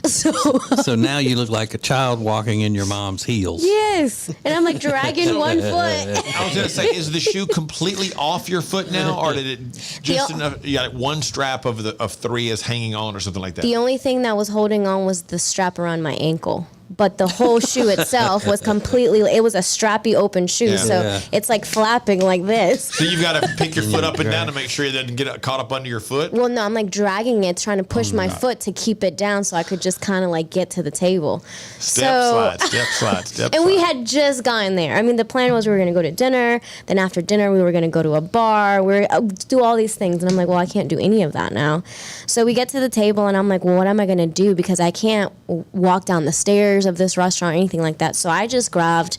So now you look like a child walking in your mom's heels. Yes. And I'm like dragging one foot. I was gonna say, is the shoe completely off your foot now, or did it just enough? You got one strap of three is hanging on, or something like that? The only thing that was holding on was the strap around my ankle. But the whole shoe itself was completely, it was a strappy open shoe. So it's like flapping like this. So you've got to pick your foot up and down to make sure it doesn't get caught up under your foot? Well, no, I'm like dragging it, trying to push my foot to keep it down so I could just kind of like get to the table. Step slide. And we had just gotten there. I mean, the plan was we were going to go to dinner. Then after dinner, we were going to go to a bar. We were do all these things. And I'm like, well, I can't do any of that now. So we get to the table and I'm like, well, what am I going to do? Because I can't walk down the stairs of this restaurant or anything like that. So I just grabbed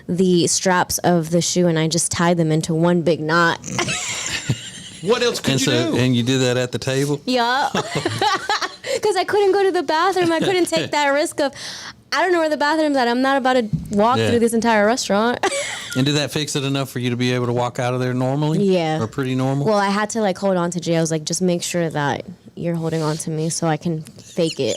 the straps of the shoe and I just tied them into one big knot. What else could you do? And you did that at the table? Yeah. Because I couldn't go to the bathroom. I couldn't take that risk of, I don't know where the bathroom's at. I'm not about to walk through this entire restaurant. And did that fix it enough for you to be able to walk out of there normally? Yeah. Or pretty normal? Well, I had to like hold on to Jay. I was like, just make sure that you're holding on to me so I can fake it.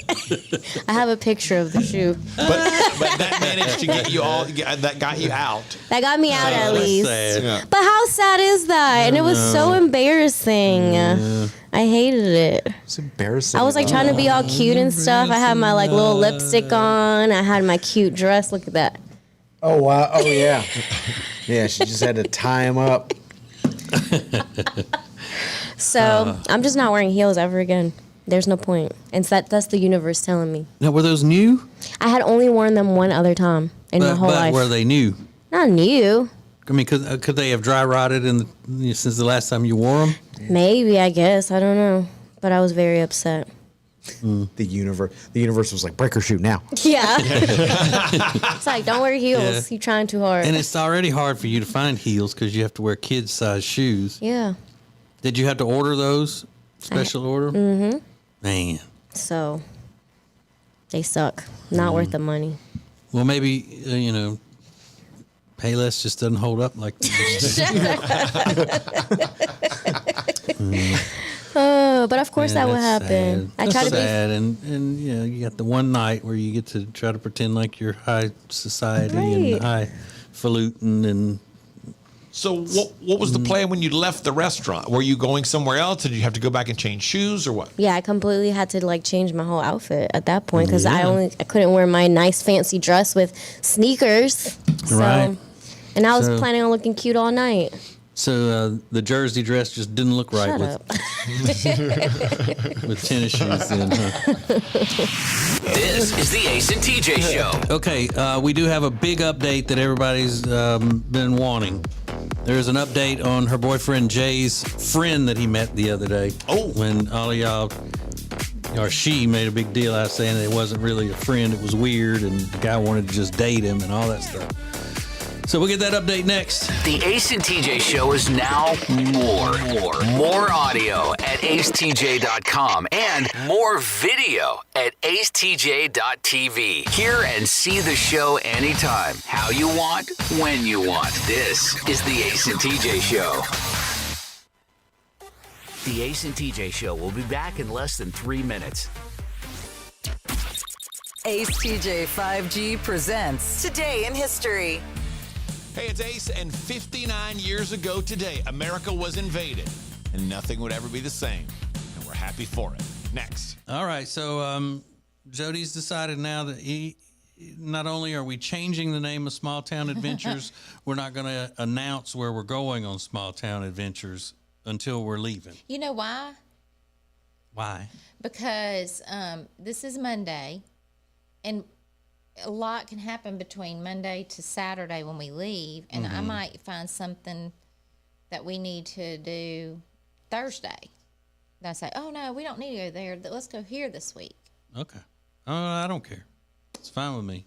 I have a picture of the shoe. But that managed to get you all, that got you out. That got me out at least. Yeah. But how sad is that? And it was so embarrassing. I hated it. It's embarrassing. I was like trying to be all cute and stuff. I had my like little lipstick on. I had my cute dress. Look at that. Oh, wow. Oh, yeah. Yeah, she just had to tie him up. So I'm just not wearing heels ever again. There's no point. And that's the universe telling me. Now, were those new? I had only worn them one other time in my whole life. Were they new? Not new. I mean, could they have dry rotted since the last time you wore them? Maybe, I guess. I don't know. But I was very upset. The universe was like, break her shoe now. Yeah. It's like, don't wear heels. Yeah. You're trying too hard. And it's already hard for you to find heels because you have to wear kids-sized shoes. Yeah. Did you have to order those? Special order? Mm-hmm. Man. So, they suck. Not worth the money. Well, maybe, Payless just doesn't hold up like But of course that would happen. I try to be sad, and you got the one night where you get to try to pretend like you're high society and highfalutin and. So what was the plan when you left the restaurant? Were you going somewhere else? Did you have to go back and change shoes or what? Yeah, I completely had to like change my whole outfit at that point because I couldn't wear my nice fancy dress with sneakers. Right. And I was planning on looking cute all night. So the jersey dress just didn't look right with tennis shoes in, huh? This is the Ace and TJ Show. Okay, we do have a big update that everybody's been wanting. There's an update on her boyfriend Jay's friend that he met the other day. Oh. When all of y'all, or she made a big deal out of saying that it wasn't really a friend, it was weird, and the guy wanted to just date him and all that stuff. So we'll get that update next. The Ace and TJ Show is now more audio at acetj.com and more video at acetj.tv. Hear and see the show anytime, how you want, when you want. This is the Ace and TJ Show. The Ace and TJ Show will be back in less than 3 minutes. AceTJ 5G presents Today in History. Hey, it's Ace, and 59 years ago today, America was invaded, and nothing would ever be the same, and we're happy for it. Next. All right, so Jody's decided now that not only are we changing the name of Small Town Adventures, we're not going to announce where we're going on Small Town Adventures until we're leaving. You know why? Why? Because this is Monday, and a lot can happen between Monday to Saturday when we leave, and I might find something that we need to do Thursday. And I say, oh, no, we don't need to go there. Let's go here this week. Okay. I don't care. It's fine with me.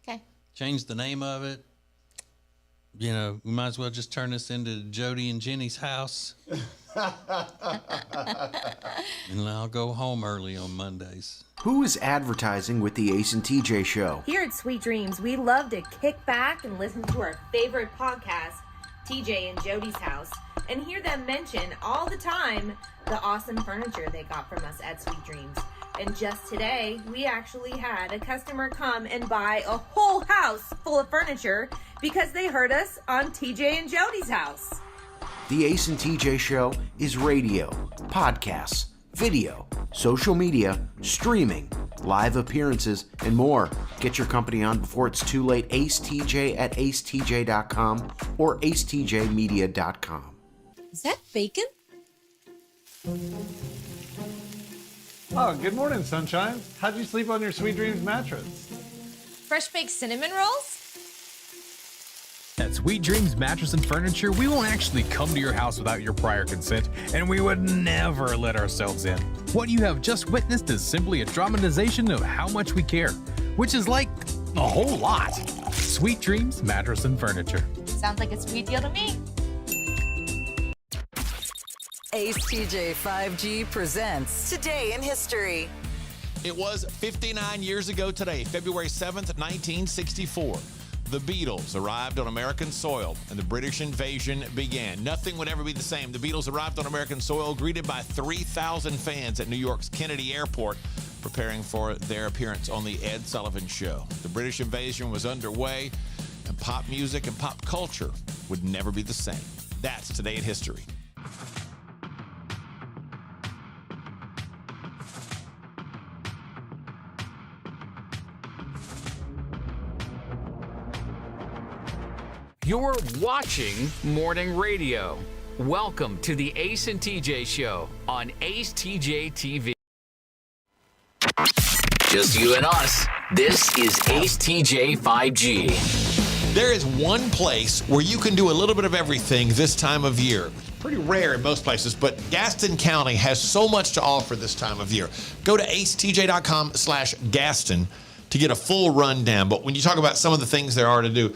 Okay. Change the name of it. We might as well just turn this into Jody and Jenny's house. And I'll go home early on Mondays. Who is advertising with the Ace and TJ Show? Here at Sweet Dreams, we love to kick back and listen to our favorite podcast, TJ and Jody's House, and hear them mention all the time the awesome furniture they got from us at Sweet Dreams. And just today, we actually had a customer come and buy a whole house full of furniture because they heard us on TJ and Jody's house. The Ace and TJ Show is radio, podcasts, video, social media, streaming, live appearances, and more. Get your company on before it's too late. Ace TJ at acetj.com or acetjmedia.com. Is that bacon? Oh, good morning, Sunshine. How'd you sleep on your Sweet Dreams mattress? Fresh baked cinnamon rolls? At Sweet Dreams Mattress and Furniture, we won't actually come to your house without your prior consent, and we would never let ourselves in. What you have just witnessed is simply a dramatization of how much we care, which is like a whole lot. Sweet Dreams Mattress and Furniture. Sounds like a sweet deal to me. Ace TJ 5G presents Today in History. It was 59 years ago today, February 7th, 1964. The Beatles arrived on American soil and the British invasion began. Nothing would ever be the same. The Beatles arrived on American soil, greeted by 3,000 fans at New York's Kennedy Airport, preparing for their appearance on The Ed Sullivan Show. The British invasion was underway, and pop music and pop culture would never be the same. That's Today in History. You're watching Morning Radio. Welcome to the Ace and TJ Show on acetjtv. Just you and us. This is AceTJ 5G. There is one place where you can do a little bit of everything this time of year. Pretty rare in most places, but Gaston County has so much to offer this time of year. Go to acetj.com/Gaston to get a full rundown. But when you talk about some of the things there are to do,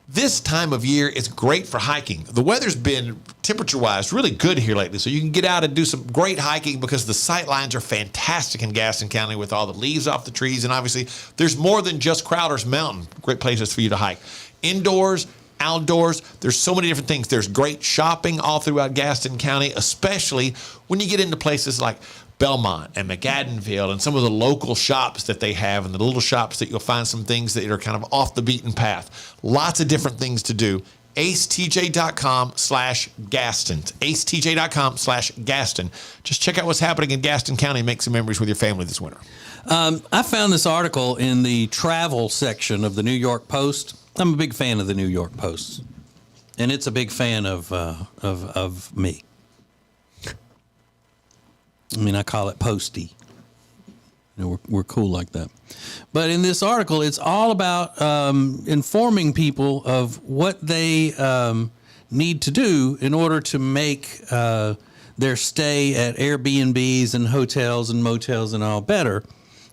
this time of year is great for hiking. The weather's been, temperature-wise, really good here lately, so you can get out and do some great hiking because the sight lines are fantastic in Gaston County with all the leaves off the trees, and obviously there's more than just Crowder's Mountain. Great places for you to hike. Indoors, outdoors, there's so many different things. There's great shopping all throughout Gaston County, especially when you get into places like Belmont and McAdenville and some of the local shops that they have and the little shops that you'll find some things that are kind of off the beaten path. Lots of different things to do. acetj.com/Gaston. acetj.com/Gaston. Just check out what's happening in Gaston County and make some memories with your family this winter. I found this article in the travel section of the New York Post. I'm a big fan of the New York Post, and it's a big fan of me. I mean, I call it Posty. You know, we're cool like that. But in this article, it's all about informing people of what they need to do in order to make their stay at Airbnbs and hotels and motels and all better,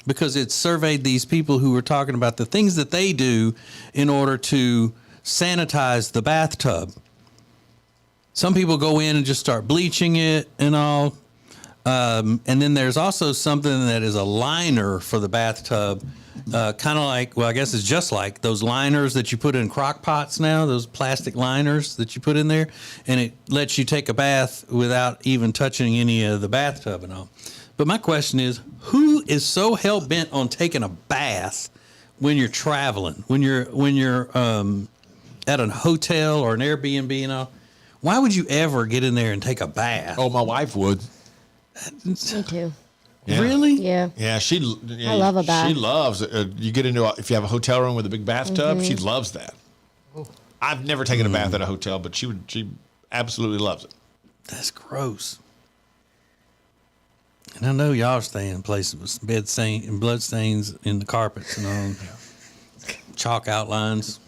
because it surveyed these people who were talking about the things that they do in order to sanitize the bathtub. Some people go in and just start bleaching it and all. And then there's also something that is a liner for the bathtub, kind of like, well, I guess it's just like those liners that you put in crock pots now, those plastic liners that you put in there, and it lets you take a bath without even touching any of the bathtub and all. But my question is, who is so hell-bent on taking a bath when you're traveling, when you're at a hotel or an Airbnb and all? Why would you ever get in there and take a bath? Oh, my wife would. Me too. Yeah. Really? Yeah. Yeah, I love a bath. She loves you get into if you have a hotel room with a big bathtub, she loves that. I've never taken a bath at a hotel, but she absolutely loves it. That's gross. And I know y'all stay in places with blood stains in the carpets and all, chalk outlines.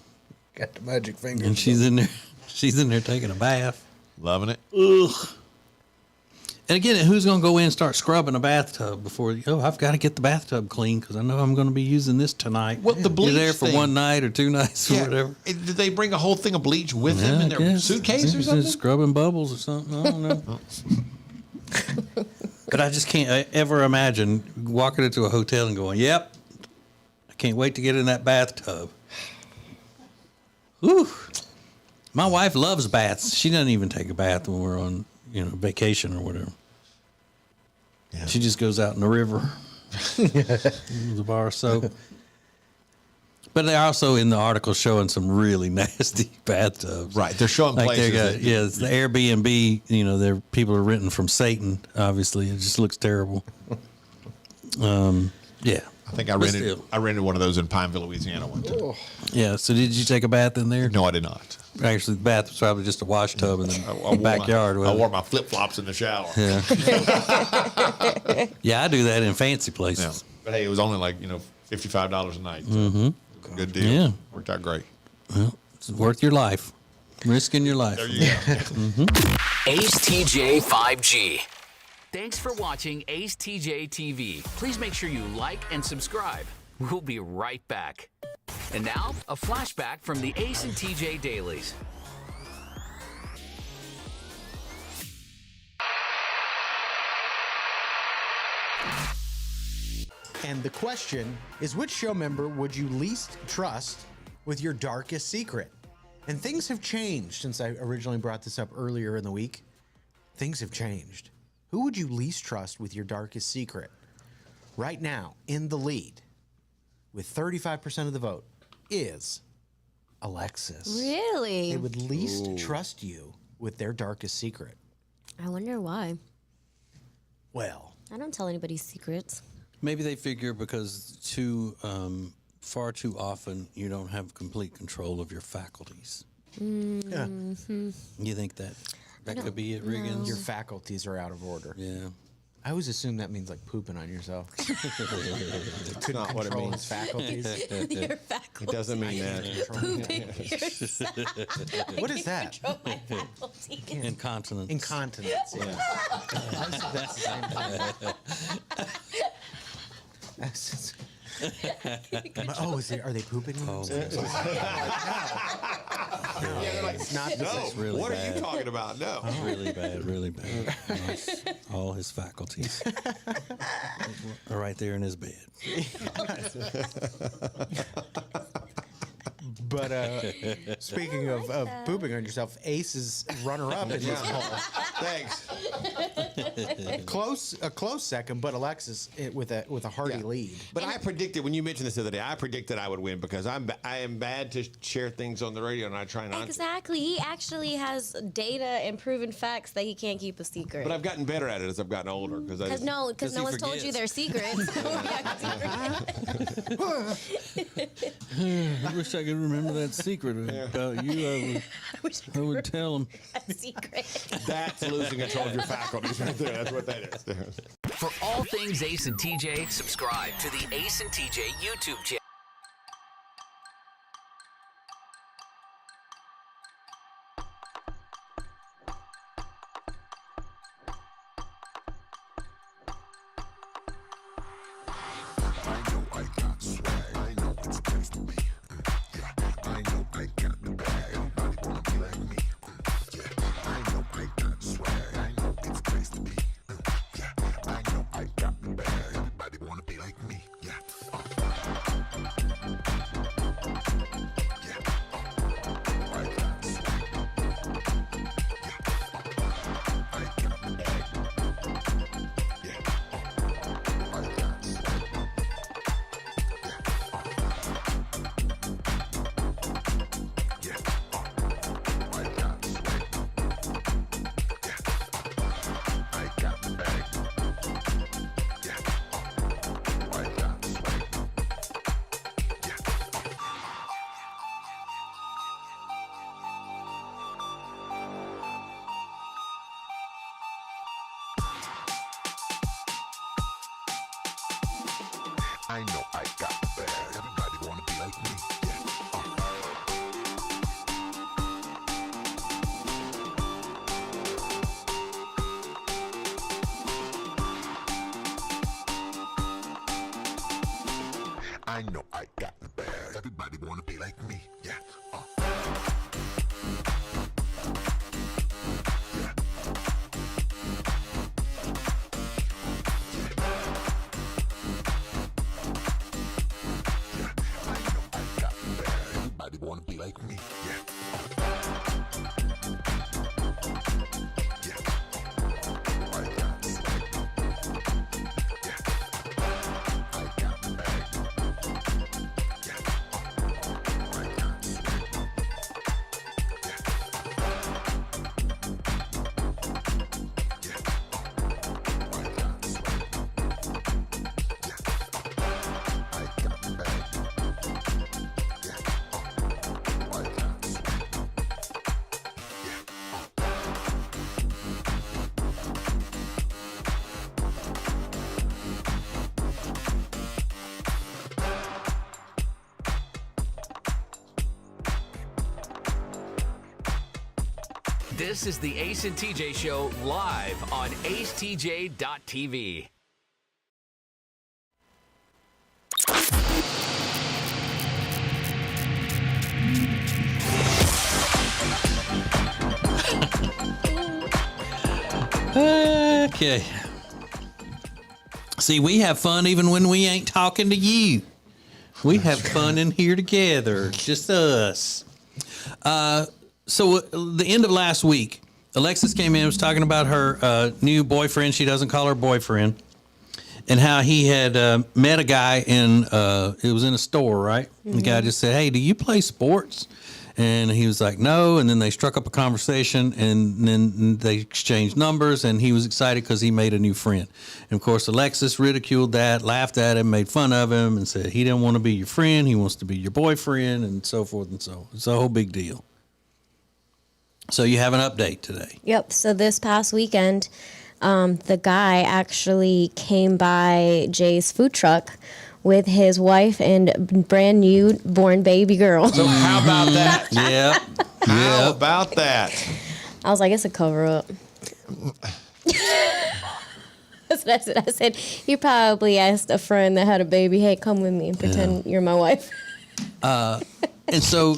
Got the magic finger. And she's in there taking a bath. Loving it. Ugh. And again, who's going to go in and start scrubbing a bathtub before, I've got to get the bathtub clean because I know I'm going to be using this tonight. Well, the bleach You're there for thing. one night or 2 nights or whatever. Did they bring a whole thing of bleach with them in their suitcase or something? Scrubbing bubbles or something. I don't know. But I just can't ever imagine walking into a hotel and going, yep, I can't wait to get in that bathtub. Whew. My wife loves baths. She doesn't even take a bath when we're on, vacation or whatever. Yeah. She just goes out in the river. The bar of soap. But they're also in the article showing some really nasty bathtubs. Right, they're showing places. It's the Airbnb. You know, they're people are renting from Satan. Obviously, it just looks terrible. Yeah. I think I rented one of those in Pineville, Louisiana one time. Oh. Yeah. So did you take a bath in there? No, I did not. Actually, the bath was probably just a wash tub in the backyard. I wore my flip flops in the shower. Yeah. Yeah, I do that in fancy places. Yeah. But hey, it was only like $55 a night. So Mm-hmm. good deal. Yeah. Worked out great. Well, it's worth your life. Risking your life. There you go. Ace TJ 5G. Thanks for watching Ace TJ TV. Please make sure you like and subscribe. We'll be right back. And now, a flashback from the Ace and TJ dailies. And the question is, which show member would you least trust with your darkest secret? And things have changed since I originally brought this up earlier in the week. Things have changed. Who would you least trust with your darkest secret? Right now, in the lead, with 35% of the vote, is Alexis. Really? They would least trust you with their darkest secret. I wonder why. Well, I don't tell anybody secrets. Maybe they figure because far too often you don't have complete control of your faculties. Mm-hmm. You think that could be it, Riggins? Your faculties are out of order. Yeah. I always assume that means like pooping on yourself. That's not what it Control means. his faculties. Your faculties. It doesn't mean that. Pooping yourself. What is that? Control my faculties. Incontinence. Incontinence. Yeah. That's the same thing. Oh, are they pooping on themselves? It's not. No. Really what bad. are you talking about? No. Really bad, really bad. All his faculties are right there in his bed. But speaking of pooping on yourself, Ace is runner-up in this poll. Thanks. A close second, but Alexis with a hearty lead. But I predicted when you mentioned this the other day, I predicted I would win because I am bad to share things on the radio, and I try not to. Exactly. He actually has data and proven facts that he can't keep a secret. But I've gotten better at it as I've gotten older. Because no one's told you their secrets. I wish I could remember that secret about you. I would tell him. A secret. That's losing control of your faculties right there. That's what that is. For all things Ace and TJ, subscribe to the Ace and TJ YouTube channel. This is the Ace and TJ Show live on acetj.tv. Okay. See, we have fun even when we ain't talking to you. We have fun in here together, just us. So the end of last week, Alexis came in and was talking about her new boyfriend. She doesn't call her boyfriend. And how he had met a guy it was in a store, right? Mm-hmm. The guy just said, hey, do you play sports? And he was like, no. And then they struck up a conversation, and then they exchanged numbers, and he was excited because he made a new friend. And of course, Alexis ridiculed that, laughed at him, made fun of him, and said he didn't want to be your friend. He wants to be your boyfriend, and so forth and so on. It's a whole big deal. So you have an update today. Yep. So this past weekend, the guy actually came by Jay's food truck with his wife and brand new born baby girl. So how about that? Yeah. How about that? I was like, it's a cover up. That's what I said. I said, you probably asked a friend that had a baby, hey, come with me and pretend you're my wife. And so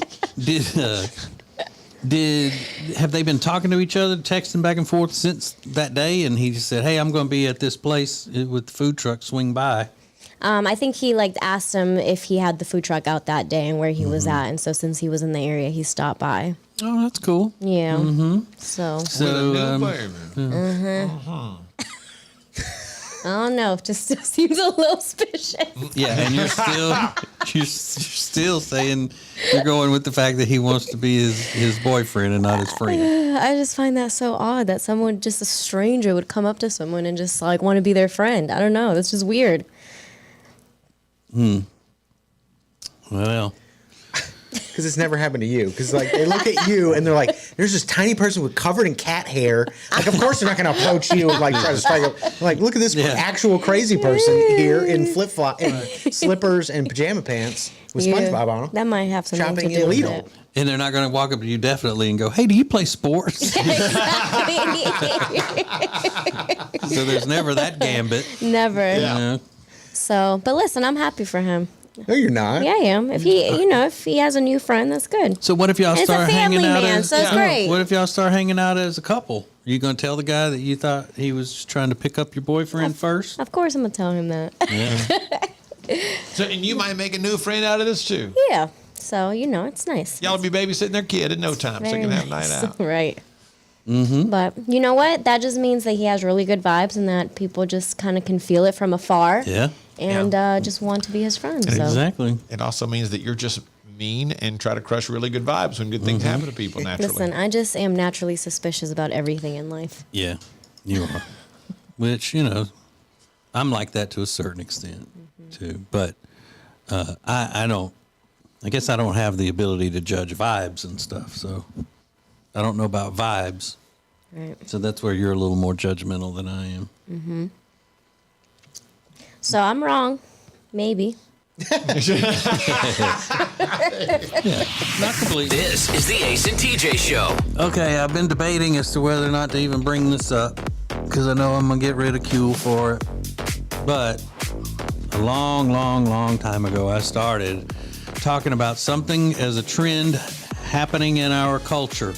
have they been talking to each other, texting back and forth since that day? And he just said, hey, I'm going to be at this place with the food truck, swing by. I think he asked him if he had the food truck out that day and where he was at. And so since he was in the area, he stopped by. Oh, that's cool. Yeah. Mm-hmm. So I don't know. Just still seems a little suspicious. Yeah, and you're still saying you're going with the fact that he wants to be his boyfriend and not his friend. I just find that so odd that someone, just a stranger, would come up to someone and just want to be their friend. I don't know. That's just weird. Well, because it's never happened to you. Because they look at you and they're like, "There's this tiny person covered in cat hair." Of course they're not going to approach you and try to strike up. Look at this actual crazy person here in flip-flop and slippers and pajama pants with SpongeBob on them. That might have something shopping to do with illegal. it. And they're not going to walk up to you definitely and go, hey, do you play sports? Exactly. So there's never that gambit. Never. Yeah. So, but listen, I'm happy for him. No, you're not. Yeah, I am. If he has a new friend, that's good. So what if y'all start hanging out so it's great. What if y'all start hanging out as a couple? Are you going to tell the guy that you thought he was just trying to pick up your boyfriend first? Of course, I'm going to tell him that. Yeah. So, and you might make a new friend out of this too. Yeah. So, it's nice. Y'all will be babysitting their kid in no time, so you can have a night out. Right. Mm-hmm. But you know what? That just means that he has really good vibes and that people just kind of can feel it from afar. Yeah. And just want to be his friend. So. Exactly. It also means that you're just mean and try to crush really good vibes when good things happen to people naturally. Listen, I just am naturally suspicious about everything in life. Yeah, you are. Which, I'm like that to a certain extent too. But I guess I don't have the ability to judge vibes and stuff. So I don't know about vibes. Right. So that's where you're a little more judgmental than I am. Mm-hmm. So I'm wrong. Maybe. Yeah, not completely. This is the Ace and TJ Show. Okay, I've been debating as to whether or not to even bring this up because I know I'm going to get ridiculed for it. But a long, long, long time ago, I started talking about something as a trend happening in our culture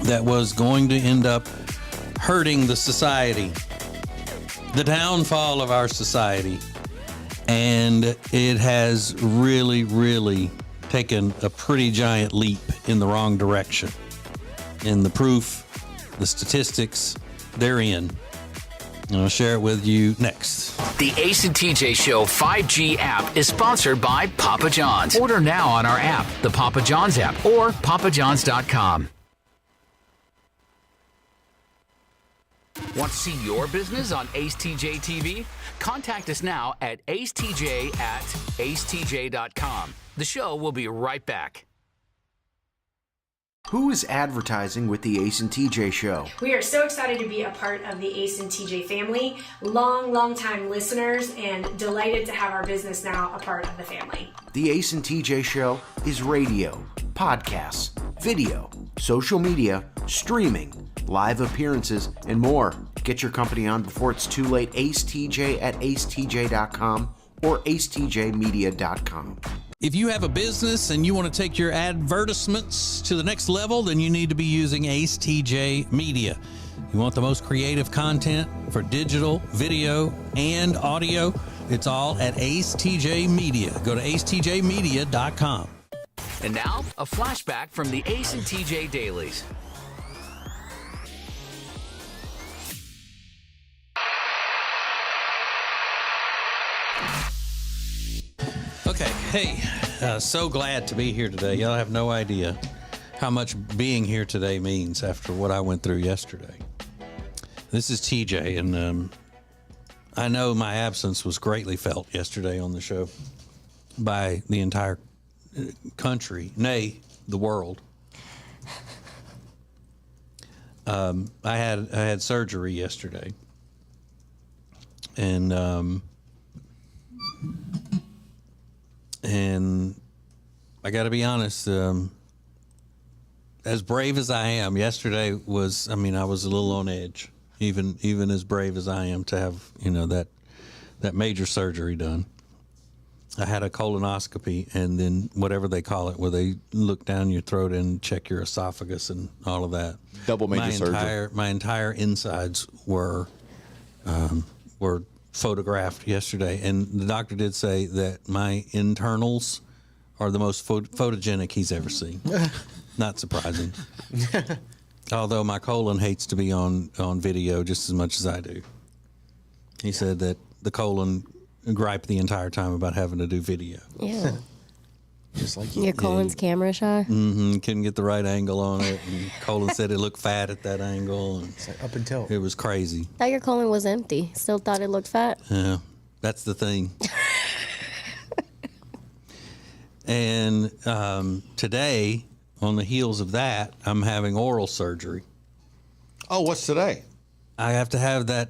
that was going to end up hurting the society, the downfall of our society. And it has really, really taken a pretty giant leap in the wrong direction. And the proof, the statistics, they're in. And I'll share it with you next. The Ace and TJ Show 5G app is sponsored by Papa John's. Order now on our app, the Papa John's app, or papajohns.com. Want to see your business on acetjtv? Contact us now at acetj@acetj.com. The show will be right back. Who is advertising with the Ace and TJ Show? We are so excited to be a part of the Ace and TJ family, long time listeners, and delighted to have our business now a part of the family. The Ace and TJ Show is radio, podcasts, video, social media, streaming, live appearances, and more. Get your company on before it's too late. AceTJ at acetj.com or acetjmedia.com. If you have a business and you want to take your advertisements to the next level, then you need to be using AceTJ Media. You want the most creative content for digital, video, and audio? It's all at AceTJ Media. Go to acetjmedia.com. And now, a flashback from the Ace and TJ Dailies. Okay, hey, so glad to be here today. Y'all have no idea how much being here today means after what I went through yesterday. This is TJ, and I know my absence was greatly felt yesterday on the show by the entire country, nay, the world. I had surgery yesterday, and I got to be honest. As brave as I am, yesterday was. I mean, I was a little on edge. Even as brave as I am to have, that major surgery done. I had a colonoscopy, and then whatever they call it, where they look down your throat and check your esophagus and all of that. Double major surgery. My entire insides were photographed yesterday, and the doctor did say that my internals are the most photogenic he's ever seen. Not surprising. Although my colon hates to be on video just as much as I do. He said that the colon griped the entire time about having to do video. Yeah. Just like Your colon's camera shy? Mm-hmm. Couldn't get the right angle on it. And colon said it looked fat at that angle. And it's like up until. It was crazy. Thought your colon was empty. Still thought it looked fat? Yeah, that's the thing. And today, on the heels of that, I'm having oral surgery. Oh, what's today? I have to have that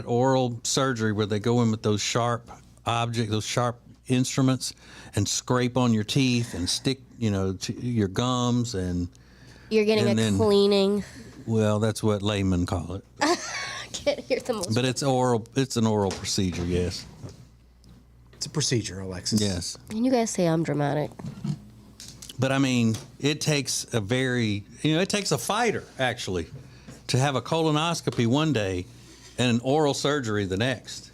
oral surgery where they go in with those sharp those sharp instruments and scrape on your teeth and stick, to your gums and. You're getting a cleaning. Well, that's what laymen call it. I can't hear the most. But it's oral. It's an oral procedure. Yes. It's a procedure, Alexis. Yes. And you guys say I'm dramatic. But I mean, it takes it takes a fighter actually to have a colonoscopy one day and an oral surgery the next.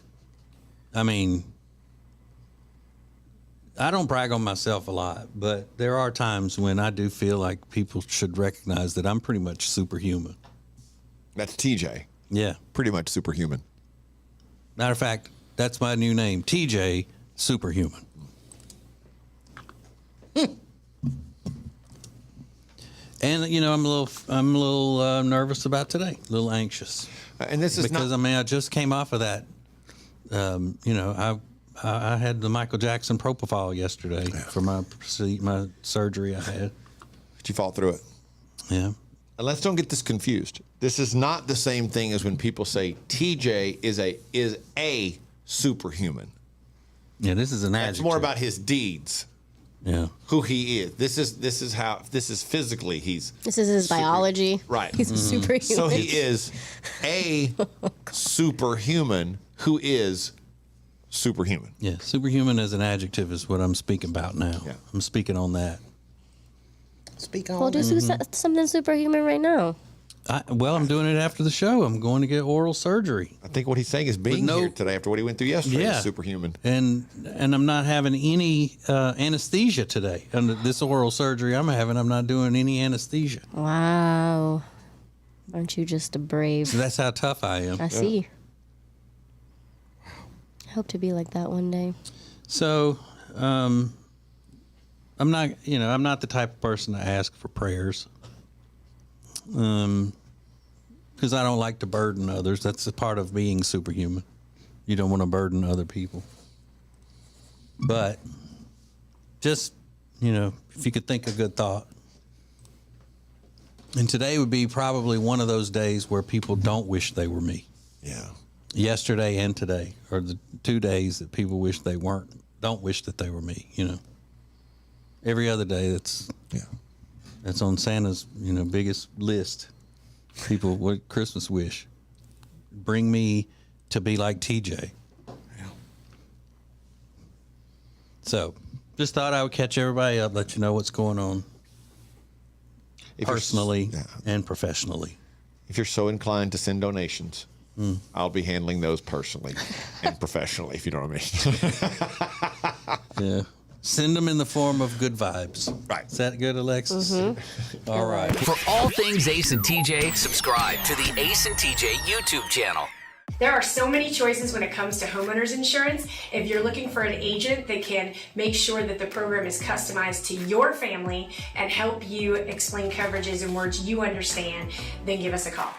I mean, I don't brag on myself a lot, but there are times when I do feel like people should recognize that I'm pretty much superhuman. That's TJ. Yeah. Pretty much superhuman. Matter of fact, that's my new name, TJ Superhuman. And I'm a little nervous about today, a little anxious. And this is because I just came off of that. I had the Michael Jackson propofol yesterday for my surgery I had. Did you fall through it? Yeah. And let's don't get this confused. This is not the same thing as when people say TJ is a superhuman. Yeah, this is an adjective. It's more about his deeds. Yeah. Who he is. This is physically This is his biology. Right. He's a superhuman. So he is a superhuman who is superhuman. Yeah, superhuman as an adjective is what I'm speaking about now. Yeah. I'm speaking on that. Speak on. Well, do something superhuman right now. I'm doing it after the show. I'm going to get oral surgery. I think what he's saying is being here today after what he went through yesterday is superhuman. And I'm not having any anesthesia today. Under this oral surgery I'm having, I'm not doing any anesthesia. Wow. Aren't you just a brave? So that's how tough I am. I see. I hope to be like that one day. So, I'm not the type of person to ask for prayers. Because I don't like to burden others. That's a part of being superhuman. You don't want to burden other people. But just, if you could think a good thought. And today would be probably one of those days where people don't wish they were me. Yeah. Yesterday and today are the 2 days that people wish they don't wish that they were me, Every other day that's on Santa's, biggest list. People, what Christmas wish? Bring me to be like TJ. Yeah. So, just thought I would catch everybody up, let you know what's going on personally and professionally. If you're so inclined to send donations, I'll be handling those personally and professionally, if you know what I mean. Yeah. Send them in the form of good vibes. Right. Is that good, Alexis? All right. For all things Ace and TJ, subscribe to the Ace and TJ YouTube channel. There are so many choices when it comes to homeowners insurance. If you're looking for an agent that can make sure that the program is customized to your family and help you explain coverages in words you understand, then give us a call.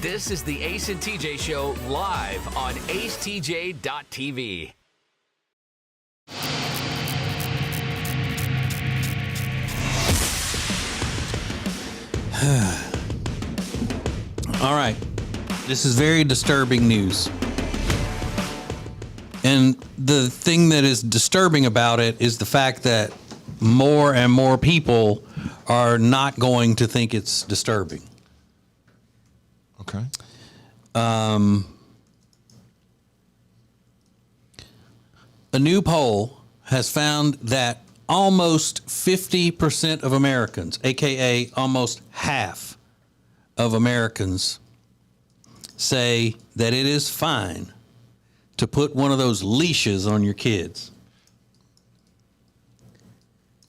This is the Ace and TJ Show live on acetj.tv. All right. This is very disturbing news. And the thing that is disturbing about it is the fact that more and more people are not going to think it's disturbing. Okay. A new poll has found that almost 50% of Americans, aka almost half of Americans, say that it is fine to put one of those leashes on your kids.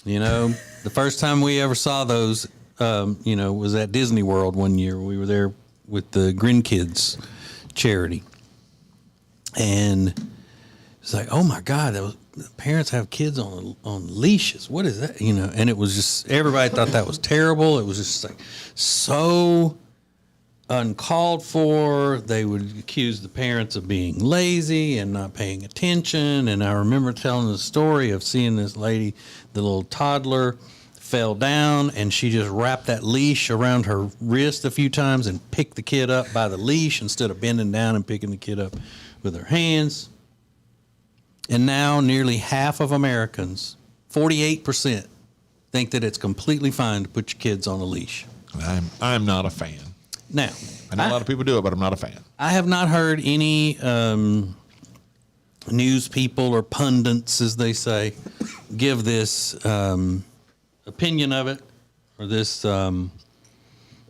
You know, the first time we ever saw those, was at Disney World one year. We were there with the Grin Kids charity. And it's like, oh my God, parents have kids on leashes. What is that? You know, and it was just, everybody thought that was terrible. It was just like so uncalled for. They would accuse the parents of being lazy and not paying attention. And I remember telling the story of seeing this lady, the little toddler, fell down and she just wrapped that leash around her wrist a few times and picked the kid up by the leash instead of bending down and picking the kid up with her hands. And now nearly half of Americans, 48%, think that it's completely fine to put your kids on a leash. I'm not a fan. Now, I know a lot of people do it, but I'm not a fan. I have not heard any news people or pundits, as they say, give this opinion of it or this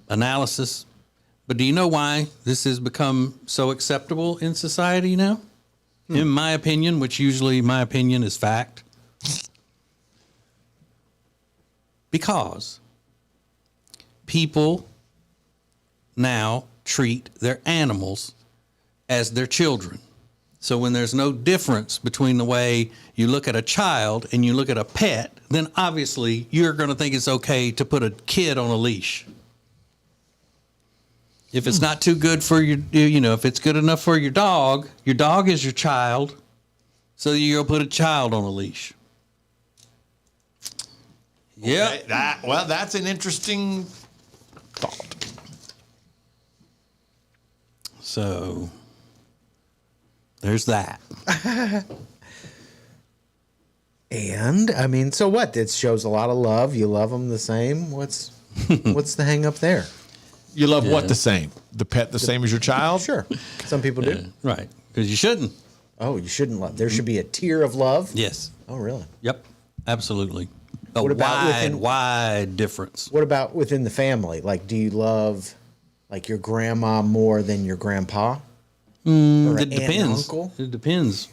analysis. But do you know why this has become so acceptable in society now? In my opinion, which usually my opinion is fact. Because people now treat their animals as their children. So when there's no difference between the way you look at a child and you look at a pet, then obviously you're going to think it's okay to put a kid on a leash. If it's not too good for if it's good enough for your dog is your child. So you'll put a child on a leash. Yeah. Okay, that's an interesting thought. So there's that. And I mean, so what? It shows a lot of love. You love them the same. What's the hang up there? You love what the same? The pet the same as your child? Sure. Some people do. Right. Because you shouldn't. Oh, you shouldn't love. There should be a tier of love? Yes. Oh, really? Yep. Absolutely. What about wide difference. What about within the family? Like, do you love like your grandma more than your grandpa? Or It an aunt and depends. uncle? It depends.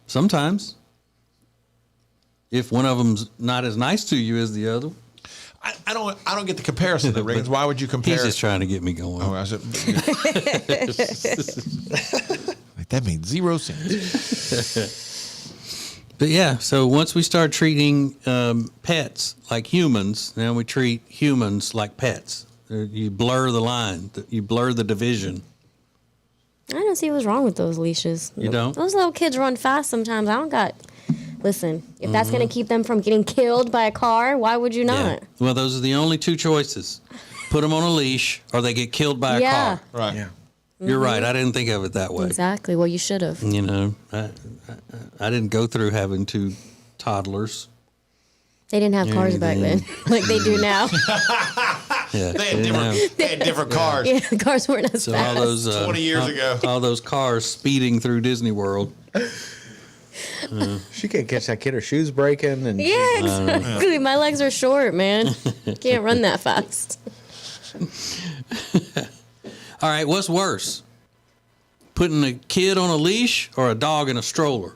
Sometimes. If one of them's not as nice to you as the other. I don't get the comparison though, Riggins. Why would you compare? He's just trying to get me going. Oh, I said, that made 0 sense. But yeah, so once we start treating pets like humans, now we treat humans like pets. You blur the line. You blur the division. I don't see what's wrong with those leashes. You don't? Those little kids run fast sometimes. I don't got. Listen, if that's going to keep them from getting killed by a car, why would you not? Yeah. Well, those are the only two choices. Put them on a leash or they get killed by a car. Right. Yeah. You're right. I didn't think of it that way. Exactly. Well, you should have. You know, I didn't go through having 2 toddlers. They didn't have cars back then, like they do now. Yeah, They had different cars. Yeah, cars weren't as So fast. all those 20 years ago. all those cars speeding through Disney World. She can't catch that kid. Her shoes breaking. And Yeah, exactly. My legs are short, man. Can't run that fast. All right, what's worse? Putting a kid on a leash or a dog in a stroller?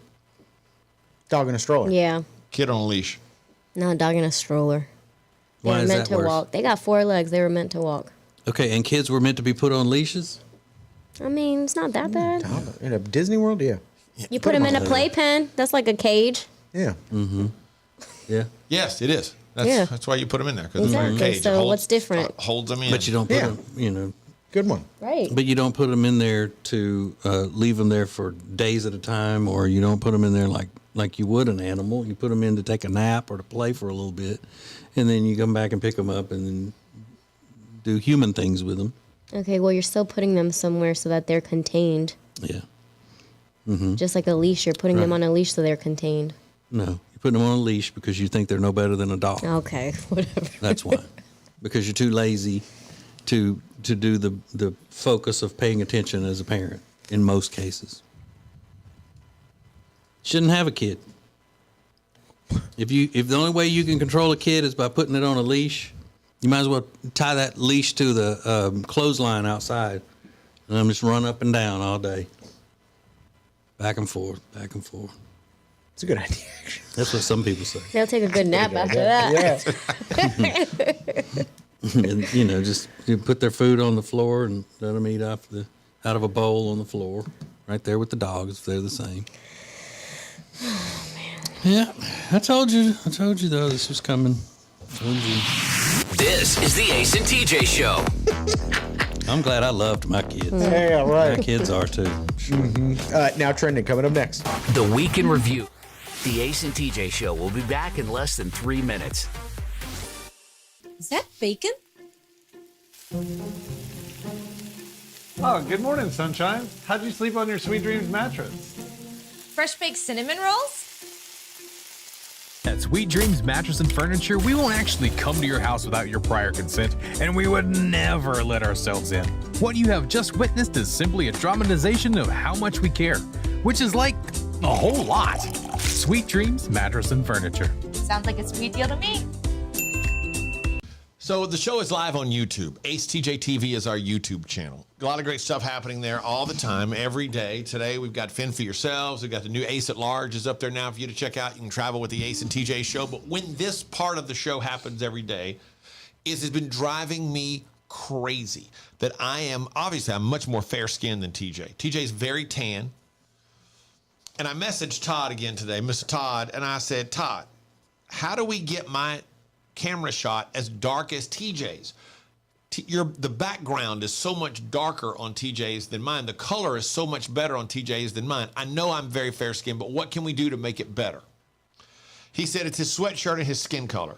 Dog in a stroller. Yeah. Kid on a leash. No, a dog in a stroller. They Why were is meant that to worse? walk. They got 4 legs. They were meant to walk. Okay, and kids were meant to be put on leashes? I mean, it's not that bad. In a Disney World, yeah. You put them in a playpen. That's like a cage. Yeah. Mm-hmm. Yeah. Yes, it is. Yeah. That's why you put them in there. Because Exactly. it's like a cage. So It holds, what's different? Holds them in. But you don't put them, Good one. Right. But you don't put them in there to leave them there for days at a time, or you don't put them in there like you would an animal. You put them in to take a nap or to play for a little bit, and then you come back and pick them up and then do human things with them. Okay, well, you're still putting them somewhere so that they're contained. Yeah. Mm-hmm. Just like a leash, you're putting them on a leash so they're contained. No, you're putting them on a leash because you think they're no better than a dog. Okay, whatever. That's why. Because you're too lazy to do the focus of paying attention as a parent in most cases. Shouldn't have a kid. If the only way you can control a kid is by putting it on a leash, you might as well tie that leash to the clothesline outside and I'm just run up and down all day. Back and forth, back and forth. It's a good idea. That's what some people say. They'll take a good nap after that. And, just you put their food on the floor and let them eat out of a bowl on the floor, right there with the dogs if they're the same. Oh man. Yeah, I told you though this was coming. Told you. This is the Ace and TJ Show. I'm glad I loved my kids. Yeah, right. My kids are too. Now trending coming up next. The Week in Review. The Ace and TJ Show will be back in less than 3 minutes. Is that bacon? Oh, good morning, sunshine. How'd you sleep on your Sweet Dreams mattress? Fresh baked cinnamon rolls? At Sweet Dreams Mattress and Furniture, we won't actually come to your house without your prior consent, and we would never let ourselves in. What you have just witnessed is simply a dramatization of how much we care, which is like a whole lot. Sweet Dreams Mattress and Furniture. Sounds like a sweet deal to me. So the show is live on YouTube. acetjtv is our YouTube channel. A lot of great stuff happening there all the time, every day. Today we've got Fend for Yourselves. We've got the new Ace at Large is up there now for you to check out. You can travel with the Ace and TJ show. But when this part of the show happens every day, it's been driving me crazy that I'm much more fair-skinned than TJ. TJ's very tan. And I messaged Todd again today, Mr. Todd, and I said, Todd, how do we get my camera shot as dark as TJ's? the background is so much darker on TJ's than mine. The color is so much better on TJ's than mine. I know I'm very fair skinned, but what can we do to make it better? He said it's his sweatshirt and his skin color.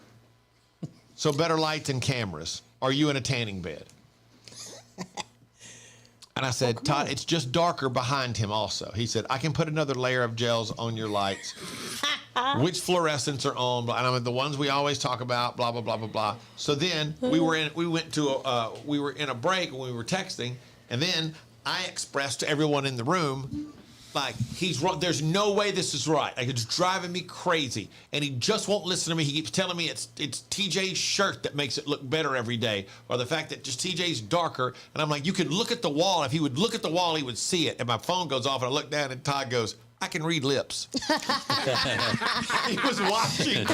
So better lights and cameras. Are you in a tanning bed? And I said, Todd, it's just darker behind him also. He said, I can put another layer of gels on your lights. Which fluorescents are on? And I'm the ones we always talk about, blah, blah, blah, blah, blah. So then we were in a break when we were texting, and then I expressed to everyone in the room, like, he's wrong. There's no way this is right. Like, it's driving me crazy. And he just won't listen to me. He keeps telling me it's TJ's shirt that makes it look better every day, or the fact that just TJ's darker. And I'm like, you could look at the wall. If he would look at the wall, he would see it. And my phone goes off, and I look down, and Todd goes, I can read lips. He was watching.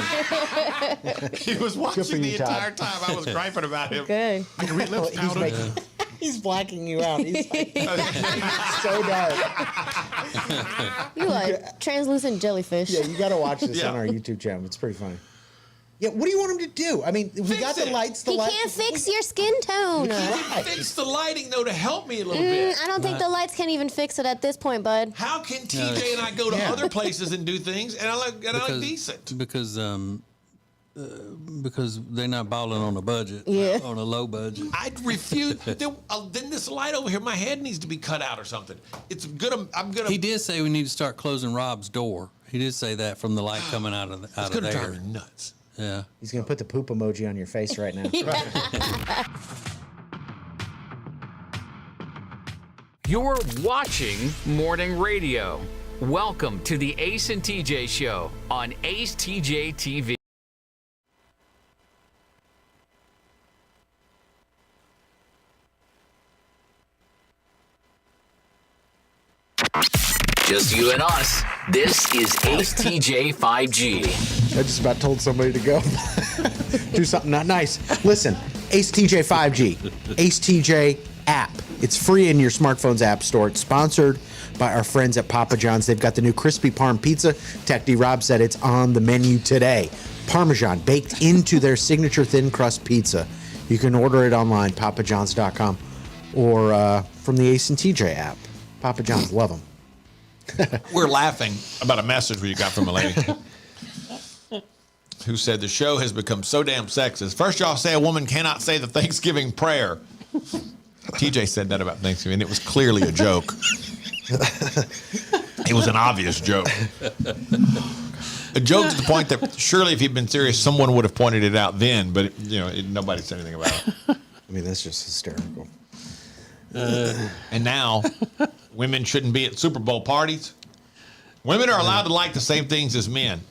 He was watching the entire time I was griping about him. Okay. I can read lips. He's blacking you out. He's like, so dark. You like translucent jellyfish. Yeah, you got to watch this on our YouTube channel. It's pretty funny. Yeah, what do you want him to do? I mean, we got the lights. He can't fix your skin tone. Fix the lighting, though, to help me a little bit. I don't think the lights can even fix it at this point, bud. How can TJ and I go to other places and do things, and I look decent? Because they're not balling on a budget, on a low budget. I refuse. Then this light over here, my head needs to be cut out or something. It's good. I'm gonna. He did say we need to start closing Rob's door. He did say that from the light coming out of there. It's gonna drive me nuts. Yeah. He's gonna put the poop emoji on your face right now. You're watching Morning Radio. Welcome to the Ace and TJ Show on acetjtv. Just you and us. This is Ace TJ 5G. I just about told somebody to go do something not nice. Listen, Ace TJ 5G, Ace TJ app. It's free in your smartphone's app store. It's sponsored by our friends at Papa John's. They've got the new crispy parm pizza. Tech D Rob said it's on the menu today. Parmesan baked into their signature thin crust pizza. You can order it online, papajohns.com, or from the Ace and TJ app. Papa John's, love them. We're laughing about a message we got from a lady who said the show has become so damn sexist. First, y'all say a woman cannot say the Thanksgiving prayer. TJ said that about Thanksgiving. It was clearly a joke. It was an obvious joke. A joke to the point that surely if he'd been serious, someone would have pointed it out then, but nobody said anything about it. I mean, that's just hysterical. And now, women shouldn't be at Super Bowl parties. Women are allowed to like the same things as men.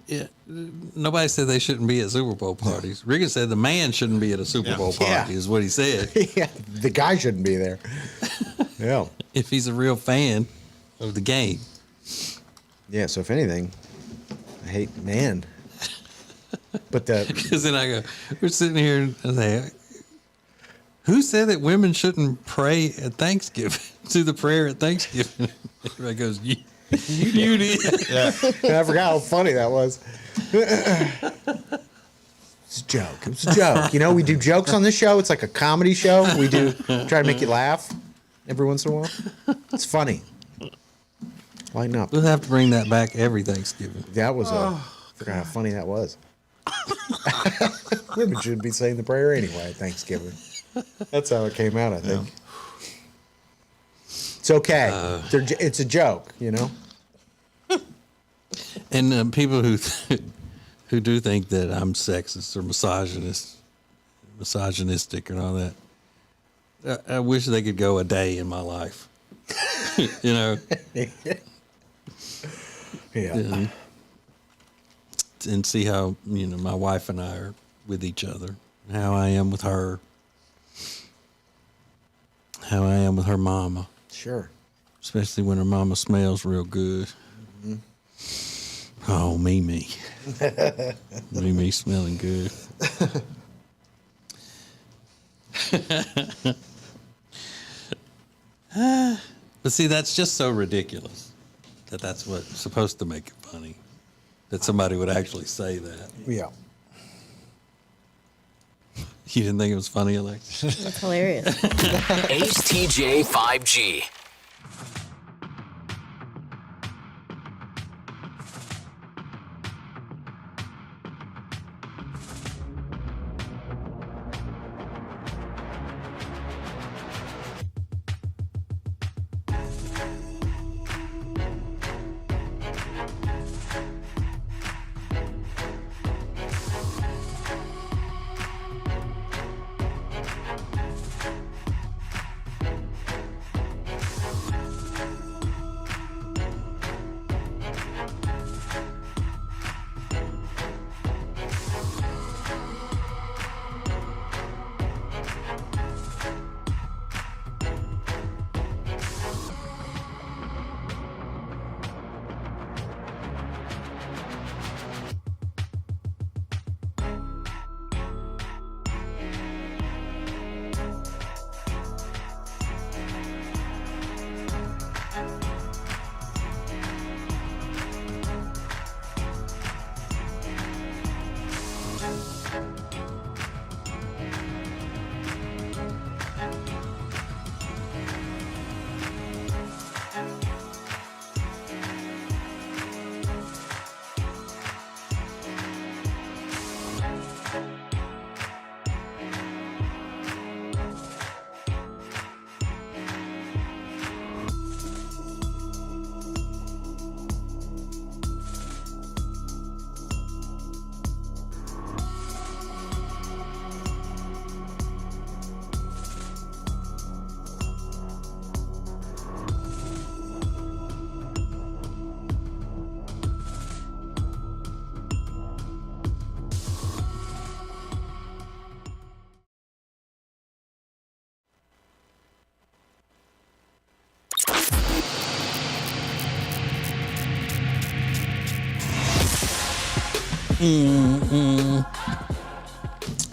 Yeah, nobody said they shouldn't be at Super Bowl parties. Regan said the man shouldn't be at a Super Bowl party, is what he said. Yeah, the guy shouldn't be there. Yeah. If he's a real fan of the game. Yeah, so if anything, I hate man. But because then I go, we're sitting here and I say, who said that women shouldn't pray at Thanksgiving? Do the prayer at Thanksgiving? Everybody goes, you did. Yeah. I forgot how funny that was. It's a joke. It was a joke. We do jokes on this show. It's like a comedy show. We do try to make you laugh every once in a while. It's funny. Lighten up. We'll have to bring that back every Thanksgiving. That was I forgot how funny that was. Women shouldn't be saying the prayer anyway at Thanksgiving. That's how it came out, I think. Yeah. It's okay. It's a joke, And people who do think that I'm sexist or misogynistic and all that, I wish they could go a day in my life. Yeah. And see how my wife and I are with each other, how I am with her, how I am with her mama. Sure. Especially when her mama smells real good. Mm-hmm. Oh, me. me smelling good. But see, that's just so ridiculous that's what's supposed to make it funny. That somebody would actually say that. Yeah. You didn't think it was funny, Alexis? That's hilarious. Ace TJ 5G.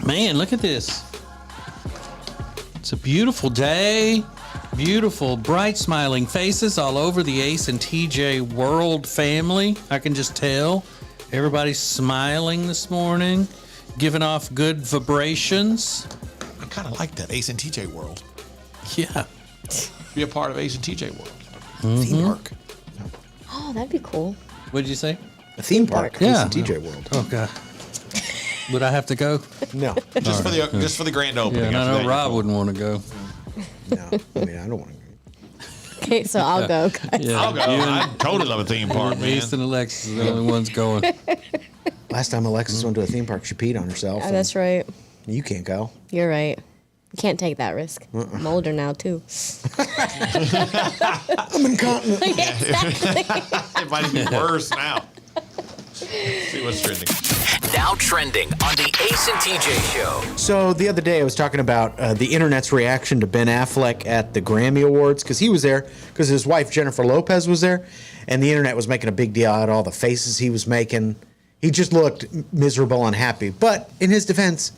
Man, look at this. It's a beautiful day. Beautiful, bright, smiling faces all over the Ace and TJ world family. I can just tell. Everybody's smiling this morning, giving off good vibrations. I kind of like that Ace and TJ world. Yeah. Be a part of Ace and TJ world. Mm-hmm. Theme park. Oh, that'd be cool. What did you say? A theme park. Yeah. Ace and TJ world. Oh, God. Would I have to go? No. Just for the grand opening. Yeah, After I that, know Rob wouldn't want to go. No. I mean, I don't want to go. Okay, so I'll go, guys. Yeah. I'll go. I totally love a theme park, man. East and Alexis are the only ones going. Last time Alexis went to a theme park, she peed on herself. Oh, that's right. You can't go. You're right. You can't take that risk. I'm older now, too. I'm incontinent. Yeah, exactly. It might be worse now. See what's trending. Now trending on the Ace and TJ show. So the other day I was talking about the internet's reaction to Ben Affleck at the Grammy Awards because he was there because his wife Jennifer Lopez was there, and the internet was making a big deal out of all the faces he was making. He just looked miserable and happy. But in his defense,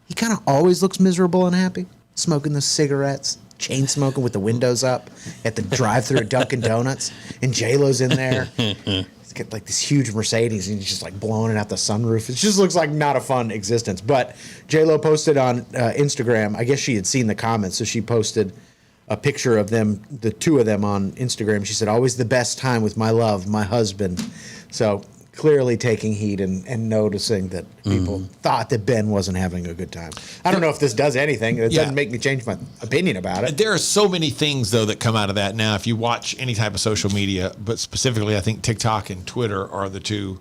he kind of always looks miserable and happy, smoking the cigarettes, chain smoking with the windows up at the drive-thru at Dunkin' Donuts, and J-Lo's in there. He's got like this huge Mercedes, and he's just like blowing it out the sunroof. It just looks like not a fun existence. But J-Lo posted on Instagram, I guess she had seen the comments, so she posted a picture of them, the two of them on Instagram. She said, always the best time with my love, my husband. So clearly taking heed and noticing that people thought that Ben wasn't having a good time. I don't know if this does anything. It doesn't make me change my opinion about it. There are so many things, though, that come out of that now. If you watch any type of social media, but specifically I think TikTok and Twitter are the two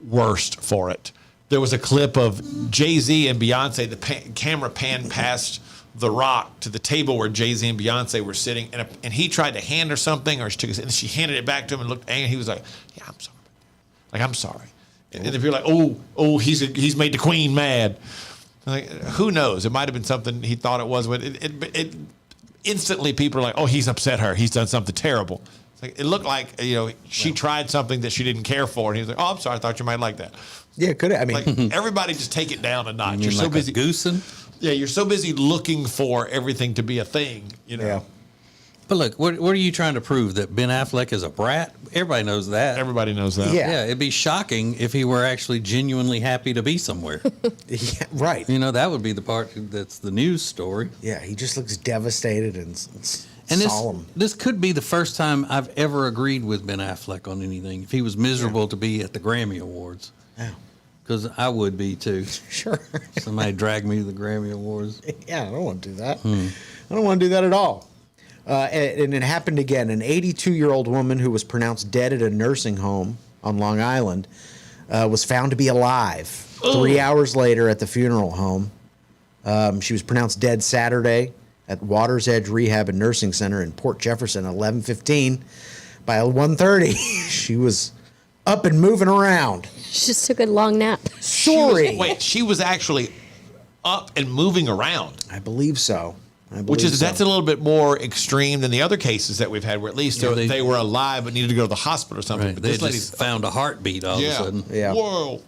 worst for it. There was a clip of Jay-Z and Beyonce. The camera panned past The Rock to the table where Jay-Z and Beyonce were sitting, and he tried to hand her something, or and she handed it back to him and looked angry. He was like, yeah, I'm sorry. Like, I'm sorry. And if you're like, oh, he's made the queen mad. Like, who knows? It might have been something he thought it was. But it instantly people are like, oh, he's upset her. He's done something terrible. It's like, it looked like, she tried something that she didn't care for. And he was like, oh, I'm sorry. I thought you might like that. Yeah, could have. I mean, like, everybody just take it down a notch. You're so like busy goosing. Yeah, you're so busy looking for everything to be a thing, Yeah. But look, what are you trying to prove? That Ben Affleck is a brat? Everybody knows that. Everybody knows that. Yeah, it'd be shocking if he were actually genuinely happy to be somewhere. Yeah, right. You know, that would be the part that's the news story. Yeah, he just looks devastated and And solemn. this could be the first time I've ever agreed with Ben Affleck on anything. If he was miserable to be at the Grammy Awards. Yeah. Because I would be too. Sure. Somebody drag me to the Grammy Awards. Yeah, I don't want to do that. I don't want to do that at all. And it happened again. An 82-year-old woman who was pronounced dead at a nursing home on Long Island was found to be alive 3 hours later at the funeral home. She was pronounced dead Saturday at Water's Edge Rehab and Nursing Center in Port Jefferson at 11:15. By 1:30, she was up and moving around. She just took a long nap. Sorry. She was actually up and moving around. I believe so. That's a little bit more extreme than the other cases that we've had, where at least they were alive but needed to go to the hospital or something. Right. But They this just found a heartbeat all of a sudden. Yeah. Whoa.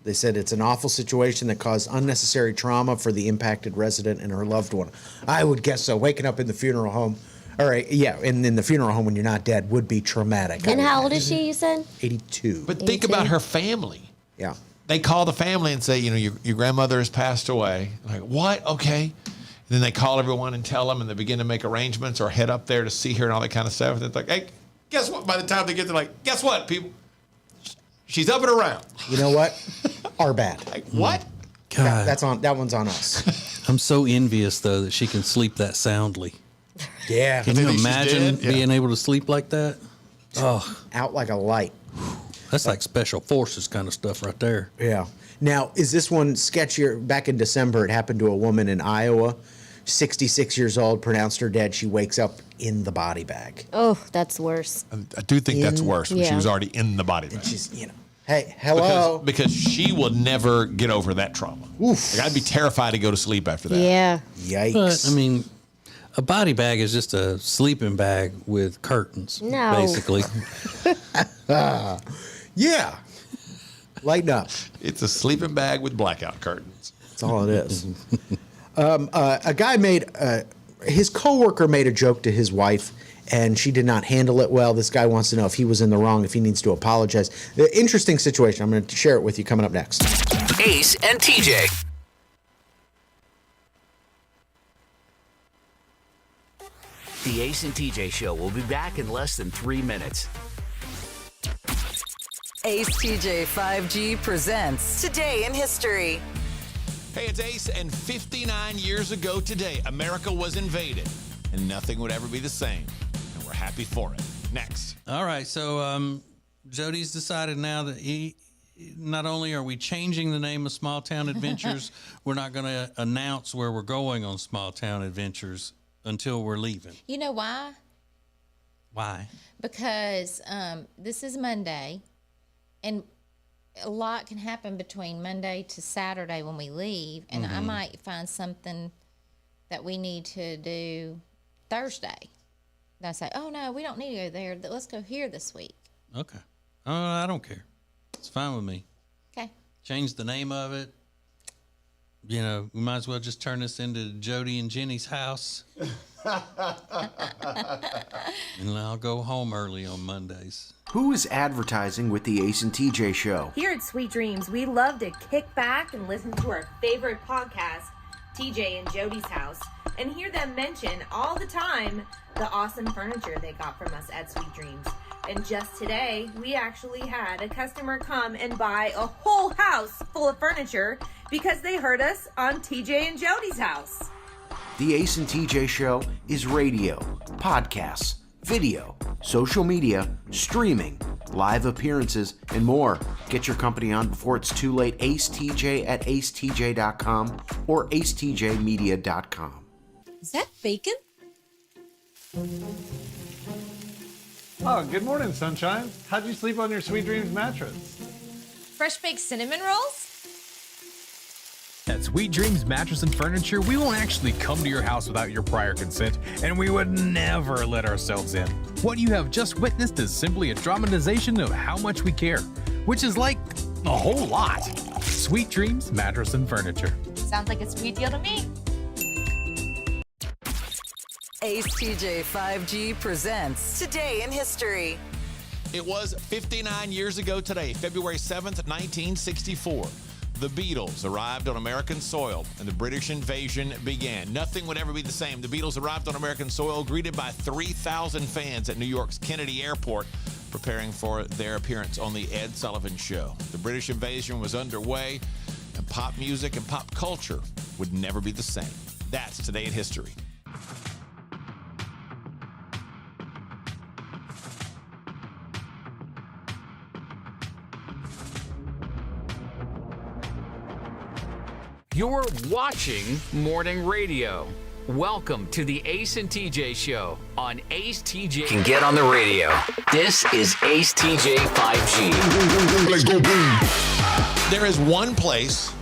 They said it's an awful situation that caused unnecessary trauma for the impacted resident and her loved one. I would guess so. Waking up in the funeral home, in the funeral home when you're not dead would be traumatic. And how old is she, you said? 82. But think about her family. Yeah. They call the family and say, your grandmother has passed away. Like, what? Okay. And then they call everyone and tell them, and they begin to make arrangements or head up there to see her and all that kind of stuff. And it's like, hey, guess what? By the time they get there, like, guess what, people? She's up and around. You know what? Our bad. Like, what? God. That one's on us. I'm so envious, though, that she can sleep that soundly. Yeah. Can you imagine being able to sleep like that? Oh, out like a light. That's like special forces kind of stuff right there. Yeah. Now, is this one sketchier? Back in December, it happened to a woman in Iowa, 66 years old, pronounced her dead. She wakes up in the body bag. Oh, that's worse. I do think that's worse when she was already in the body bag. And she's, hey, hello. Because she will never get over that trauma. Oof. Like, I'd be terrified to go to sleep after that. Yeah. Yikes. But, I mean, a body bag is just a sleeping bag with curtains, No. basically. Yeah. Lighten up. It's a sleeping bag with blackout curtains. That's all it is. A guy his coworker made a joke to his wife, and she did not handle it well. This guy wants to know if he was in the wrong, if he needs to apologize. The interesting situation. I'm going to share it with you coming up next. Ace and TJ. The Ace and TJ Show will be back in less than 3 minutes. ACETJ 5G presents Today in History. Hey, it's Ace, and 59 years ago today, America was invaded, and nothing would ever be the same. And we're happy for it. Next. All right, so Jody's decided now that not only are we changing the name of Small Town Adventures, we're not going to announce where we're going on Small Town Adventures until we're leaving. You know why? Why? Because this is Monday, and a lot can happen between Monday to Saturday when we leave, and I might find something that we need to do Thursday. And I say, oh, no, we don't need to go there. Let's go here this week. Okay. I don't care. It's fine with me. Okay. Change the name of it. You know, we might as well just turn this into Jody and Jenny's house. And I'll go home early on Mondays. Who is advertising with the Ace and TJ Show? Here at Sweet Dreams, we love to kick back and listen to our favorite podcast, TJ and Jody's House, and hear them mention all the time the awesome furniture they got from us at Sweet Dreams. And just today, we actually had a customer come and buy a whole house full of furniture because they heard us on TJ and Jody's House. The Ace and TJ Show is radio, podcasts, video, social media, streaming, live appearances, and more. Get your company on before it's too late. AceTJ at acetj.com or acetjmedia.com. Is that bacon? Oh, good morning, sunshine. How'd you sleep on your Sweet Dreams mattress? Fresh baked cinnamon rolls? At Sweet Dreams Mattress and Furniture, we won't actually come to your house without your prior consent, and we would never let ourselves in. What you have just witnessed is simply a dramatization of how much we care, which is like a whole lot. Sweet Dreams Mattress and Furniture. Sounds like a sweet deal to me. ACETJ 5G presents Today in History. It was 59 years ago today, February 7th, 1964. The Beatles arrived on American soil and the British invasion began. Nothing would ever be the same. The Beatles arrived on American soil, greeted by 3,000 fans at New York's Kennedy Airport, preparing for their appearance on The Ed Sullivan Show. The British invasion was underway, and pop music and pop culture would never be the same. That's Today in History. You're watching Morning Radio. Welcome to the Ace and TJ Show on Ace TJ. Can get on the radio. This is Ace TJ 5G. Let's go boom. There is one place,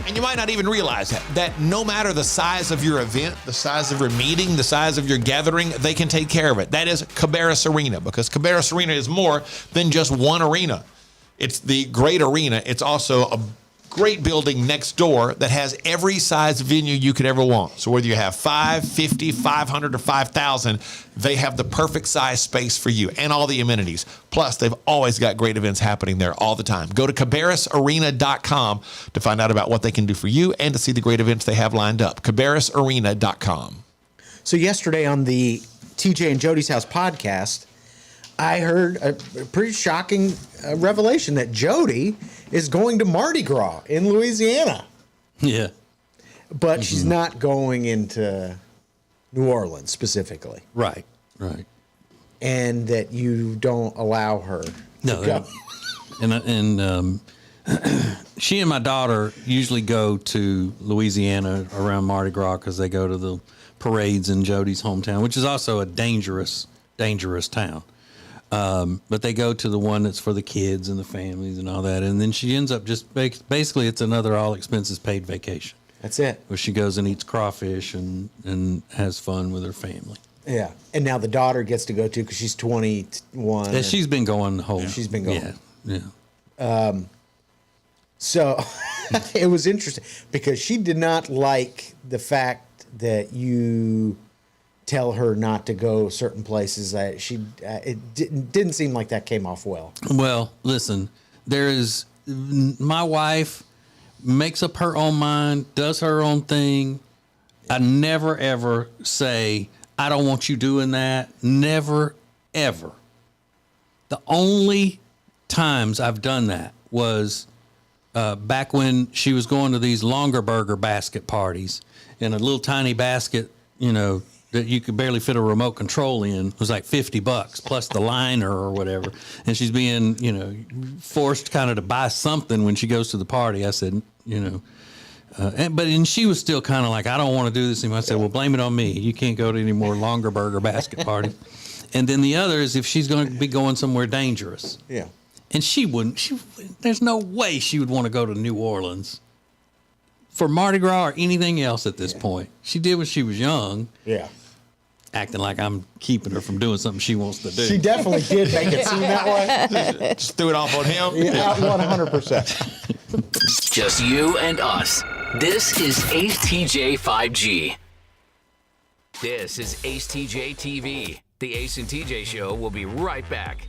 and you might not even realize that no matter the size of your event, the size of your meeting, the size of your gathering, they can take care of it. That is Cabarrus Arena, because Cabarrus Arena is more than just one arena. It's the great arena. It's also a great building next door that has every size venue you could ever want. So whether you have 5, 50, 500, or 5,000, they have the perfect size space for you and all the amenities. Plus, they've always got great events happening there all the time. Go to cabarrusarena.com to find out about what they can do for you and to see the great events they have lined up. cabarrusarena.com. So yesterday on the TJ and Jody's House podcast, I heard a pretty shocking revelation that Jody is going to Mardi Gras in Louisiana. Yeah. But she's not going into New Orleans specifically. Right, right. And that you don't allow her to go. And she and my daughter usually go to Louisiana around Mardi Gras because they go to the parades in Jody's hometown, which is also a dangerous town. But they go to the one that's for the kids and the families and all that. And then she ends up just basically it's another all expenses paid vacation. That's it. Where she goes and eats crawfish and has fun with her family. Yeah. And now the daughter gets to go too because she's 21. Yeah, she's been going the whole. She's been going. Yeah. So it was interesting because she did not like the fact that you tell her not to go certain places. It didn't seem like that came off well. Well, listen, my wife makes up her own mind, does her own thing. I never ever say, I don't want you doing that. Never, ever. The only times I've done that was back when she was going to these longer burger basket parties in a little tiny basket, that you could barely fit a remote control in. It was like $50 plus the liner or whatever. And she's being, forced kind of to buy something when she goes to the party. I said, and she was still kind of like, I don't want to do this anymore. I said, well, blame it on me. You can't go to any more longer burger basket parties. And then the other is if she's going to be going somewhere dangerous. Yeah. And she wouldn't, there's no way she would want to go to New Orleans for Mardi Gras or anything else at this point. She did when she was young. Yeah. Acting like I'm keeping her from doing something she wants to do. She definitely did make it seem that way. Just threw it off on him. Yeah, 100%. Just you and us. This is Ace TJ 5G. This is Ace TJ TV. The Ace and TJ Show will be right back.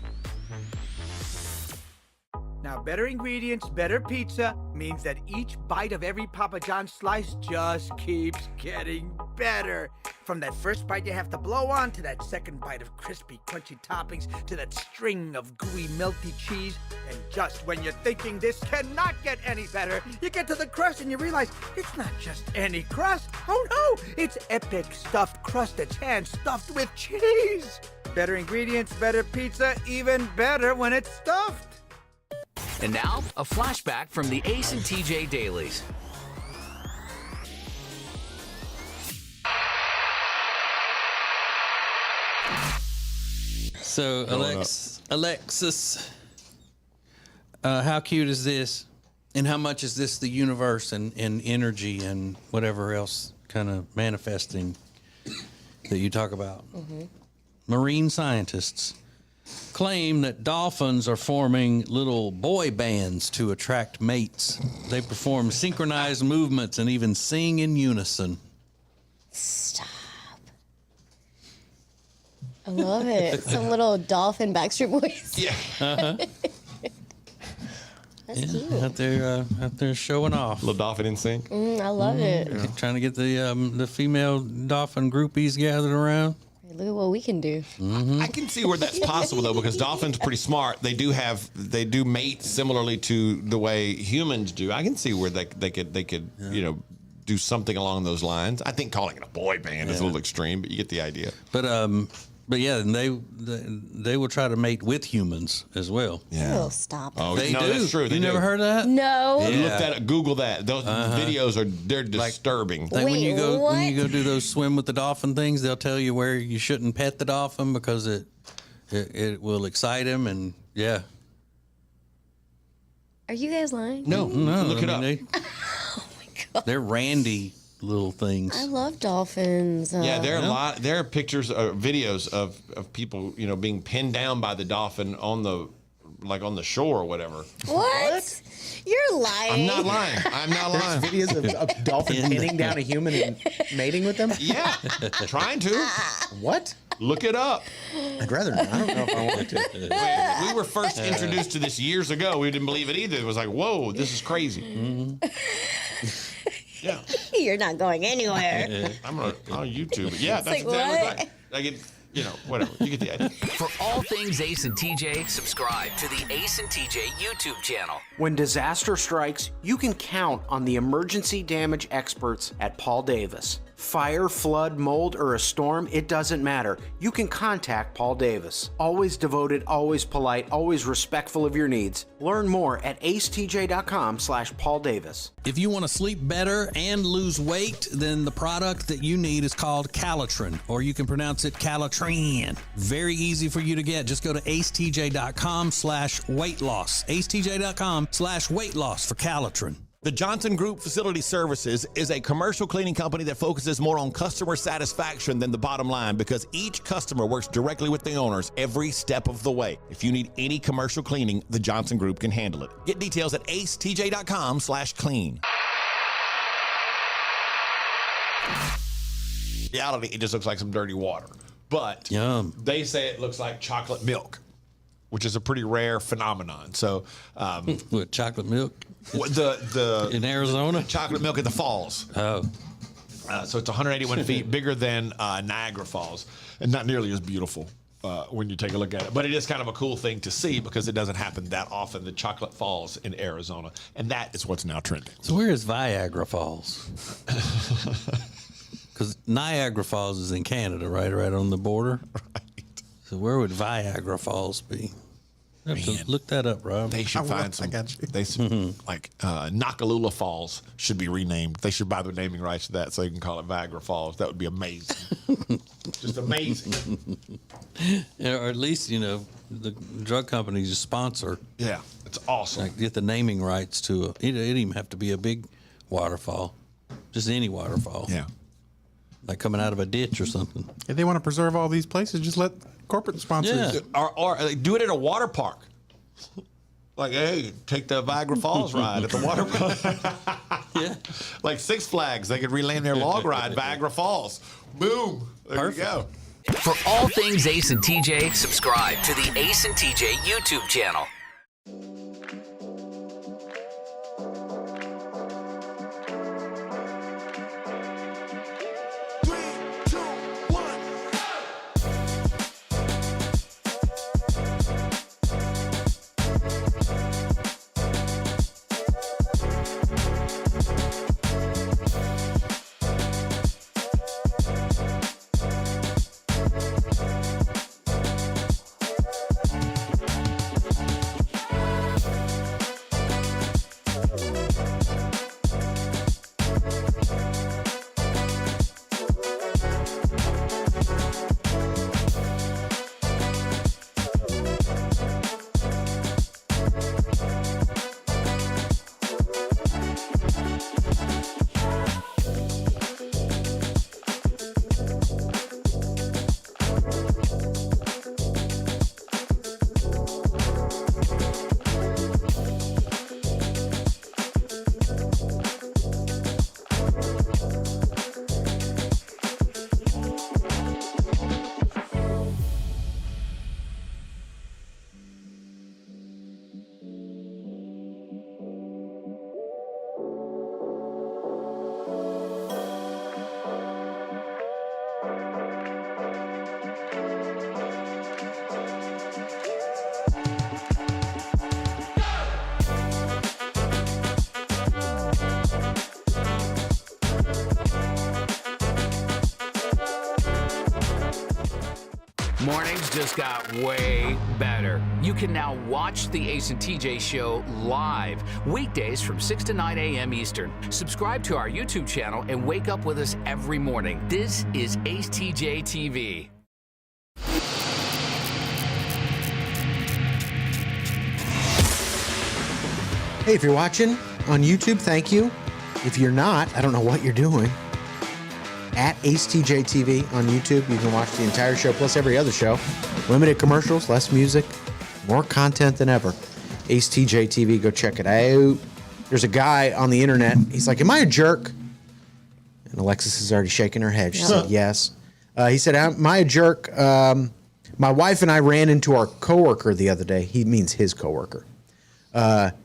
Now, better ingredients, better pizza means that each bite of every Papa John's slice just keeps getting better. From that first bite you have to blow on, to that second bite of crispy, crunchy toppings, to that string of gooey, melty cheese. And just when you're thinking this cannot get any better, you get to the crust and you realize it's not just any crust. Oh no, it's epic stuffed crust that's hand-stuffed with cheese. Better ingredients, better pizza, even better when it's stuffed. And now, a flashback from the Ace and TJ Dailies. So, Alexis, how cute is this? And how much is this the universe and energy and whatever else kind of manifesting that you talk about? Mm-hmm. Marine scientists claim that dolphins are forming little boy bands to attract mates. They perform synchronized movements and even sing in unison. Stop. I love it. Some little dolphin Backstreet Boys. Yeah. Uh-huh. That's cute. Out there showing off. Little dolphin in sync. I love it. Trying to get the female dolphin groupies gathered around. Look at what we can do. I can see where that's possible though, because dolphins are pretty smart. They do mate similarly to the way humans do. I can see where they could do something along those lines. I think calling it a boy band is a little extreme, but you get the idea. But yeah, and they will try to mate with humans as well. Yeah. Oh, stop. Oh, They no, do. that's true. They You never do. heard of that? No. Look Yeah. that up. Google that. Those videos they're disturbing. Like when Wait, you go what? do those swim with the dolphin things, they'll tell you where you shouldn't pet the dolphin because it will excite him, and yeah. Are you guys lying? No, look it up. They're randy little things. I love dolphins. Yeah, there are there are pictures or videos of people, being pinned down by the dolphin on the shore or whatever. What? You're lying. I'm not lying. I'm not lying. Videos of a dolphin pinning down a human and mating with them? Yeah, trying to. What? Look it up. I'd rather not. I don't know if I want to. We were first introduced to this years ago. We didn't believe it either. It was like, whoa, this is crazy. Yeah. You're not going anywhere. I'm on YouTube. But yeah, It's that's like, exactly what? right. I get, whatever. You get the idea. For all things Ace and TJ, subscribe to the Ace and TJ YouTube channel. When disaster strikes, you can count on the emergency damage experts at Paul Davis. Fire, flood, mold, or a storm, it doesn't matter. You can contact Paul Davis. Always devoted, always polite, always respectful of your needs. Learn more at acetj.com/Paul Davis. If you want to sleep better and lose weight, then the product that you need is called Calitrin, or you can pronounce it Calitrin. Very easy for you to get. Just go to acetj.com/weight loss. acetj.com/weight loss for Calitrin. The Johnson Group Facility Services is a commercial cleaning company that focuses more on customer satisfaction than the bottom line, because each customer works directly with the owners every step of the way. If you need any commercial cleaning, the Johnson Group can handle it. Get details at acetj.com/clean. In reality, it just looks like some dirty water. But they say it looks like chocolate milk, which is a pretty rare phenomenon. So, what, chocolate milk? The in Arizona, chocolate milk at the falls. Oh, so it's 181 feet, bigger than Niagara Falls, and not nearly as beautiful when you take a look at it. But it is kind of a cool thing to see because it doesn't happen that often. The chocolate falls in Arizona, and that is what's now trending. so where is Viagra Falls? Because Niagara Falls is in Canada, right on the border. Right. So where would Viagra Falls be? I have to look that up, Rob. They should find some. They should, Nakalula Falls should be renamed. They should buy the naming rights to that so they can call it Viagra Falls. That would be amazing. Just amazing. Yeah, or at least the drug companies just sponsor. Yeah, it's awesome. Like get the naming rights to it. It didn't even have to be a big waterfall, just any waterfall. Yeah, like coming out of a ditch or something. If they want to preserve all these places, just let corporate sponsors. Yeah. Or do it at a water park. Like, hey, take the Viagra Falls ride at the water park. Yeah. Like Six Flags, they could rename their log ride Viagra Falls. Boom. There you go. For all things Ace and TJ, subscribe to the Ace and TJ YouTube channel. Mornings just got way better. You can now watch the Ace and TJ show live, weekdays from 6 to 9 a.m. Eastern. Subscribe to our YouTube channel and wake up with us every morning. This is acetjtv. Hey, if you're watching on YouTube, thank you. If you're not, I don't know what you're doing. At acetjtv on YouTube, you can watch the entire show plus every other show. Limited commercials, less music, more content than ever. acetjtv, go check it out. There's a guy on the internet. He's like, "Am I a jerk?" And Alexis is already shaking her head. She said yes. He said, "Am I a jerk? My wife and I ran into our coworker the other day." He means his coworker.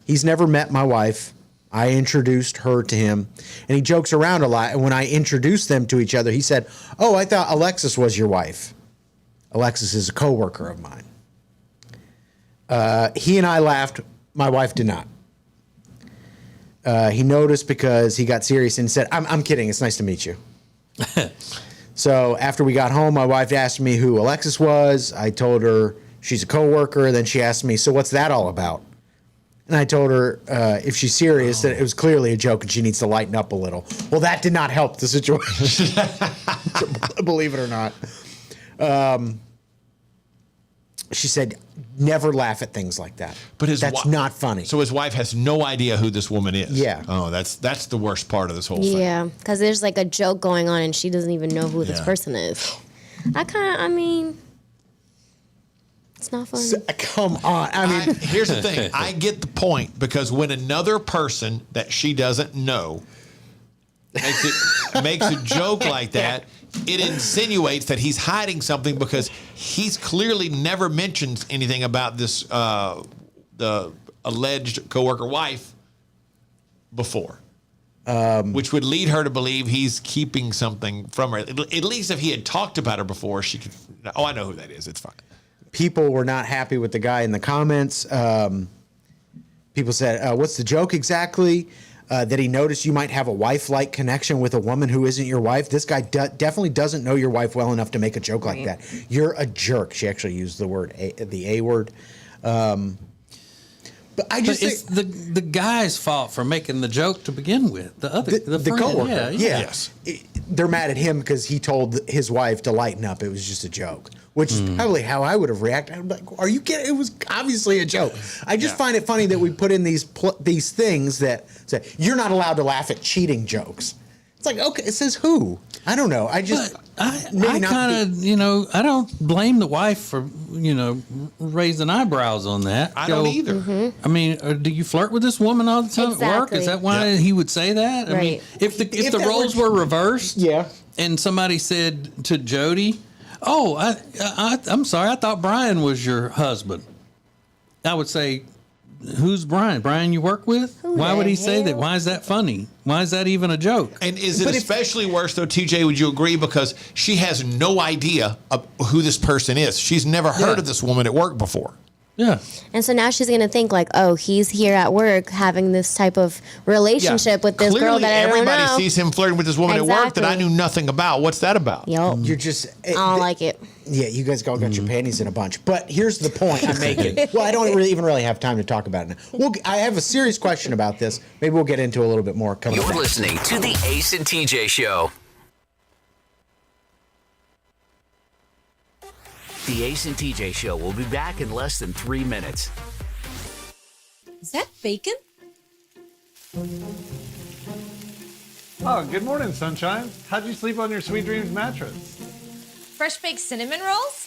He's never met my wife. I introduced her to him, and he jokes around a lot. And when I introduced them to each other, he said, "Oh, I thought Alexis was your wife." Alexis is a coworker of mine. He and I laughed. My wife did not. He noticed because he got serious and said, I'm kidding. It's nice to meet you." So after we got home, my wife asked me who Alexis was. I told her she's a coworker. Then she asked me, "So what's that all about?" And I told her if she's serious, that it was clearly a joke and she needs to lighten up a little. Well, that did not help the situation, believe it or not. She said, "Never laugh at things like that. But that's not funny." So his wife has no idea who this woman is. Yeah. Oh, that's the worst part of this whole thing. Yeah, because there's like a joke going on and she doesn't even know who this person is. It's not funny. Come on. Here's the thing. I get the point, because when another person that she doesn't know makes a joke like that, it insinuates that he's hiding something, because he's clearly never mentioned anything about this the alleged coworker wife before. Which would lead her to believe he's keeping something from her. At least if he had talked about her before, she could. Oh, I know who that is. It's fine. People were not happy with the guy in the comments. People said, "What's the joke exactly?" That he noticed you might have a wife-like connection with a woman who isn't your wife. This guy definitely doesn't know your wife well enough to make a joke like that. You're a jerk. She actually used the word, the A word. But I just it's the guy's fault for making the joke to begin with. The coworker. Yeah. Yes. They're mad at him because he told his wife to lighten up. It was just a joke, which is probably how I would have reacted. I'm like, "Are you kidding? It was obviously a joke." I just find it funny that we put in these things that say you're not allowed to laugh at cheating jokes. It's like, okay, it says who? I don't know. I just I kind of, I don't blame the wife for, raising eyebrows on that. I don't either. I mean, do you flirt with this woman all the time at work? Is that why he would say that? I mean, if the roles were reversed, and somebody said to Jody, "Oh, I'm sorry, I thought Brian was your husband," I would say, "Who's Brian? Brian you work with? Why would he say that? Why is that funny? Why is that even a joke?" And is it especially worse, though, TJ, would you agree? Because she has no idea of who this person is. She's never heard of this woman at work before. Yeah. And so now she's going to think like, "Oh, he's here at work having this type of relationship with this girl that I don't know." Everybody sees him flirting with this woman at work that I knew nothing about. What's that about? Yep. You're just... I don't like it. Yeah, you guys all got your panties in a bunch. But here's the point I'm making. Well, I don't even really have time to talk about it now. I have a serious question about this. Maybe we'll get into a little bit more coming up. You're listening to the Ace and TJ Show. The Ace and TJ Show will be back in less than 3 minutes. Is that bacon? Oh, good morning, sunshine. How'd you sleep on your Sweet Dreams mattress? Fresh baked cinnamon rolls?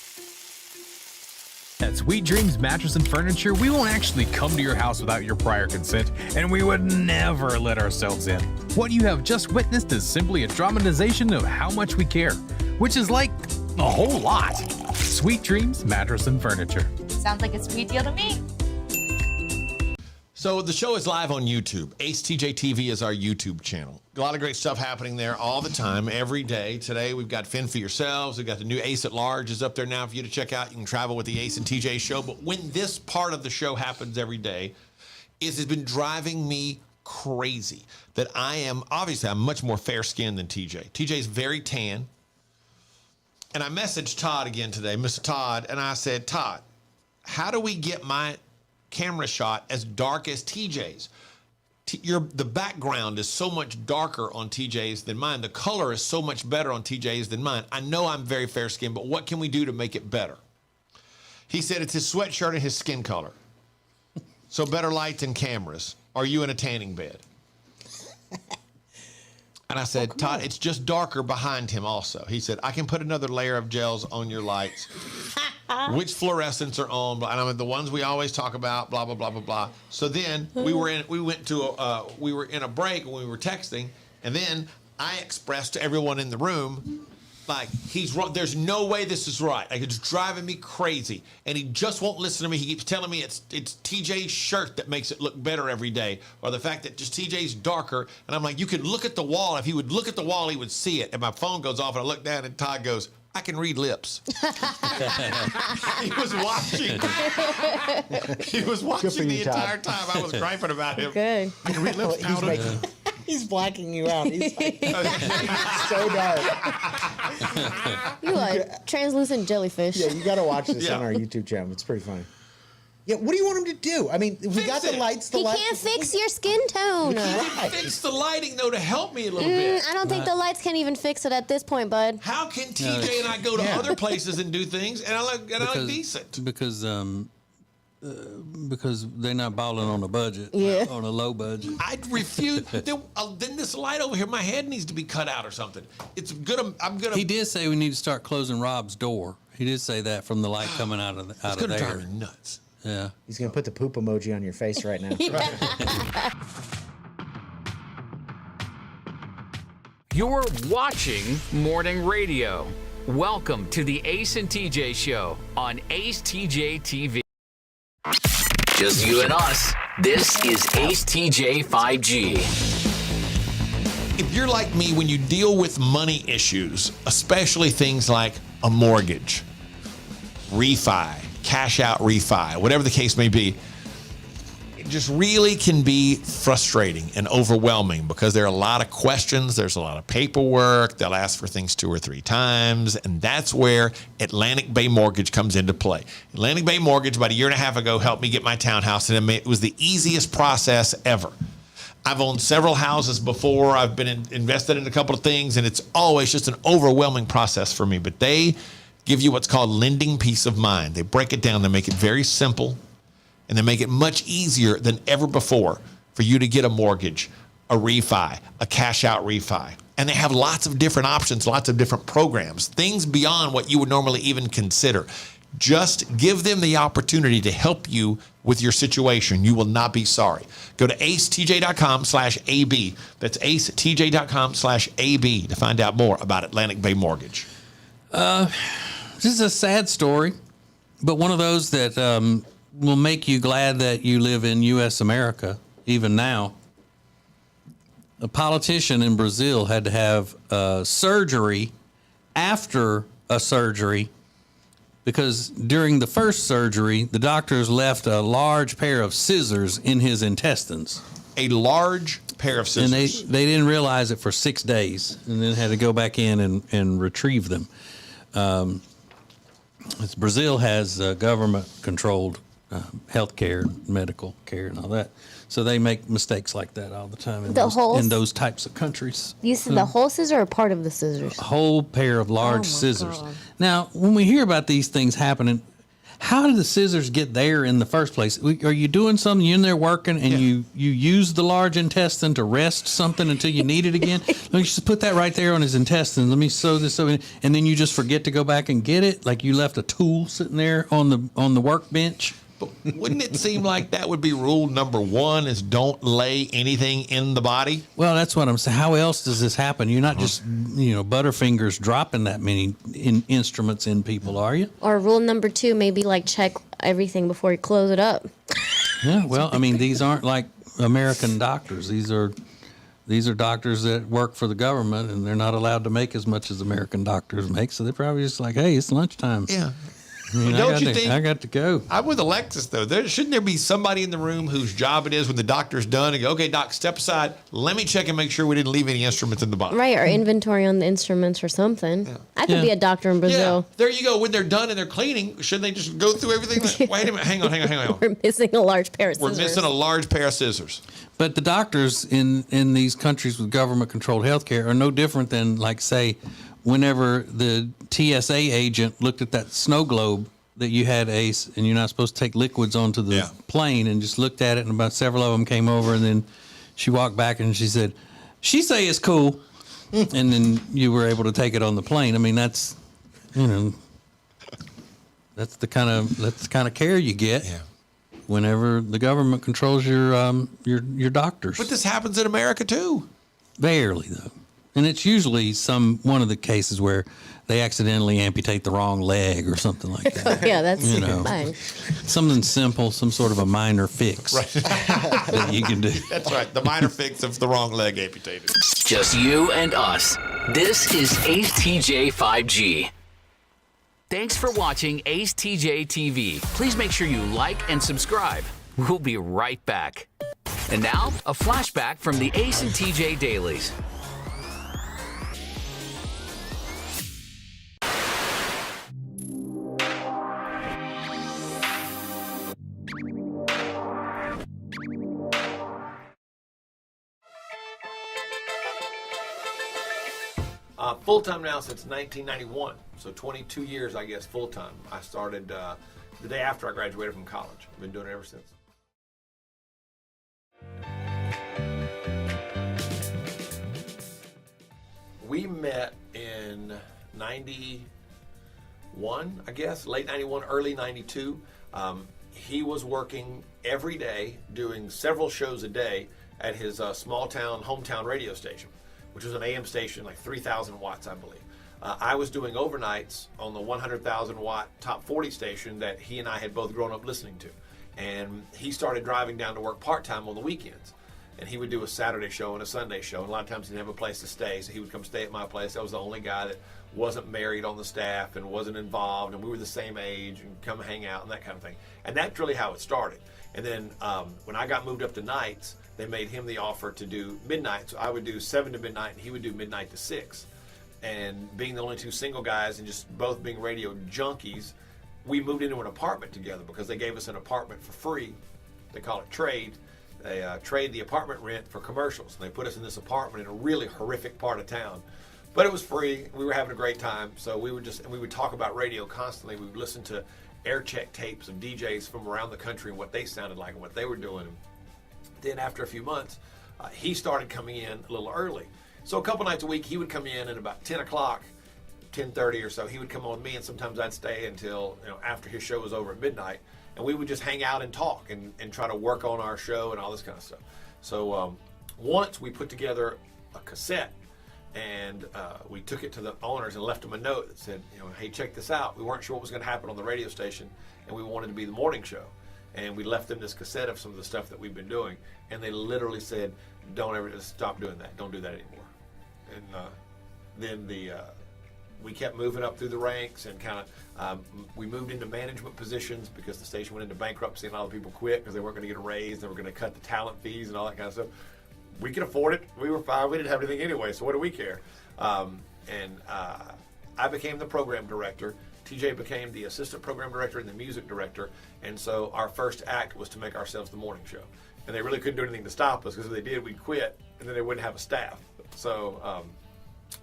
At Sweet Dreams Mattress and Furniture, we won't actually come to your house without your prior consent, and we would never let ourselves in. What you have just witnessed is simply a dramatization of how much we care, which is like a whole lot. Sweet Dreams Mattress and Furniture. Sounds like a sweet deal to me. So the show is live on YouTube. acetjtv is our YouTube channel. A lot of great stuff happening there all the time, every day. Today we've got Fend for Yourselves. We've got the new Ace at Large is up there now for you to check out. You can travel with the Ace and TJ show. But when this part of the show happens every day, it's been driving me crazy that I'm much more fair-skinned than TJ. TJ's very tan. And I messaged Todd again today, Mr. Todd, and I said, Todd, how do we get my camera shot as dark as TJ's? The background is so much darker on TJ's than mine. The color is so much better on TJ's than mine. I know I'm very fair skinned, but what can we do to make it better? He said it's his sweatshirt and his skin color. So better lights and cameras. Are you in a tanning bed? And I said, Todd, it's just darker behind him also. He said, I can put another layer of gels on your lights. Which fluorescents are on? And I'm the ones we always talk about, blah, blah, blah, blah, blah. So then we were in a break and we were texting. And then I expressed to everyone in the room, like, he's wrong. There's no way this is right. Like, it's driving me crazy. And he just won't listen to me. He keeps telling me it's TJ's shirt that makes it look better every day, or the fact that just TJ's darker. And I'm like, you could look at the wall. If he would look at the wall, he would see it. And my phone goes off, and I look down, and Todd goes, I can read lips. He was watching. He was watching the entire time. I was griping about him. Good. I can read lips. He's blacking you out. He's like, so dark. You like translucent jellyfish. Yeah, you got to watch this on our YouTube channel. It's pretty funny. Yeah, what do you want him to do? I mean, we got the lights. He can't fix your skin tone. Fix the lighting, though, to help me a little bit. I don't think the lights can even fix it at this point, bud. How can TJ and I go to other places and do things, and I look decent? Because they're not balling on a budget. Yeah. On a low budget. I refuse. Then this light over here, my head needs to be cut out or something. It's gonna. I'm gonna. He did say we need to start closing Rob's door. He did say that from the light coming out of It's gonna drive me nuts. Yeah. He's going to put the poop emoji on your face right now. You're watching Morning Radio. Welcome to the Ace and TJ Show on AceTJTV. Just you and us. This is AceTJ 5G. If you're like me, when you deal with money issues, especially things like a mortgage, refi, cash out refi, whatever the case may be, it just really can be frustrating and overwhelming because there are a lot of questions. There's a lot of paperwork. They'll ask for things 2 or 3 times. And that's where Atlantic Bay Mortgage comes into play. Atlantic Bay Mortgage, about 1.5 years ago, helped me get my townhouse. And it was the easiest process ever. I've owned several houses before. I've been invested in a couple of things. And it's always just an overwhelming process for me. But they give you what's called lending peace of mind. They break it down. They make it very simple, and they make it much easier than ever before for you to get a mortgage, a refi, a cash out refi. And they have lots of different options, lots of different programs, things beyond what you would normally even consider. Just give them the opportunity to help you with your situation. You will not be sorry. Go to acetj.com/AB. That's acetj.com/AB to find out more about Atlantic Bay Mortgage. This is a sad story, but one of those that will make you glad that you live in U.S. America, even now. A politician in Brazil had to have surgery after a surgery because during the first surgery, the doctors left a large pair of scissors in his intestines. A large pair of scissors? And they didn't realize it for 6 days and then had to go back in and retrieve them. Brazil has government-controlled health care, medical care, and all that. So they make mistakes like that all the time in those types of countries. You said the whole scissor or part of the scissors? A whole pair of large scissors. God. Now, when we hear about these things happening, how did the scissors get there in the first place? Are you doing something, you're in there working, and you use the large intestine to rest something until you need it again? Let me just put that right there on his intestine. Let me sew this over, and then you just forget to go back and get it? Like you left a tool sitting there on the workbench? But wouldn't it seem like that would be rule number 1 is don't lay anything in the body? Well, that's what I'm saying. How else does this happen? You're not just, Butterfingers dropping that many instruments in people, are you? Or rule number 2, maybe like check everything before you close it up. Yeah, well, I mean, these aren't like American doctors. These are doctors that work for the government, and they're not allowed to make as much as American doctors make. So they're probably just like, hey, it's lunchtime. Yeah. I mean, Don't you think? I got to go. I'm with Alexis, though. Shouldn't there be somebody in the room whose job it is when the doctor's done and go, okay, doc, step aside. Let me check and make sure we didn't leave any instruments in the box. Right, or inventory on the instruments or something. I could be a doctor in Brazil. Yeah, there you go. When they're done and they're cleaning, shouldn't they just go through everything? Wait a minute. Hang on. We're missing a large pair of scissors. We're missing a large pair of scissors. But the doctors in these countries with government-controlled healthcare are no different than, like, say, whenever the TSA agent looked at that snow globe that you had, Ace, and you're not supposed to take liquids onto the plane, and just looked at it, and about several of them came over, and then she walked back and she said, "She say it's cool," and then you were able to take it on the plane. I mean, that's, that's the kind of care you get. Yeah. Whenever the government controls your doctors. But this happens in America too. Barely, though. And it's usually one of the cases where they accidentally amputate the wrong leg or something like that. Yeah, that's fine. Something simple, some sort of a minor fix that you can do. That's right. The minor fix of the wrong leg amputated. Just you and us. This is Ace TJ 5G. Thanks for watching Ace TJ TV. Please make sure you like and subscribe. We'll be right back. And now, a flashback from the Ace and TJ Dailies. Full-time now since 1991, so 22 years, I guess, full-time. I started the day after I graduated from college. I've been doing it ever since. We met in 91, I guess, late 91, early 92. He was working every day, doing several shows a day at his small-town, hometown radio station, which was an AM station, like 3,000 watts, I believe. I was doing overnights on the 100,000 watt top 40 station that he and I had both grown up listening to. And he started driving down to work part-time on the weekends. And he would do a Saturday show and a Sunday show. And a lot of times he didn't have a place to stay, so he would come stay at my place. I was the only guy that wasn't married on the staff and wasn't involved, and we were the same age, and come hang out and that kind of thing. And that's really how it started. And then when I got moved up to nights, they made him the offer to do midnight. So I would do 7 to midnight, and he would do midnight to 6. And being the only two single guys and just both being radio junkies, we moved into an apartment together because they gave us an apartment for free. They call it trade. They trade the apartment rent for commercials. And they put us in this apartment in a really horrific part of town. But it was free. We were having a great time. So we would talk about radio constantly. We would listen to air check tapes of DJs from around the country and what they sounded like and what they were doing. Then after a few months, he started coming in a little early. So a couple nights a week, he would come in at about 10 o'clock, 10:30 or so. He would come on with me, and sometimes I'd stay until after his show was over at midnight. And we would just hang out and talk and try to work on our show and all this kind of stuff. So once we put together a cassette, and we took it to the owners and left them a note that said, hey, check this out. We weren't sure what was going to happen on the radio station, and we wanted to be the morning show. And we left them this cassette of some of the stuff that we've been doing, and they literally said, don't ever stop doing that. Don't do that anymore. And then we kept moving up through the ranks, and we moved into management positions because the station went into bankruptcy and a lot of people quit because they weren't going to get a raise. They were going to cut the talent fees and all that kind of stuff. We could afford it. We were fine. We didn't have anything anyway, so what do we care? I became the program director. TJ became the assistant program director and the music director, and so our first act was to make ourselves the morning show. And they really couldn't do anything to stop us, because if they did, we'd quit, and then they wouldn't have a staff. So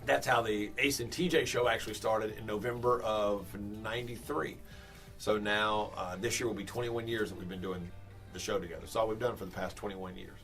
that's how the Ace and TJ show actually started in November of 93. So now this year will be 21 years that we've been doing the show together. It's all we've done for the past 21 years.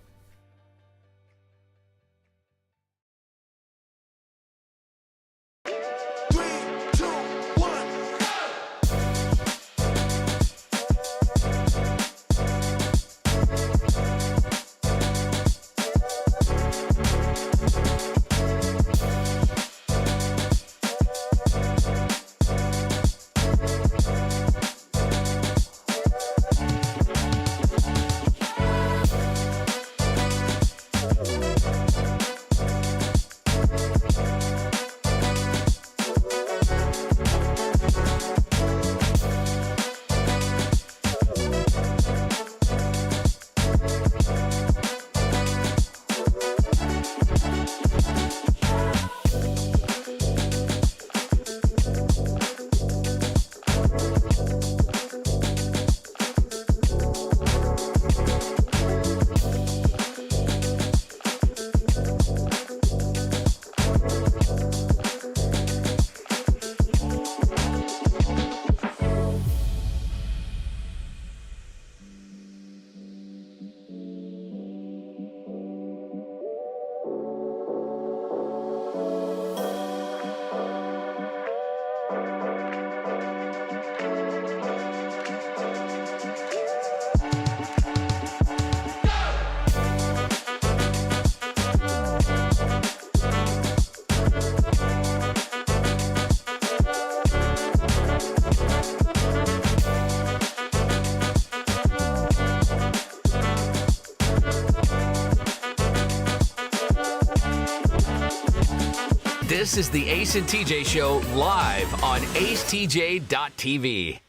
This is the Ace and TJ Show live on acetj.tv.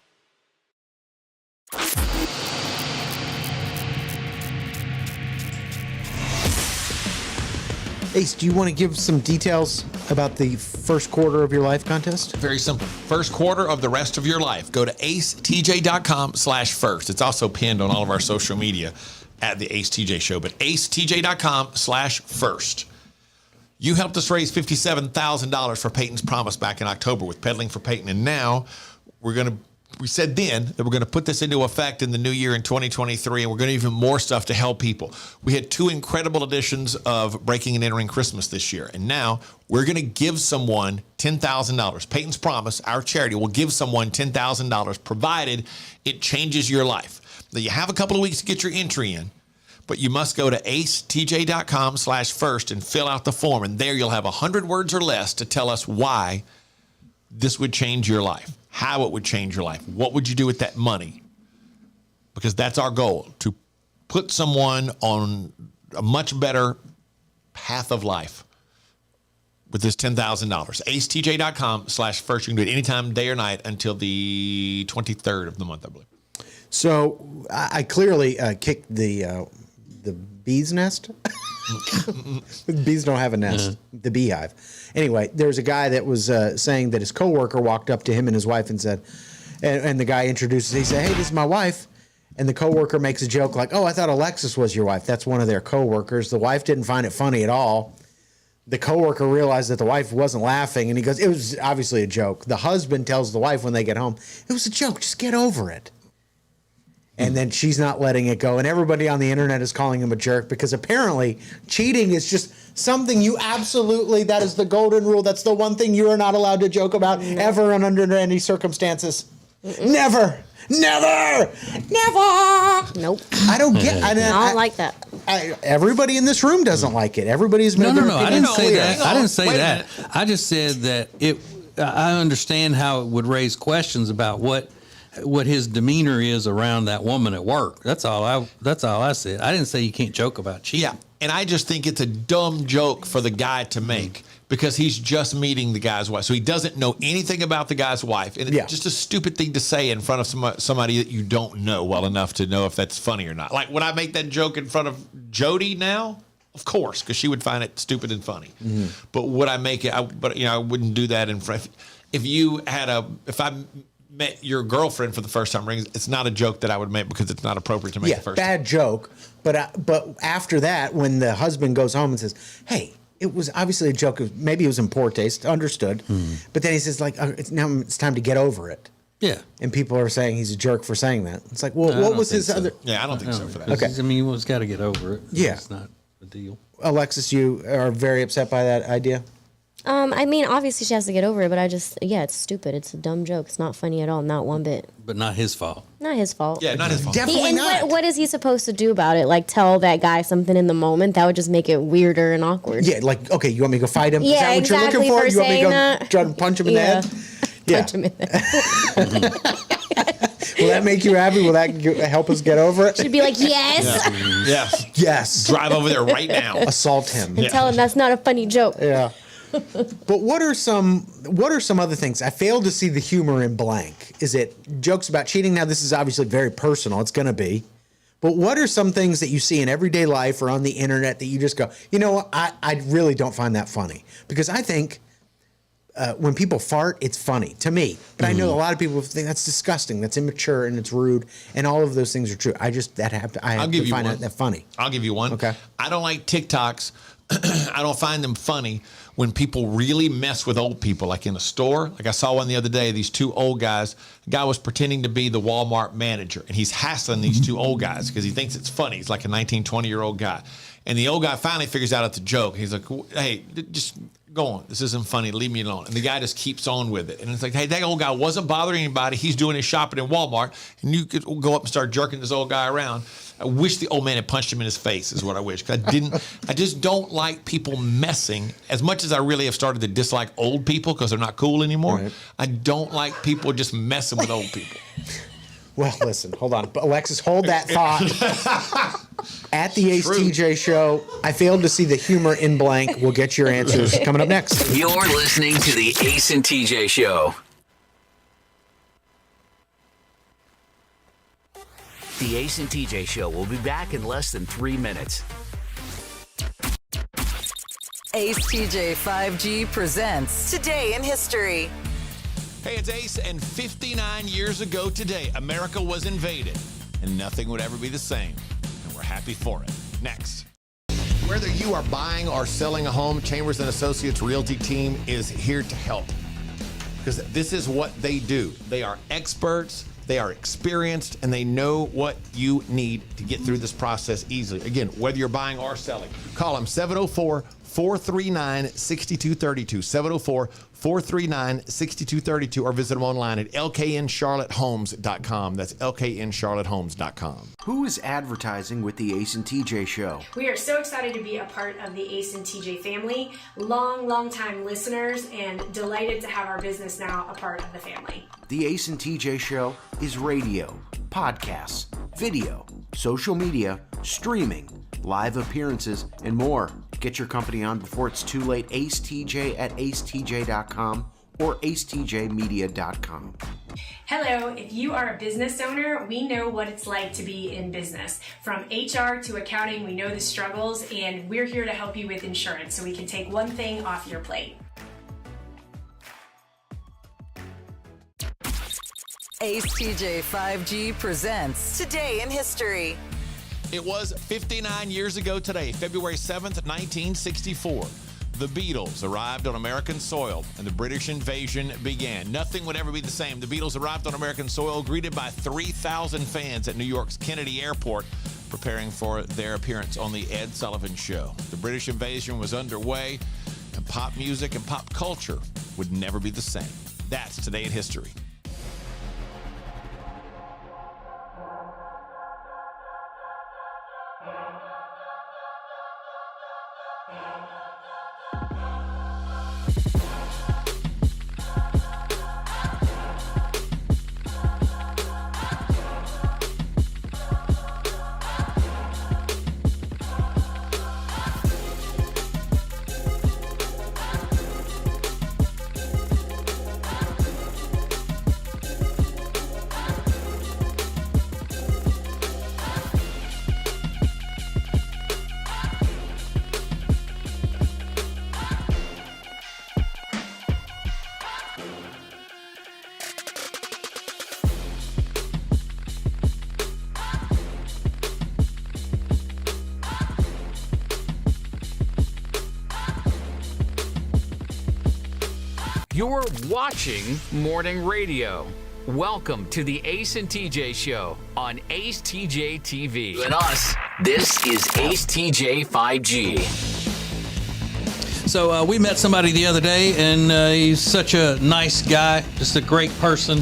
Ace, do you want to give some details about the first quarter of your life contest? Very simple. First quarter of the rest of your life. Go to acetj.com/first. It's also pinned on all of our social media at the Ace TJ Show, but acetj.com/first. You helped us raise $57,000 for Peyton's Promise back in October with Peddling for Peyton, and now we said then that we're going to put this into effect in the new year in 2023, and we're going to do even more stuff to help people. We had 2 incredible editions of Breaking and Entering Christmas this year, and now we're going to give someone $10,000. Peyton's Promise, our charity, will give someone $10,000 provided it changes your life. Now, you have a couple of weeks to get your entry in, but you must go to acetj.com/first and fill out the form, and there you'll have 100 words or less to tell us why this would change your life, how it would change your life, what would you do with that money? Because that's our goal, to put someone on a much better path of life with this $10,000. acetj.com/first. You can do it anytime, day or night, until the 23rd of the month, I believe. So I clearly kicked the bee's nest. Bees don't have a nest. The beehive. Anyway, there's a guy that was saying that his coworker walked up to him and his wife and said, and the guy introduces, he said, "Hey, this is my wife." And the coworker makes a joke like, "Oh, I thought Alexis was your wife." That's one of their coworkers. The wife didn't find it funny at all. The coworker realized that the wife wasn't laughing, and he goes, "It was obviously a joke." The husband tells the wife when they get home, "It was a joke. Just get over it." And then she's not letting it go. And everybody on the internet is calling him a jerk because apparently cheating is just something you absolutely, that is the golden rule. That's the one thing you are not allowed to joke about ever and under any circumstances. Never. Never. Never. Nope. I don't get I don't like that. Everybody in this room doesn't like it. Everybody's made their No. I opinion didn't say clear. that. I didn't say that. I just said that I understand how it would raise questions about what his demeanor is around that woman at work. That's all I said. I didn't say you can't joke about cheating. Yeah, and I just think it's a dumb joke for the guy to make because he's just meeting the guy's wife. So he doesn't know anything about the guy's wife. And it's just a stupid thing to say in front of somebody that you don't know well enough to know if that's funny or not. Like, would I make that joke in front of Jody now? Of course, because she would find it stupid and funny. But would I make it? I wouldn't do that in front. If I met your girlfriend for the first time, it's not a joke that I would make because it's not appropriate to make the first time. Bad joke. But after that, when the husband goes home and says, "Hey, it was obviously a joke. Maybe it was in poor taste. Understood." But then he says, "Like, now it's time to get over it." Yeah. And people are saying he's a jerk for saying that. It's like, well, what was his other? Yeah, I don't think so for that. Okay. I mean, he's got to get over it. Yeah. It's not a deal. Alexis, you are very upset by that idea? I mean, obviously she has to get over it, but it's stupid. It's a dumb joke. It's not funny at all, not one bit. But not his fault. Not his fault. Yeah, not his fault. Definitely not. What is he supposed to do about it? Like, tell that guy something in the moment? That would just make it weirder and awkward. Yeah, like, okay, you want me to go fight him? Yeah, is that what exactly, you're looking for? for You want me to go saying try to punch him in the head? Punch him in the head. Will that make you happy? Will that help us get over it? Should be like, yes. Yes. Yes. Drive over there right now. Assault him. And tell him that's not a funny joke. Yeah. But what are some other things? I failed to see the humor in blank. Is it jokes about cheating? Now, this is obviously very personal. It's going to be. But what are some things that you see in everyday life or on the internet that you just go, you know what? I really don't find that funny. Because I think when people fart, it's funny to me. But I know a lot of people think that's disgusting, that's immature, and it's rude. And all of those things are true. I have to find that funny. I'll give you one. Okay. I don't like TikToks. I don't find them funny when people really mess with old people, like in a store. Like I saw one the other day, these two old guys. A guy was pretending to be the Walmart manager, and he's hassling these two old guys because he thinks it's funny. He's like a 19, 20-year-old guy. And the old guy finally figures out it's a joke. He's like, "Hey, just go on. This isn't funny. Leave me alone." And the guy just keeps on with it. And it's like, hey, that old guy wasn't bothering anybody. He's doing his shopping in Walmart. And you could go up and start jerking this old guy around. I wish the old man had punched him in his face is what I wish. I just don't like people messing. As much as I really have started to dislike old people because they're not cool anymore, right. I don't like people just messing with old people. Well, listen, hold on. Alexis, hold that thought. At the Ace TJ Show. I failed to see the humor in blank. We'll get your answers coming up next. You're listening to the Ace and TJ Show. The Ace and TJ Show will be back in less than 3 minutes. Ace TJ 5G presents Today in History. Hey, it's Ace, and 59 years ago today, America was invaded, and nothing would ever be the same. And we're happy for it. Next. Whether you are buying or selling a home, Chambers & Associates Realty team is here to help. Because this is what they do. They are experts, they are experienced, and they know what you need to get through this process easily. Again, whether you're buying or selling, call them 704-439-6232, 704-439-6232, or visit them online at lkncharlottehomes.com. That's lkncharlottehomes.com. Who is advertising with the Ace and TJ Show? We are so excited to be a part of the Ace and TJ family, long time listeners, and delighted to have our business now a part of the family. The Ace and TJ Show is radio, podcasts, video, social media, streaming, live appearances, and more. Get your company on before it's too late. Ace TJ at acetj.com or acetjmedia.com. Hello, if you are a business owner, we know what it's like to be in business. From HR to accounting, we know the struggles, and we're here to help you with insurance so we can take one thing off your plate. Ace TJ 5G presents Today in History. It was 59 years ago today, February 7th, 1964. The Beatles arrived on American soil and the British invasion began. Nothing would ever be the same. The Beatles arrived on American soil, greeted by 3,000 fans at New York's Kennedy Airport, preparing for their appearance on The Ed Sullivan Show. The British invasion was underway, and pop music and pop culture would never be the same. That's Today in History. You're watching Morning Radio. Welcome to the Ace and TJ Show on acetjtv. And us, this is AceTJ 5G. So we met somebody the other day, and he's such a nice guy, just a great person,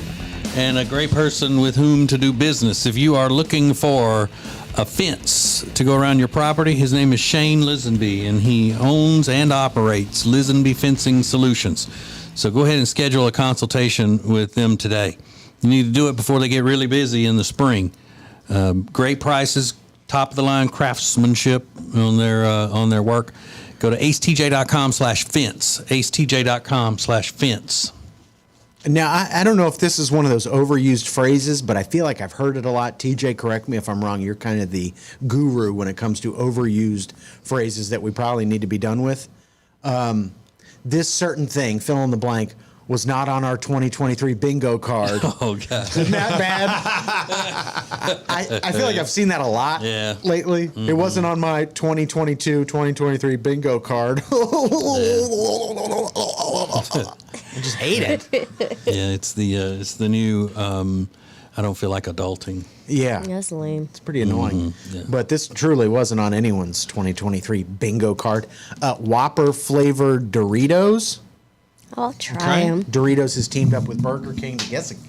and a great person with whom to do business. If you are looking for a fence to go around your property, his name is Shane Lisenby, and he owns and operates Lisenby Fencing Solutions. So go ahead and schedule a consultation with them today. You need to do it before they get really busy in the spring. Great prices, top of the line craftsmanship on their work. Go to acetj.com/fence. acetj.com/fence. Now, I don't know if this is one of those overused phrases, but I feel like I've heard it a lot. TJ, correct me if I'm wrong. You're kind of the guru when it comes to overused phrases that we probably need to be done with. This certain thing, fill in the blank, was not on our 2023 bingo card. Oh, God. Isn't that bad? I feel like I've seen that a lot lately. Mm-hmm. It wasn't on my 2022, 2023 bingo card. I just hate it. Yeah, it's the new I don't feel like adulting. Yeah. That's lame. It's pretty annoying. Mm-hmm. Yeah. But this truly wasn't on anyone's 2023 bingo card. Whopper flavored Doritos. I'll try them. Doritos has teamed up with Burger King.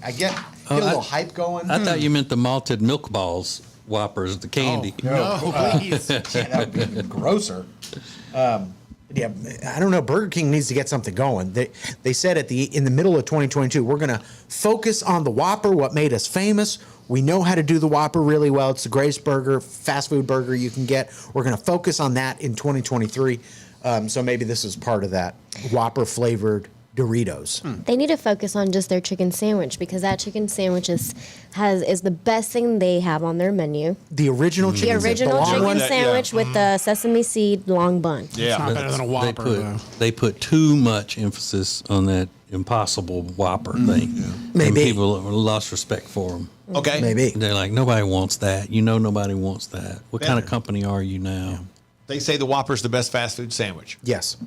I get a little hype going. I thought you meant the malted milk balls Whoppers, the candy. Oh, no, please. Yeah, that would be even grosser. Yeah, I don't know. Burger King needs to get something going. They said in the middle of 2022, we're going to focus on the Whopper, what made us famous. We know how to do the Whopper really well. It's the greatest burger, fast food burger you can get. We're going to focus on that in 2023. So maybe this is part of that Whopper flavored Doritos. They need to focus on just their chicken sandwich because that chicken sandwich is the best thing they have on their menu. The original chicken sandwich. The original chicken sandwich with the sesame seed long bun. Yeah, it's not better than a Whopper. They put too much emphasis on that impossible Whopper thing. Yeah. Maybe. And people lost respect for them. Okay. Maybe. They're like, nobody wants that. Nobody wants that. What kind of company are you now? They say the Whopper's the best fast food sandwich. Yes.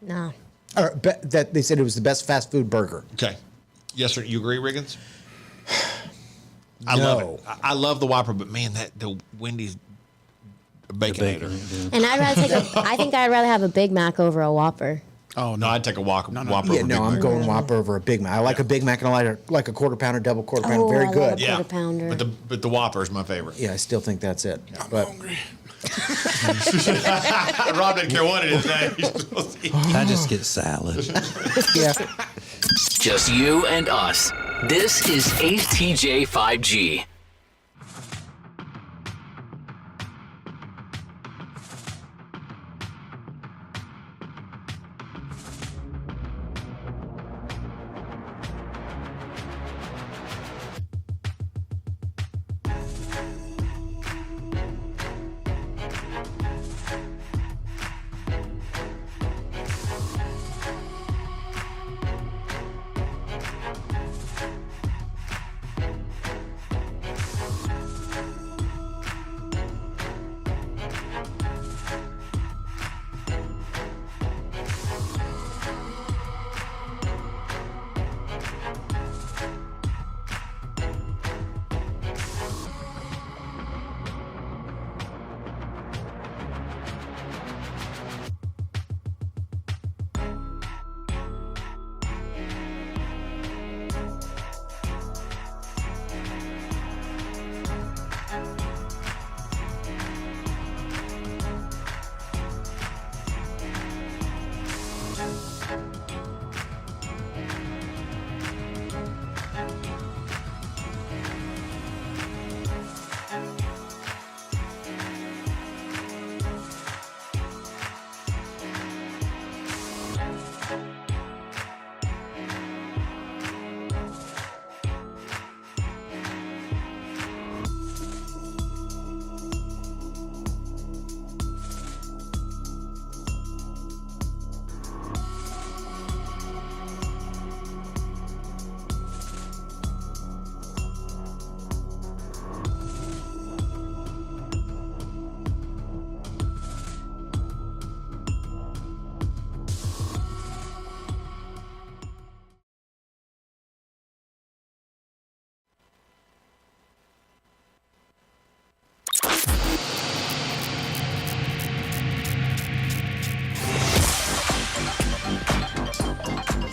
No. That they said it was the best fast food burger. Okay. Yes, sir. You agree, Riggins? I love it. I love the Whopper, but man, the Wendy's Baconator. And I think I'd rather have a Big Mac over a Whopper. Oh no, I'd take a Whopper. Yeah, over Big I'm Mac. going Whopper over a Big Mac. I like a Big Mac and I like a quarter pounder, double quarter pounder. Very I good. love a quarter pounder. But the Whopper is my favorite. Yeah, I still think that's it. But hungry. Rob didn't care what it is. I just get salad. Yeah. Just you and us. This is ACETJ 5G.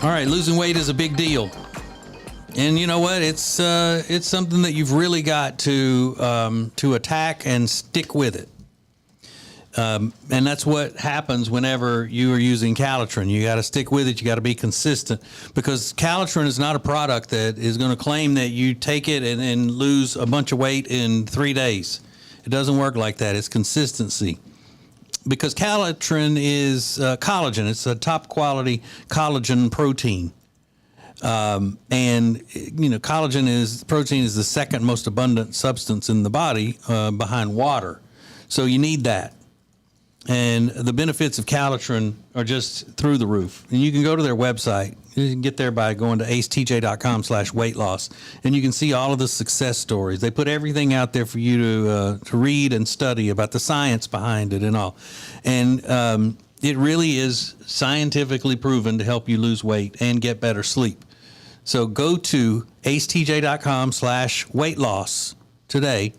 All right, losing weight is a big deal. And you know what? It's something that you've really got to attack and stick with it. And that's what happens whenever you are using Calitrin. You got to stick with it. You got to be consistent, because Calitrin is not a product that is going to claim that you take it and lose a bunch of weight in 3 days. It doesn't work like that. It's consistency. Because Calitrin is collagen. It's a top quality collagen protein. And collagen protein is the second most abundant substance in the body behind water. So you need that. And the benefits of Calitrin are just through the roof. And you can go to their website. You can get there by going to acetj.com/weight loss. And you can see all of the success stories. They put everything out there for you to read and study about the science behind it and all. And it really is scientifically proven to help you lose weight and get better sleep. So go to acetj.com/weight loss today.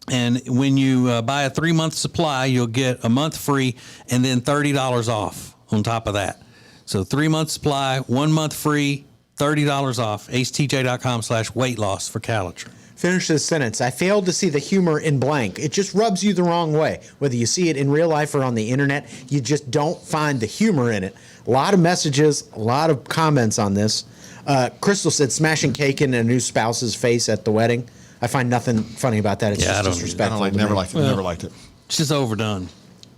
And when you buy a 3-month supply, you'll get a month free and then $30 off on top of that. So 3-month supply, 1 month free, $30 off, acetj.com/weight loss for Calitrin. Finish this sentence. I failed to see the humor in blank. It just rubs you the wrong way. Whether you see it in real life or on the internet, you just don't find the humor in it. A lot of messages, a lot of comments on this. Crystal said, smashing cake in a new spouse's face at the wedding. I find nothing funny about that. It's just disrespectful. Never liked it. Never liked it. It's just overdone.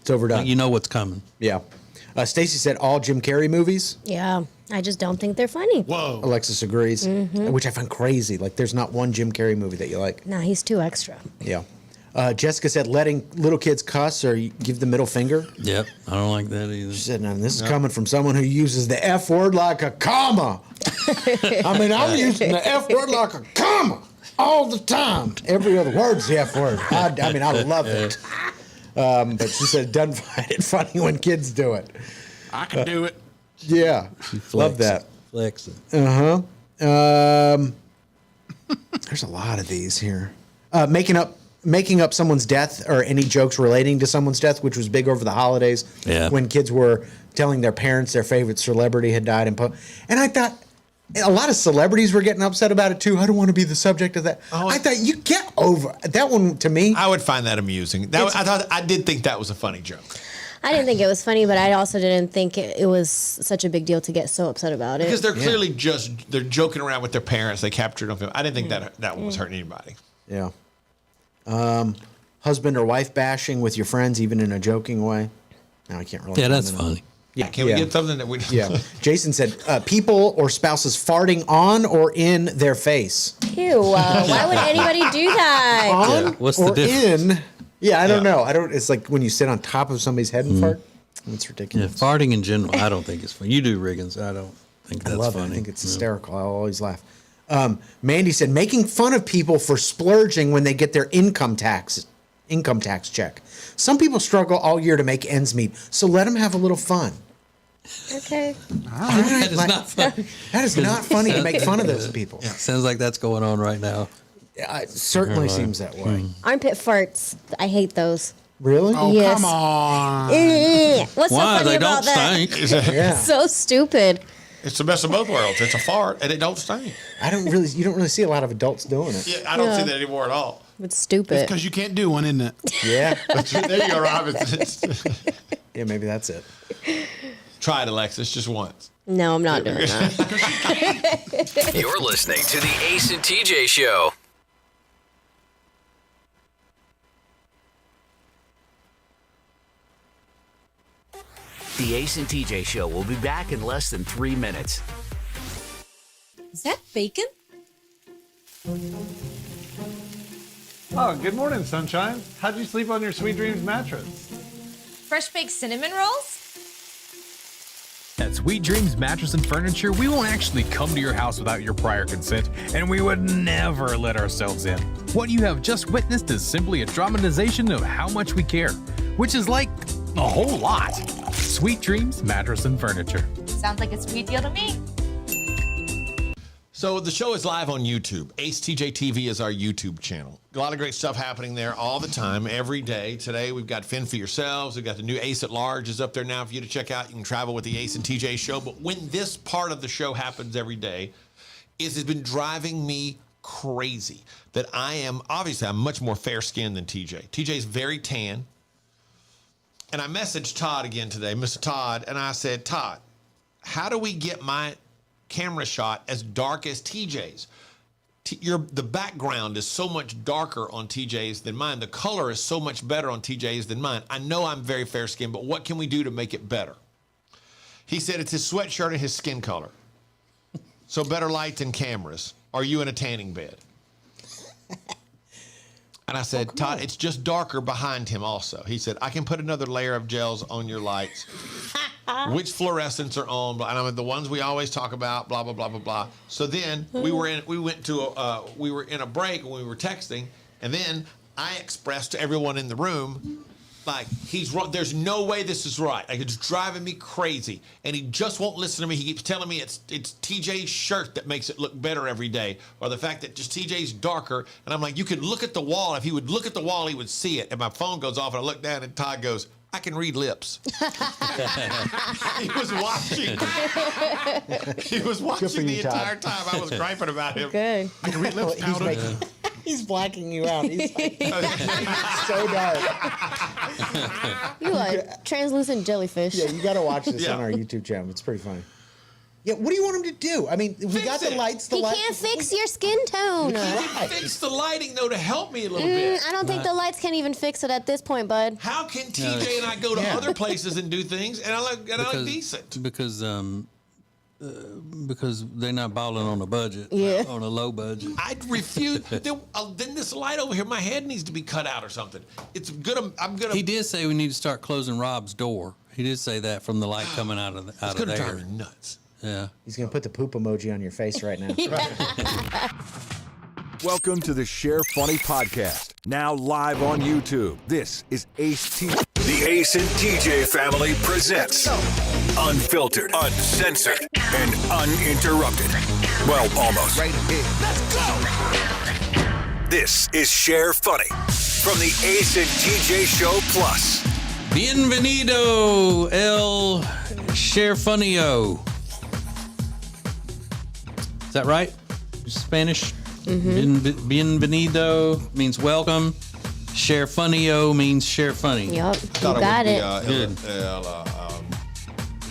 It's overdone. Like, you know what's coming. Yeah. Stacy said all Jim Carrey movies. Yeah, I just don't think they're funny. Whoa. Alexis agrees, which I find crazy. Like, there's not one Jim Carrey movie that you like. Nah, he's too extra. Yeah. Jessica said letting little kids cuss or give the middle finger. Yep, I don't like that either. She said, now this is coming from someone who uses the F word like a comma. I mean, I'm using the F word like a comma all the time. Every other word's the F word. I mean, I love it. But she said, doesn't find it funny when kids do it. I can do it. Yeah, love that. Flex it. There's a lot of these here. Making up someone's death or any jokes relating to someone's death, which was big over the holidays. Yeah. When kids were telling their parents their favorite celebrity had died. And I thought a lot of celebrities were getting upset about it too. I don't want to be the subject of that. I thought you get over that one. To me, I would find that amusing. I did think that was a funny joke. I didn't think it was funny, but I also didn't think it was such a big deal to get so upset about it. Because they're clearly they're joking around with their parents. They captured on film. I didn't think that one was hurting anybody. Yeah. Husband or wife bashing with your friends, even in a joking way. No, I can't really. Yeah, that's comment on funny. Yeah, Can we get something that we? Yeah. Jason said, people or spouses farting on or in their face. Ew! Why would anybody do that? On What's or the difference? in? Yeah, I don't know. It's like when you sit on top of somebody's head and fart. It's Yeah, ridiculous. farting in general, I don't think it's funny. You do, Riggins. I don't think that's I love funny. it. I think it's hysterical. I'll always laugh. Mandy said, making fun of people for splurging when they get their income tax check. Some people struggle all year to make ends meet, so let them have a little fun. Okay. That is not funny. That is not funny to make fun of those people. Yeah. Sounds like that's going on right now. It certainly seems that way. Armpit farts. I hate those. Really? Oh, Yes. come on. What's so Why? funny They about don't that? stink. Yeah. So stupid. It's the best of both worlds. It's a fart and it don't stink. You don't really see a lot lot of doing it. Yeah, I don't see that anymore at all. It's stupid. It's because you can't do one, isn't it? Yeah. There you go, Rob. Yeah, maybe that's it. Try it, Alexis, just once. No, I'm not doing that. You're listening to the Ace and TJ Show. The Ace and TJ Show will be back in less than 3 minutes. Is that bacon? Oh, good morning, sunshine. How'd you sleep on your Sweet Dreams mattress? Fresh baked cinnamon rolls? At Sweet Dreams Mattress and Furniture, we won't actually come to your house without your prior consent, and we would never let ourselves in. What you have just witnessed is simply a dramatization of how much we care, which is like a whole lot. Sweet Dreams Mattress and Furniture. Sounds like a sweet deal to me. So the show is live on YouTube. acetjtv is our YouTube channel. A lot of great stuff happening there all the time, every day. Today we've got Fend for Yourselves. We've got the new Ace at Large is up there now for you to check out. You can travel with the Ace and TJ show. But when this part of the show happens every day, it has been driving me crazy that I'm much more fair-skinned than TJ. TJ is very tan. And I messaged Todd again today, Mr. Todd, and I said, Todd, how do we get my camera shot as dark as TJ's? The background is so much darker on TJ's than mine. The color is so much better on TJ's than mine. I know I'm very fair-skinned, but what can we do to make it better? He said it's his sweatshirt and his skin color. So better light than cameras. Are you in a tanning bed? And I said, Todd, it's just darker behind him also. He said, I can put another layer of gels on your lights. Which fluorescents are on? And I'm the ones we always talk about, blah, blah, blah, blah, blah. So then we were in a break and we were texting. And then I expressed to everyone in the room, like, he's wrong. There's no way this is right. Like, it's driving me crazy. And he just won't listen to me. He keeps telling me it's TJ's shirt that makes it look better every day, or the fact that just TJ's darker. And I'm like, you could look at the wall. If he would look at the wall, he would see it. And my phone goes off, and I look down, and Todd goes, I can read lips. He was watching. He was watching the entire time I was griping about him. Good. I can read lips, powder. He's blacking you out. He's like, so dark. You are translucent jellyfish. Yeah, you got to watch this on our YouTube channel. It's pretty funny. Yeah, what do you want him to do? I mean, we got the lights. He can't fix your skin tone. Fix the lighting though to help me a little bit. I don't think the lights can even fix it at this point, bud. How can TJ and I go to other places and do things and I look decent? Because they're not balling on a budget. Yeah. On a low budget. I refuse. Then this light over here, my head needs to be cut out or something. It's gonna. I'm gonna. He did say we need to start closing Rob's door. He did say that from the light coming out of It's gonna drive me nuts. Yeah. He's going to put the poop emoji on your face right now. Welcome to the Share Funny Podcast. Now live on YouTube. This is Ace TJ. The Ace and TJ family presents unfiltered, uncensored, and uninterrupted. Well, almost. Right here. Let's go! This is Share Funny from the Ace and TJ Show Plus. Bienvenido, el Share Funnyo. Is that right? Spanish? Bienvenido means welcome. Share Funnyo means share funny. Yup, you got it.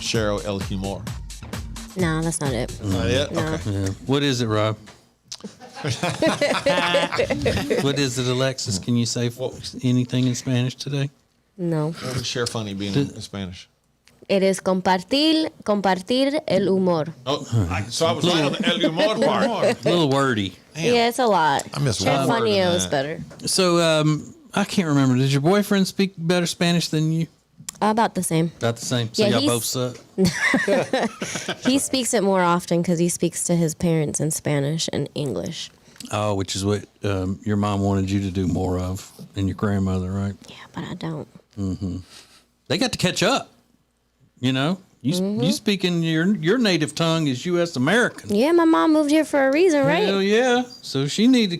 Share el humor. No, that's not it. Not it? No. Okay. Yeah. What is it, Rob? What is it, Alexis? Can you say anything in Spanish today? No. What would share funny be in Spanish? It is compartir el humor. Oh, so I was right on the el humor part. A little wordy. Yeah, it's a lot. I missed Share one word in Funnyo is that. better. So, I can't remember. Does your boyfriend speak better Spanish than you? About the same. About the same. So Yeah, y'all both suck. He speaks it more often because he speaks to his parents in Spanish and English. Oh, which is what your mom wanted you to do more of, and your grandmother, right? Yeah, but I don't. Mm-hmm. They got to catch up. You know, you speak in your native tongue is U.S. American. Yeah, my mom moved here for a reason, right? Hell yeah. So she need to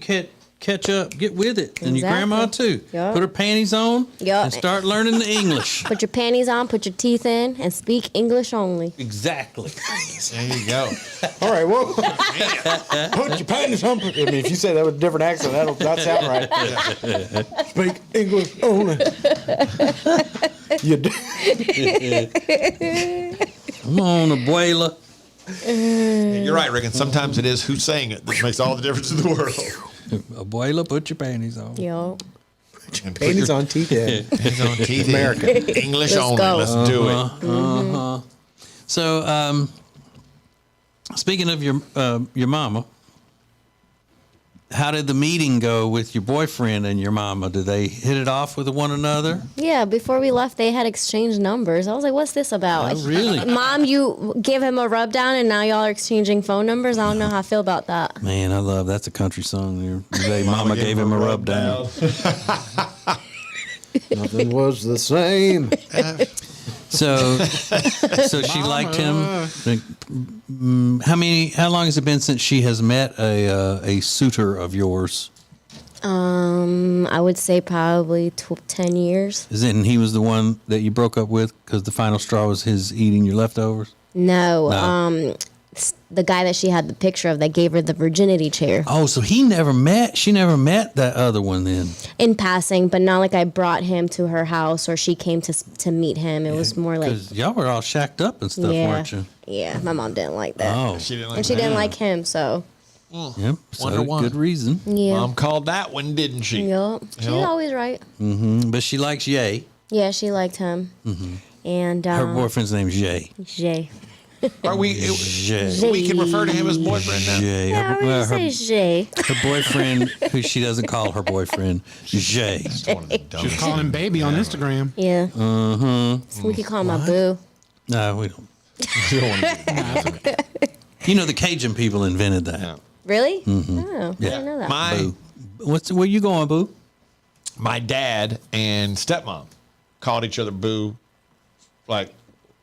catch up, get with it, and your grandma too. Yup. Put her panties on and start learning the English. Put your panties on, put your teeth in, and speak English only. Exactly. There you go. All right, well, put your panties on. I mean, if you say that with a different accent, that'll not sound right. Speak English only. You do. Come on, abuela. You're right, Rick. And sometimes it is who's saying it that makes all the difference in the world. Abuela, put your panties on. Yo. Panties on teeth in. Panties on teeth in. American. English Let's only. go. Let's do it. So, speaking of your mama, how did the meeting go with your boyfriend and your mama? Did they hit it off with one another? Yeah, before we left, they had exchanged numbers. I was like, what's this about? Oh, really? Mom, you give him a rub down and now y'all are exchanging phone numbers? I don't know how I feel about that. Man, I love that's a country song. There. Mama gave him a rub down. Nothing was the same. So she liked him. How long has it been since she has met a suitor of yours? I would say probably 10 years. And he was the one that you broke up with because the final straw was his eating your leftovers? No. The guy that she had the picture of that gave her the virginity chair. Oh, so she never met that other one then? In passing, but not like I brought him to her house or she came to meet him. It was more like... Because y'all were all shacked up and stuff, weren't you? Yeah, my mom didn't like that. Oh. She didn't like and she didn't like him, so... Yep. Wonder So why. good reason. Yeah. Mom called that one, didn't she? Yup. She's always right. Mm-hmm. But she likes Ye. Yeah, she liked him. Mm-hmm. And Her boyfriend's name's Jay. Jay. Are we? Jay. We can refer to him as boyfriend now. Jay. Yeah, I Well, already say Jay. her boyfriend, who she doesn't call her boyfriend, Jay. She's calling him baby on Instagram. Yeah. Mm-hmm. We could call him my boo. No, we don't. You know, the Cajun people invented that. Really? Mm-hmm. Oh, I Yeah. didn't know that. My Where you going, boo? my dad and stepmom called each other boo. Like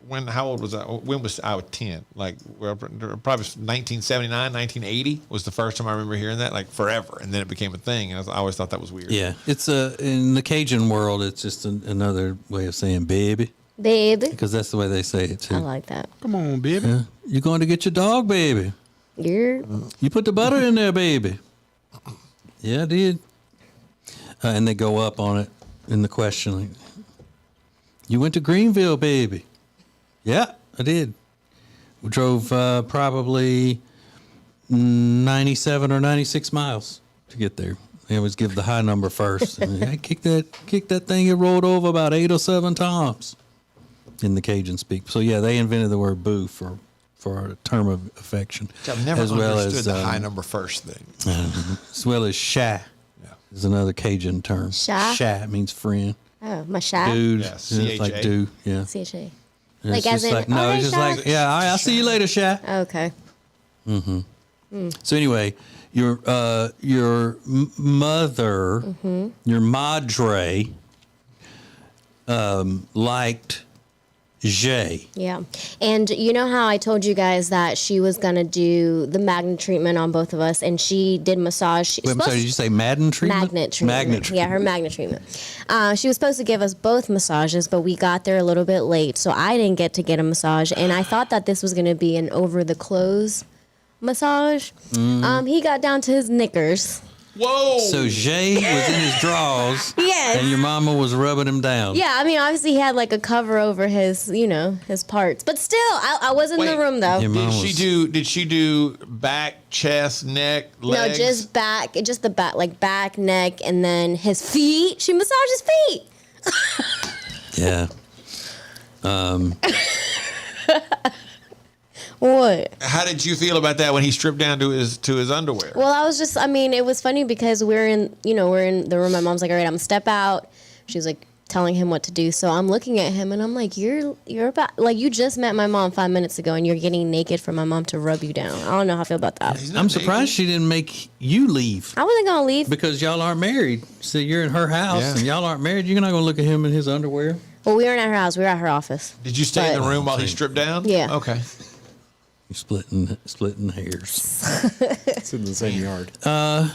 when? How old was I? When was I? Was 10? Like probably 1979, 1980 was the first time I remember hearing that. Like forever, and then it became a thing. I always thought that was weird. Yeah, it's in the Cajun world, it's just another way of saying baby. Baby. Because that's the way they say it too. I like that. Come on, baby. Yeah. You going to get your dog, baby? You're... You put the butter in there, baby. Yeah, I did. And they go up on it in the question. Like, you went to Greenville, baby. Yeah, I did. We drove probably 97 or 96 miles to get there. They always give the high number first. And I kicked that thing. It rolled over about 8 or 7 times in the Cajun speak. So yeah, they invented the word boo for a term of affection. I've never as well understood as, the high number first thing. As well as shy. Is another Cajun term. Shy? Shy means friend. Oh, my shy. Dude. Yeah, It's like do. Yeah. CHA. And Like it's as just in, like, no, oh, it's hey, just Shy. like, yeah, all right, I'll see you later, Shy. Okay. Mm-hmm. Mm. So anyway, your mother, your madre, liked Jay. Yeah. And you know how I told you guys that she was going to do the magnet treatment on both of us, and she did massage. Wait, I'm sorry, did you say Madden treatment? Magnet treatment. Magnet treatment. Yeah, her magnet treatment. She was supposed to give us both massages, but we got there a little bit late, so I didn't get to get a massage, and I thought that this was going to be an over-the-clothes massage. He got down to his knickers. Whoa! So Jay was in his drawers. Yes. And your mama was rubbing him down. Yeah, I mean, obviously he had like a cover over his, his parts. But still, I was in the room though. Did she do back, chest, neck, legs? No, just back, just the back, like back, neck, and then his feet. She massaged his feet. Yeah. What? How did you feel about that when he stripped down to his underwear? Well, it was funny because we're in the room. My mom's like, all right, I'm gonna step out. She's like telling him what to do. So I'm looking at him and I'm like, you're about, like, you just met my mom 5 minutes ago and you're getting naked for my mom to rub you down. I don't know how I feel about that. I'm surprised she didn't make you leave. I wasn't gonna leave. Because y'all aren't married. So you're in her house and y'all aren't married. You're not gonna look at him in his underwear. Well, we weren't at her house. We were at her office. Did you stay in the room while he stripped down? Yeah. Okay. You're splitting hairs. It's in the same yard. Yeah.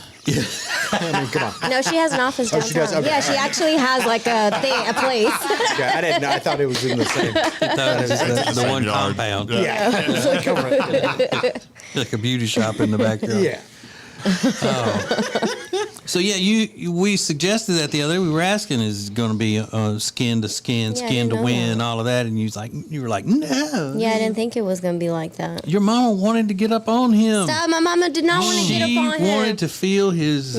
I mean, come on. No, she has an office Oh, downtown. she does? Okay. Yeah, she actually has like a place. Okay, I didn't know. I thought it was in the same. The one compound. Yeah. Like a beauty shop in the backyard. Yeah. So yeah, we suggested that the other day. We were asking, is it going to be skin to skin, Yeah, I skin to didn't know win, all of that, and you were like, no. Yeah, I didn't think it was gonna be like that. Your mama wanted to get up on him. Stop! My mama did not want to get up on She him. wanted to feel his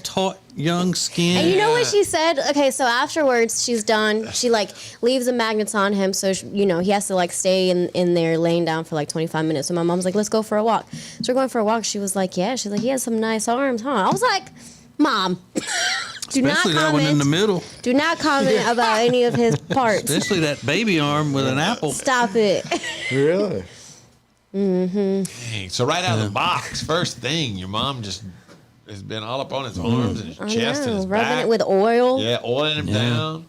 taut young skin. And you know what she said? Okay, so afterwards she's done. She like leaves the magnets on him, so he has to like stay in there laying down for like 25 minutes. So my mom's like, let's go for a walk. So we're going for a walk. She was like, yeah. She's like, he has some nice arms, huh? I was like, Mom, do not Especially that comment. one in the middle. Do not comment about any of his parts. Especially that baby arm with an apple. Stop it. Really? Mm-hmm. Dang. So right out of the box, first thing, your mom just has been all up on his arms and his chest and his rubbing back. it with oil. Yeah, oiling him down.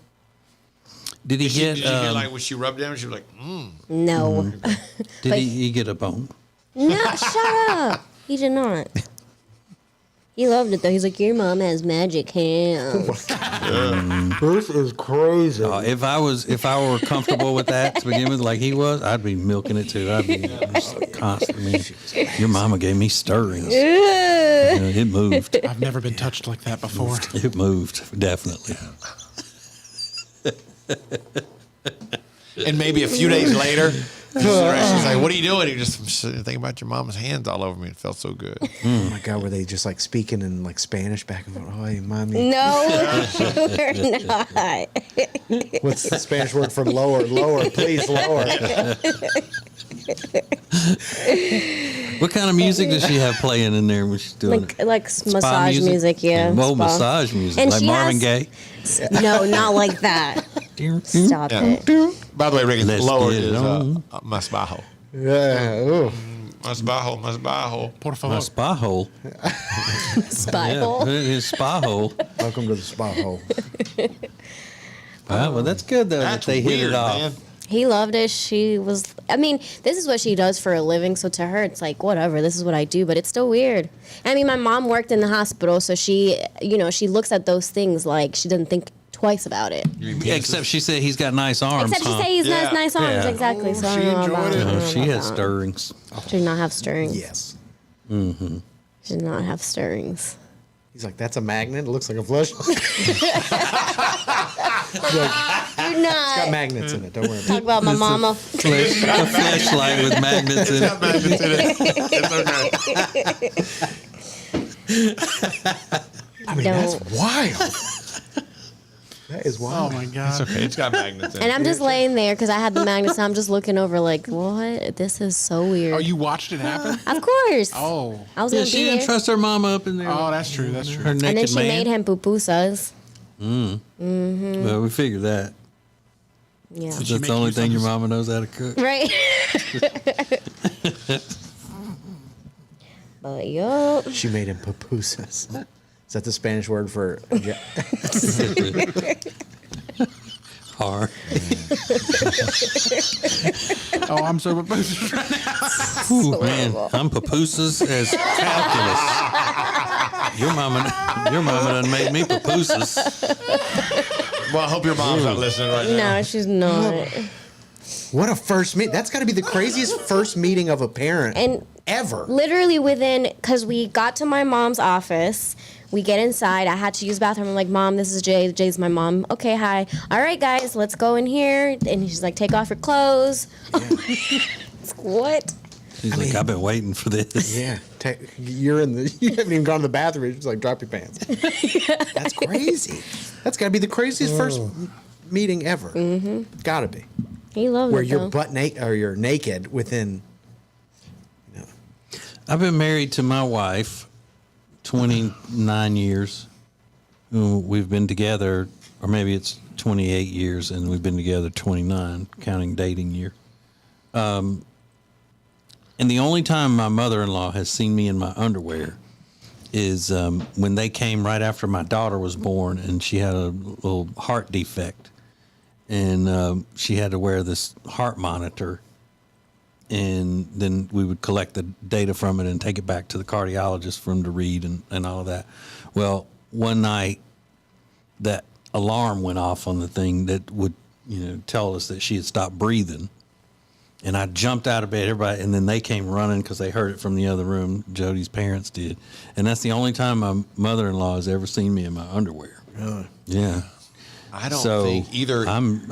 Did he get? Did you get like when she rubbed him? She was like, No. Did he get a bone? No, shut up. He did not. He loved it though. He's like, your mom has magic hands. This is crazy. If I were comfortable with that to begin with, like he was, I'd be milking it too. I'd be just constantly. Your mama gave me stirrings. It moved. I've never been touched like that before. It moved, definitely. And maybe a few days later, she's like, "What are you doing?" I'm sitting thinking about your mama's hands all over me. It felt so good. Oh my God, were they just like speaking in like Spanish back and forth? Oh, hey, mommy. No, we're not. What's the Spanish word for lower? Lower, please, lower. What kind of music does she have playing in there when she's doing it? Like massage music, yeah. Well, spa. massage music, And like she Marvin has- Gaye. No, not like that. Stop it. By the way, Ricky, Let's lower get it is on. más bajo. Yeah. Ooh. Más bajo, más bajo. Por favor. My spa hole. Spy Yeah, hole. put it in his spa hole. Welcome to the spa hole. Wow, well, that's good though That's that they hit weird, it off. man. He loved it. She was, this is what she does for a living. So to her, it's like, whatever, this is what I do, but it's still weird. I mean, my mom worked in the hospital, so she, she looks at those things like she doesn't think twice about it. Yeah, except she said he's got nice arms. Except she huh? said he's nice arms, Yeah. exactly. So I she don't know enjoyed about it. I don't know She about has that. stirrings. She did not have stirrings. Yes. Mm-hmm. She did not have stirrings. He's like, that's a magnet. It looks like a flashlight. You're not. It's got magnets in it. Don't worry. Talk about my mama. A flashlight with magnets in it. I mean, that's wild. That is wild. Oh my god. It's okay. It's got magnets in it. And I'm just laying there because I had the magnets. And I'm just looking over like, what? This is so weird. Oh, you watched it happen? Of course. Oh. I was Yeah, gonna she be didn't there. trust her mama up in there. Oh, that's true. That's true. Her naked And then she man. made him pupusas. Mm. Well, we figured that. Yeah. That's the only thing your mama knows how to cook. Right. But yup. She made him pupusas. Is that the Spanish word for Hard. Oh, I'm so pupusas right now. Ooh, man, I'm pupusas as calculus. Your mama done made me pupusas. Well, I hope your mom's not listening right now. No, she's not. What a first meet. That's got to be the craziest first meeting of a parent And ever. literally because we got to my mom's office. We get inside. I had to use the bathroom. I'm like, Mom, this is Jay. Jay's my mom. Okay, hi. All right, guys, let's go in here. And she's like, take off your clothes. What? She's like, I've been waiting for this. Yeah. You haven't even gone to the bathroom. She's like, drop your pants. That's crazy. That's got to be the craziest first meeting ever. Mm-hmm. Got to be. He loves Where it, you're though. butt naked or you're naked within. I've been married to my wife 29 years. We've been together, or maybe it's 28 years, and we've been together 29, counting dating year. And the only time my mother-in-law has seen me in my underwear is when they came right after my daughter was born, and she had a little heart defect. And she had to wear this heart monitor. And then we would collect the data from it and take it back to the cardiologist for him to read and all of that. Well, one night that alarm went off on the thing that would, tell us that she had stopped breathing. And I jumped out of bed, everybody, and then they came running because they heard it from the other room. Jody's parents did. And that's the only time my mother-in-law has ever seen me in my underwear. Really? Yeah. I don't think either. I'm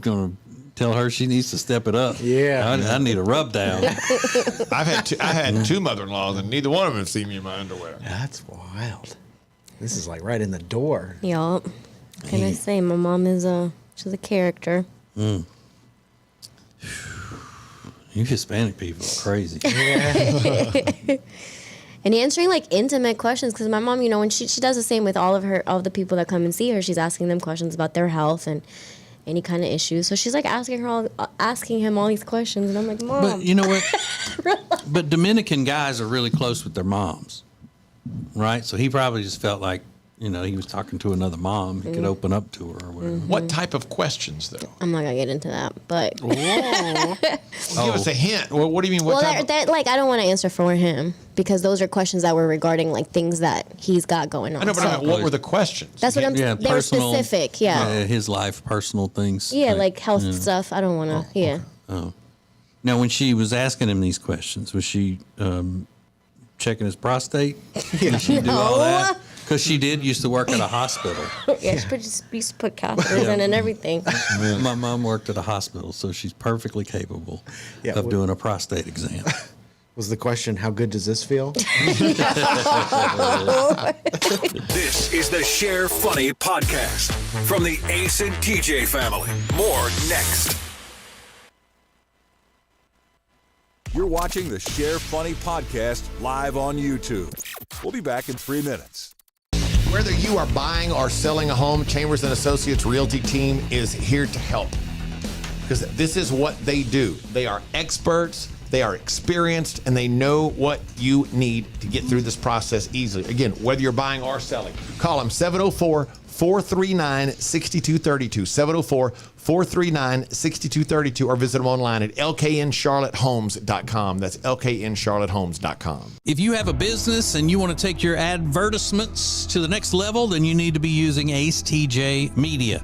going to tell her she needs to step it up. Yeah. I need a rub down. I had two mother-in-laws, and neither one of them have seen me in my underwear. That's wild. This is like right in the door. Yup. Can I say my mom is she's a character. Mm. You Hispanic people are crazy. And answering like intimate questions, because my mom, when she does the same with all of the people that come and see her, she's asking them questions about their health and any kind of issues. So she's like asking him all these questions, and I'm like, Mom. But you know what? But Dominican guys are really close with their moms, right? So he probably just felt like, he was talking to another mom. He could open up to her or whatever. What type of questions, though? I'm not gonna get into that, but Give us a hint. Well, what do you mean? What type of- that I don't want to answer for him because those are questions that were regarding like things that he's got going on. I know, but what were the questions? That's what I'm. Yeah, they were personal, specific. Yeah. His life, personal things. Yeah, like health stuff. I don't want to. Yeah. Oh. Now, when she was asking him these questions, was she checking his prostate? Did she do all that? Because she used to work at a hospital. Yeah, she used to put catheters in and everything. My mom worked at a hospital, so she's perfectly capable of doing a prostate exam. Was the question, how good does this feel? This is the Share Funny podcast from the Ace and TJ family. More next. You're watching the Share Funny podcast live on YouTube. We'll be back in 3 minutes. Whether you are buying or selling a home, Chambers & Associates Realty team is here to help. Because this is what they do. They are experts, they are experienced, and they know what you need to get through this process easily. Again, whether you're buying or selling, call them 704-439-6232, 704-439-6232, or visit them online at lkncharlottehomes.com. That's lkncharlottehomes.com. If you have a business and you want to take your advertisements to the next level, then you need to be using ACETJ Media.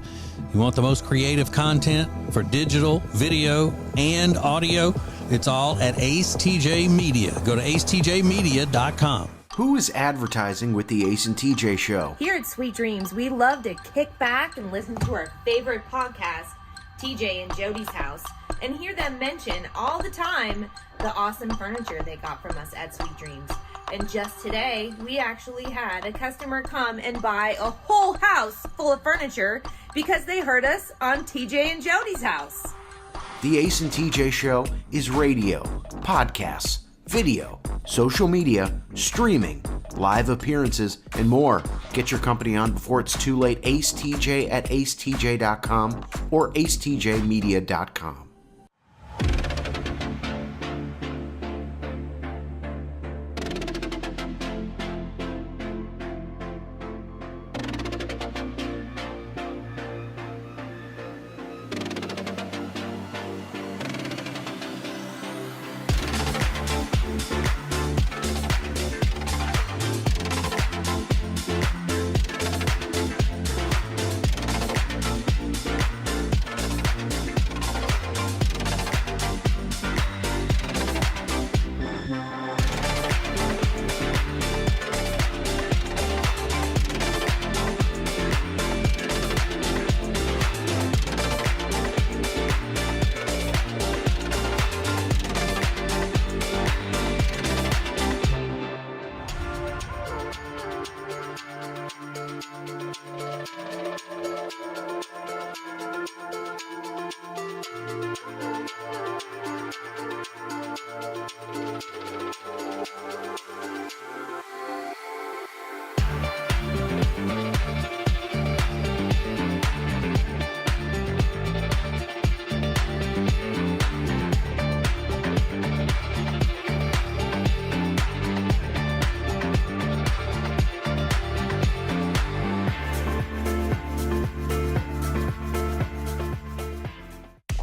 You want the most creative content for digital, video, and audio? It's all at ACETJ Media. Go to acetjmedia.com. Who is advertising with the Ace and TJ Show? Here at Sweet Dreams, we love to kick back and listen to our favorite podcast, TJ and Jody's House, and hear them mention all the time the awesome furniture they got from us at Sweet Dreams. And just today, we actually had a customer come and buy a whole house full of furniture because they heard us on TJ and Jody's House. The Ace and TJ Show is radio, podcasts, video, social media, streaming, live appearances, and more. Get your company on before it's too late. Ace TJ at acetj.com or acetjmedia.com.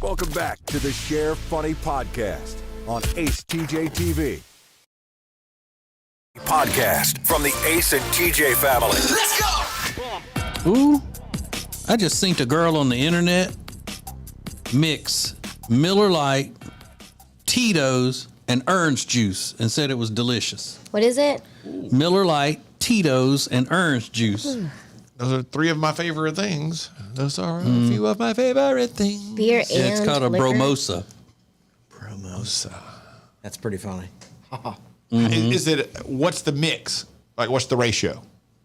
Welcome back to the Share Funny Podcast on AceTJTV. Podcast from the Ace and TJ family. Let's go! Ooh, I just seen a girl on the internet mix Miller Lite, Tito's, and orange juice and said it was delicious. What is it? Miller Lite, Tito's, and orange juice. Those are three of my favorite things. Those are a few of my favorite things. Beer Yeah, it's and called a liquor? bromosa. Bromosa. That's pretty funny. Is it? What's the mix? Like, what's the ratio?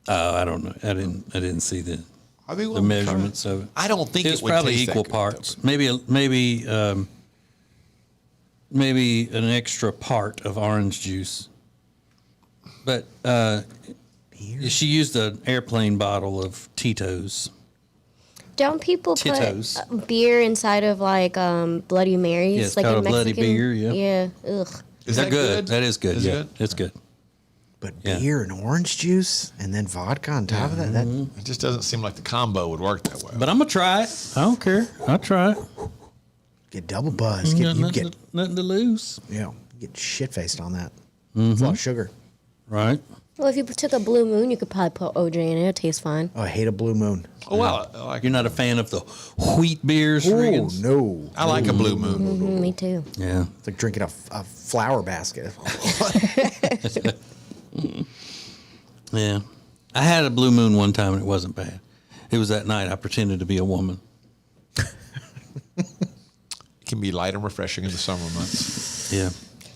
Oh, I don't know. I didn't see the I mean, the measurements of it. I don't think It's it would probably taste that equal good, parts. Maybe an extra part of orange juice. But she used an airplane bottle of Tito's. Don't people Tito's. put beer inside of like Bloody Marys? Yeah, it's like called in a Bloody Mexican? beer, yeah. Yeah. Ugh. Is They're that good. That is good. Is it yeah, good? it's good. But Yeah. beer and orange juice and then vodka on top of that? It just doesn't seem like the combo would work that well. But I'm gonna try it. I don't care. I'll try it. Get double buzzed. Got You nothing, get, nothing to lose. get shit faced on that. It's a lot of sugar. Right. Well, if you took a Blue Moon, you could probably put OJ in it. It'll taste fine. Oh, I hate a blue moon. Oh, wow. I like You're not a fan of the wheat beers, Oh, Riggins? no. I like a blue moon. Mhm, me too. Yeah. It's like drinking a flower basket. Yeah. I had a blue moon one time and it wasn't bad. It was that night I pretended to be a woman. It can be light and refreshing in the summer months. Yeah.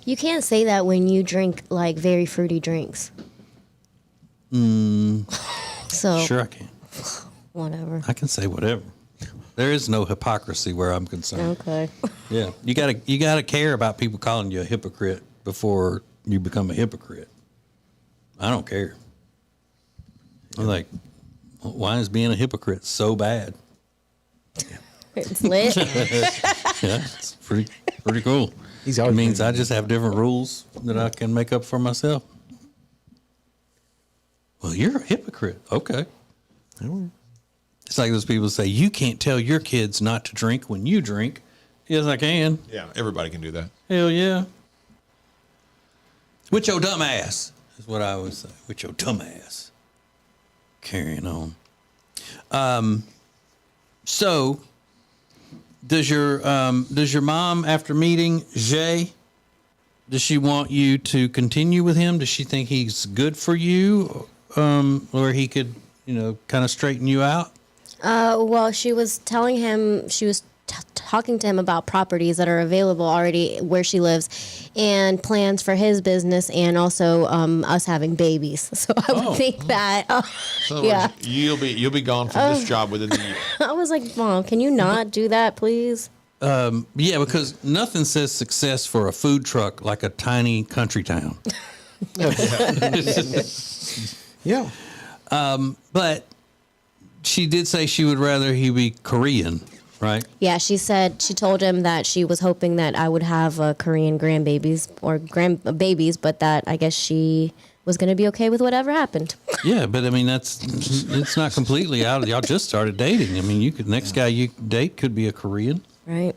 You can't say that when you drink like very fruity drinks. So Sure I can. whatever. I can say whatever. There is no hypocrisy where I'm concerned. Okay. Yeah. You gotta care about people calling you a hypocrite before you become a hypocrite. I don't care. I'm like, why is being a hypocrite so bad? It's lit. Yeah, it's pretty cool. He's It always means I just have different rules that I can make up for myself. Well, you're a hypocrite. Okay. It's like those people say, you can't tell your kids not to drink when you drink. Yes, I can. Yeah, everybody can do that. Hell yeah. With your dumb ass is what I always say. With your dumb ass. Carrying on. So does your mom, after meeting Jay, does she want you to continue with him? Does she think he's good for you, or he could, kind of straighten you out? Well, she was telling him, she was talking to him about properties that are available already where she lives and plans for his business and also us having babies. So I would think that, So yeah. you'll be gone from this job within the year. I was like, Mom, can you not do that, please? Yeah, because nothing says success for a food truck like a tiny country town. Yeah. But she did say she would rather he be Korean, right? Yeah, she told him that she was hoping that I would have Korean grandbabies or grandbabies, but that I guess she was going to be okay with whatever happened. Yeah, but I mean, it's not completely out. Y'all just started dating. I mean, next guy you date could be a Korean. Right.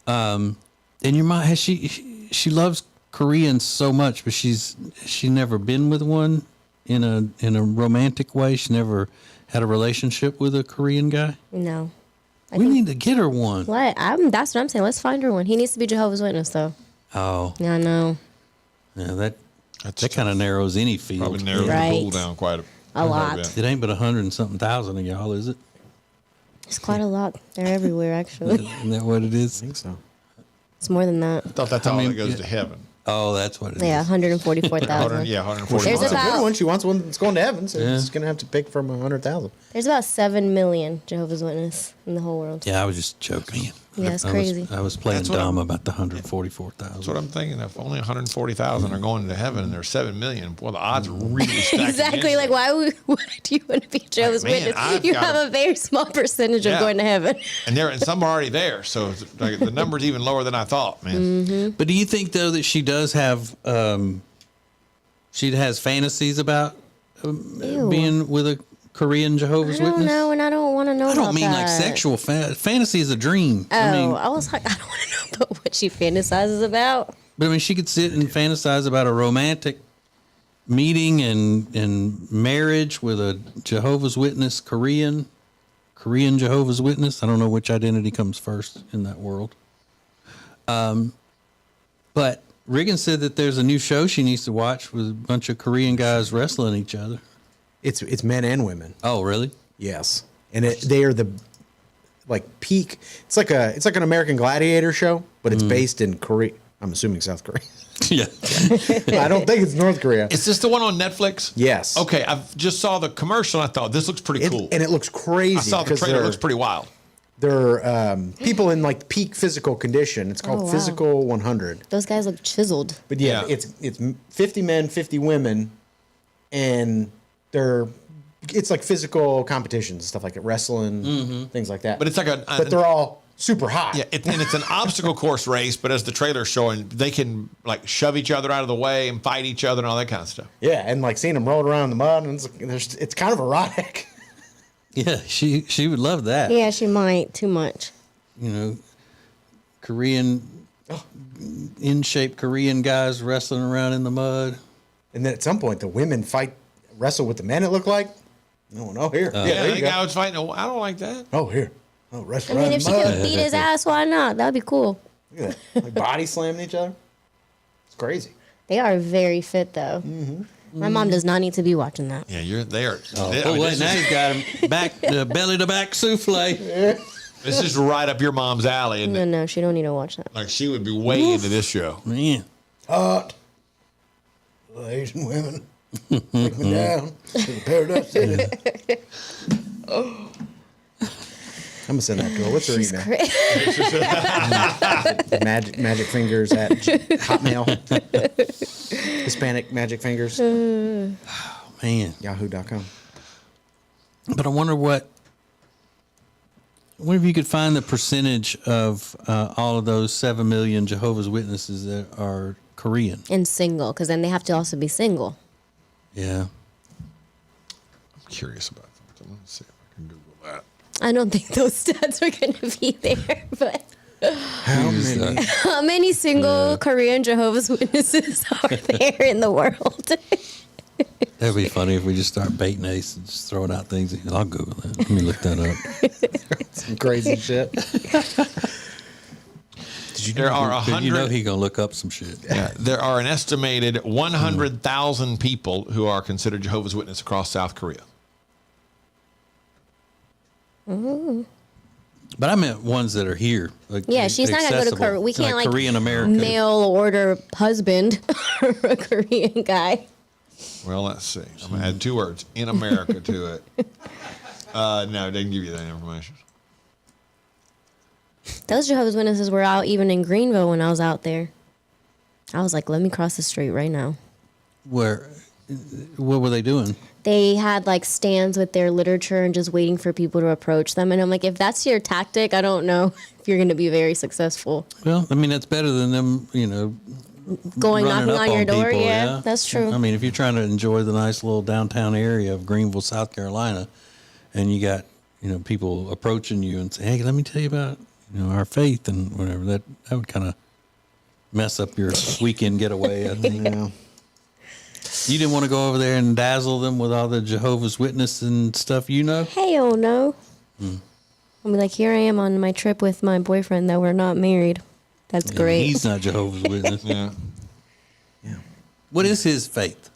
And your mom, she loves Koreans so much, but she never been with one in a romantic way. She never had a relationship with a Korean guy. No. We need to get her one. What? That's what I'm saying. Let's find her one. He needs to be Jehovah's Witness, though. Oh. Yeah, I know. Yeah, that kind of narrows any field. Probably narrows the pool down quite a lot. It ain't but 100-something thousand of y'all, is it? It's quite a lot. They're everywhere, actually. Isn't that what it is? I think so. It's more than that. I thought that's all that goes to heaven. Oh, that's what it is. Yeah, 144,000. Yeah, 144,000. There's That's a about good one. She wants one that's going to heaven, so Yeah. she's going to have to pick from 100,000. there's about 7 million Jehovah's Witness in the whole world. Yeah, I was just joking. Yeah, it's crazy. I was playing That's what dumb about the 144,000. That's what I'm thinking. If only 140,000 are going to heaven and there's 7 million, well, the odds are really stacked. Exactly. Like, why would you want to be Jehovah's Man, Witness? I've You got have a very small percentage of Yeah. going to heaven. And some are already there, so like, the number's even lower than I thought, man. Mm-hmm. But do you think though that she does have she has fantasies about Ew. being with a Korean Jehovah's I don't Witness? know, and I don't want to know I don't about mean like that. sexual fantasy is a dream. Oh, I mean, I was like, I don't want to know about what she fantasizes about. but I mean, she could sit and fantasize about a romantic meeting and marriage with a Jehovah's Witness Korean Jehovah's Witness. I don't know which identity comes first in that world. But Regan said that there's a new show she needs to watch with a bunch of Korean guys wrestling each other. It's men and women. Oh, really? Yes, and they are the peak. It's like an American Gladiator show, but it's based in Korea. I'm assuming South Korea. Yeah. I don't think it's North Korea. Is this the one on Netflix? Yes. Okay, I just saw the commercial and I thought, this looks pretty cool. And it looks crazy. I saw the because trailer, it looks pretty wild. They're people in like peak physical condition. It's called Oh, wow. Physical 100. Those guys look chiseled. But yeah, it's 50 men, 50 women, and it's like physical competitions, stuff like wrestling, things like that. But it's like but they're all super hot. Yeah, and it's an obstacle course race, but as the trailer's showing, they can like shove each other out of the way and fight each other and all that kind of stuff. Yeah, and like seeing them roll around in the mud, and it's kind of erotic. Yeah, she would love that. Yeah, she might. Too much. Korean, in shape Korean guys wrestling around in the mud. And then at some point, the women wrestle with the men. It looked like. No, here. Yeah, there the you go. guy was fighting. I don't like that. Oh, here. Oh, I wrestle mean, around if she in the mud. could beat his ass, why not? That'd be cool. Look at that. Like body slamming each other. It's crazy. They are very fit, though. Mm-hmm. My mom does not need to be watching that. Yeah, they are. Wait, now he's got him back, belly to back souffle. This is right up your mom's alley, isn't it? No, she don't need to watch that. Like she would be way into this show. Man. Hot. The Asian women. Take me down to the Paradise City. I'm gonna send that to her. What's her She's email? crazy. Magic fingers at Hotmail. Hispanic magic fingers. Man. Yahoo.com. But I wonder what if you could find the percentage of all of those 7 million Jehovah's Witnesses that are Korean. And single, because then they have to also be single. Yeah. I'm curious about something. Let's see if I can Google that. I don't think those stats are going to be there, but how many single Korean Jehovah's Witnesses are there in the world? That'd be funny if we just start baiting Ace and just throwing out things. I'll Google that. Let me look that up. Some crazy shit. Did There are 100. You know he gonna look up some shit. Yeah, there are an estimated 100,000 people who are considered Jehovah's Witness across South Korea. But I meant ones that are here. Like Yeah, she's not gonna go to Korea. We can't like Korean America. mail order husband or a Korean guy. Well, let's see. I'm gonna add 2 words in America to it. No, they didn't give you that information. Those Jehovah's Witnesses were out even in Greenville when I was out there. I was like, let me cross the street right now. What were they doing? They had like stands with their literature and just waiting for people to approach them. And I'm like, if that's your tactic, I don't know if you're going to be very successful. Well, I mean, that's better than them, you know, going running knocking up on your door. people, Yeah, that's true. I mean, if you're trying to enjoy the nice little downtown area of Greenville, South Carolina, and you got, you know, people approaching you and say, hey, let me tell you about, you know, our faith and whatever, that would kind of mess up your weekend getaway, I think. Yeah. You didn't want to go over there and dazzle them with all the Jehovah's Witness and stuff, you know? Hell no. I'll be like, here I am on my trip with my boyfriend that we're not married. That's great. He's not Jehovah's Witness. Yeah. What is his faith?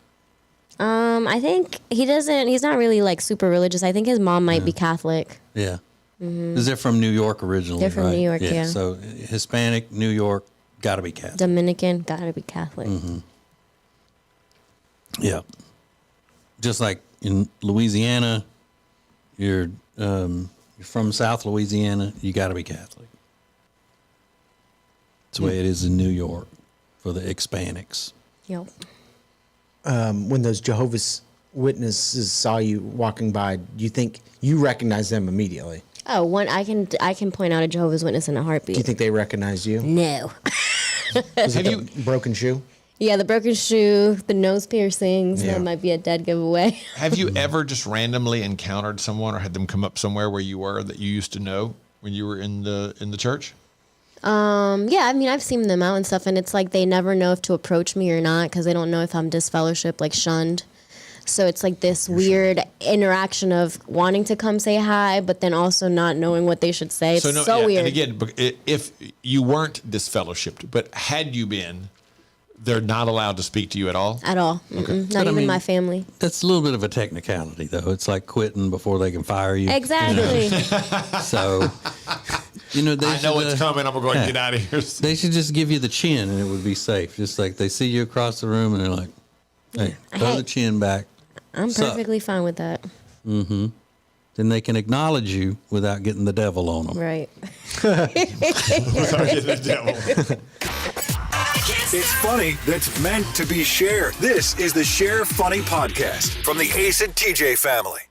I think he's not really like super religious. I think his mom might be Catholic. Yeah. Mhm. Because they're from New York originally, They're from right? New York, yeah. So Hispanic, New York, got to be Catholic. Dominican, gotta be Catholic. Yeah. Just like in Louisiana, you're from South Louisiana, you got to be Catholic. It's the way it is in New York for the Hispanics. Yep. When those Jehovah's Witnesses saw you walking by, do you think you recognize them immediately? Oh, I can point out a Jehovah's Witness in a heartbeat. Do you think they recognize you? No. Was it the broken shoe? Yeah, the broken shoe, the nose piercings, Yeah. that might be a dead giveaway. Have you ever just randomly encountered someone or had them come up somewhere where you were that you used to know when you were in the church? Yeah, I mean, I've seen them out and stuff, and it's like they never know if to approach me or not because they don't know if I'm disfellowshipped, like shunned. So it's like this weird interaction of wanting to come say hi, but then also not knowing what they should say. It's so weird. And again, if you weren't disfellowshipped, but had you been, they're not allowed to speak to you at all? At all. Okay. Not But I even mean, my family. That's a little bit of a technicality, though. It's like quitting before they can fire you. Exactly. You know? So, you know, I know it's coming. I'm going to get out of here. They should just give you the chin and it would be safe. Just like they see you across the room and they're like, hey, throw the chin back. I'm Sup? perfectly fine with that. Mm-hmm. Then they can acknowledge you without getting the devil on them. Right. Without getting the devil. It's funny that's meant to be shared. This is the Share Funny Podcast from the Ace and TJ family.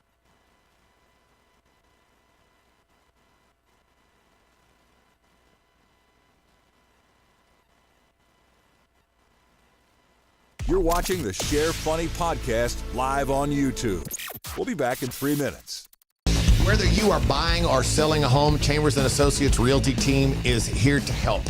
You're watching the Share Funny Podcast live on YouTube. We'll be back in 3 minutes. Whether you are buying or selling a home, Chambers and Associates Realty Team is here to help.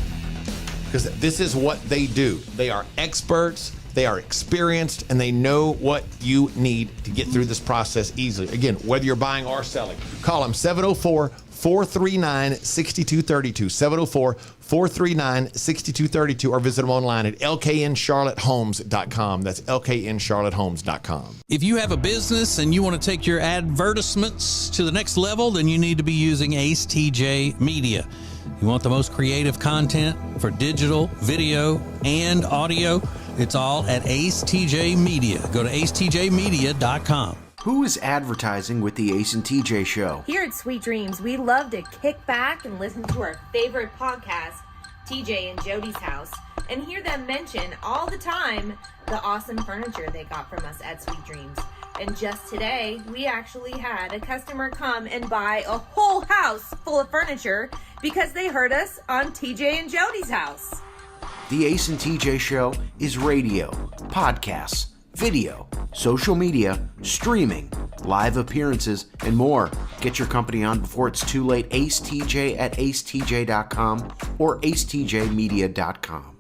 Because this is what they do. They are experts, they are experienced, and they know what you need to get through this process easily. Again, whether you're buying or selling, call them 704-439-6232, 704-439-6232, or visit them online at lkncharlottehomes.com. That's lkncharlottehomes.com. If you have a business and you want to take your advertisements to the next level, then you need to be using ACETJ Media. You want the most creative content for digital, video, and audio? It's all at AceTJ Media. Go to acetjmedia.com. Who is advertising with the Ace and TJ Show? Here at Sweet Dreams, we love to kick back and listen to our favorite podcast, TJ and Jody's House, and hear them mention all the time the awesome furniture they got from us at Sweet Dreams. And just today, we actually had a customer come and buy a whole house full of furniture because they heard us on TJ and Jody's House. The Ace and TJ Show is radio, podcasts, video, social media, streaming, live appearances, and more. Get your company on before it's too late. Ace TJ at acetj.com or acetjmedia.com.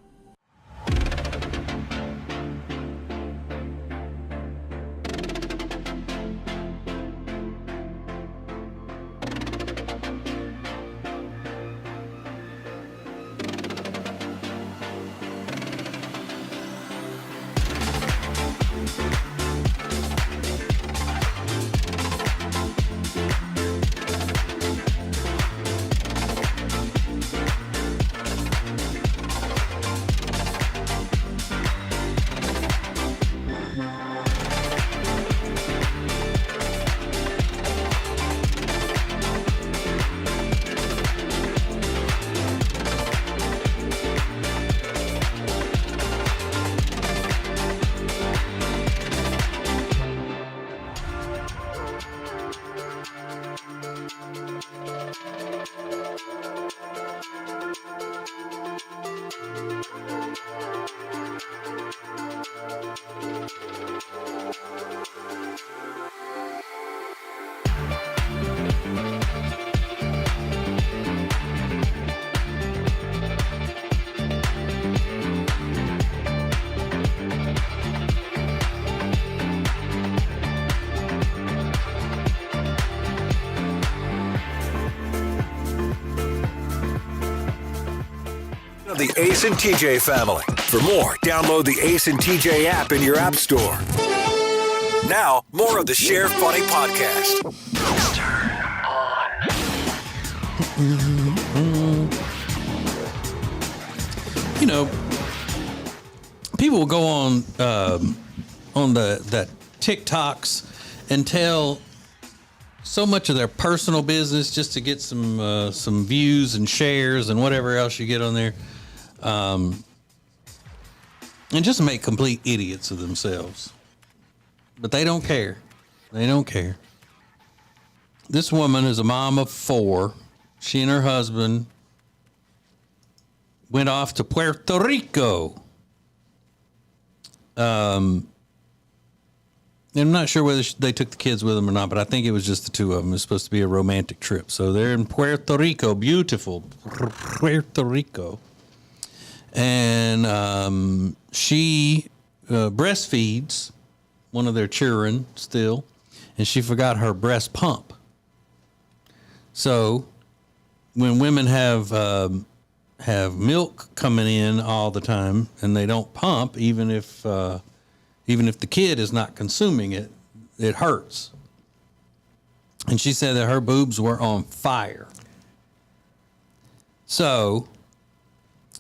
the Ace and TJ family. For more, download the Ace and TJ app in your app store. Now, more of the Share Funny podcast. You know, people will go on the TikToks and tell so much of their personal business just to get some views and shares and whatever else you get on there, and just make complete idiots of themselves. But they don't care. They don't care. This woman is a mom of 4. She and her husband went off to Puerto Rico. I'm not sure whether they took the kids with them or not, but I think it was just the 2 of them. It was supposed to be a romantic trip. So they're in Puerto Rico, beautiful Puerto Rico. And she breastfeeds one of their children still, and she forgot her breast pump. So when women have milk coming in all the time and they don't pump, even if the kid is not consuming it, it hurts. And she said that her boobs were on fire. So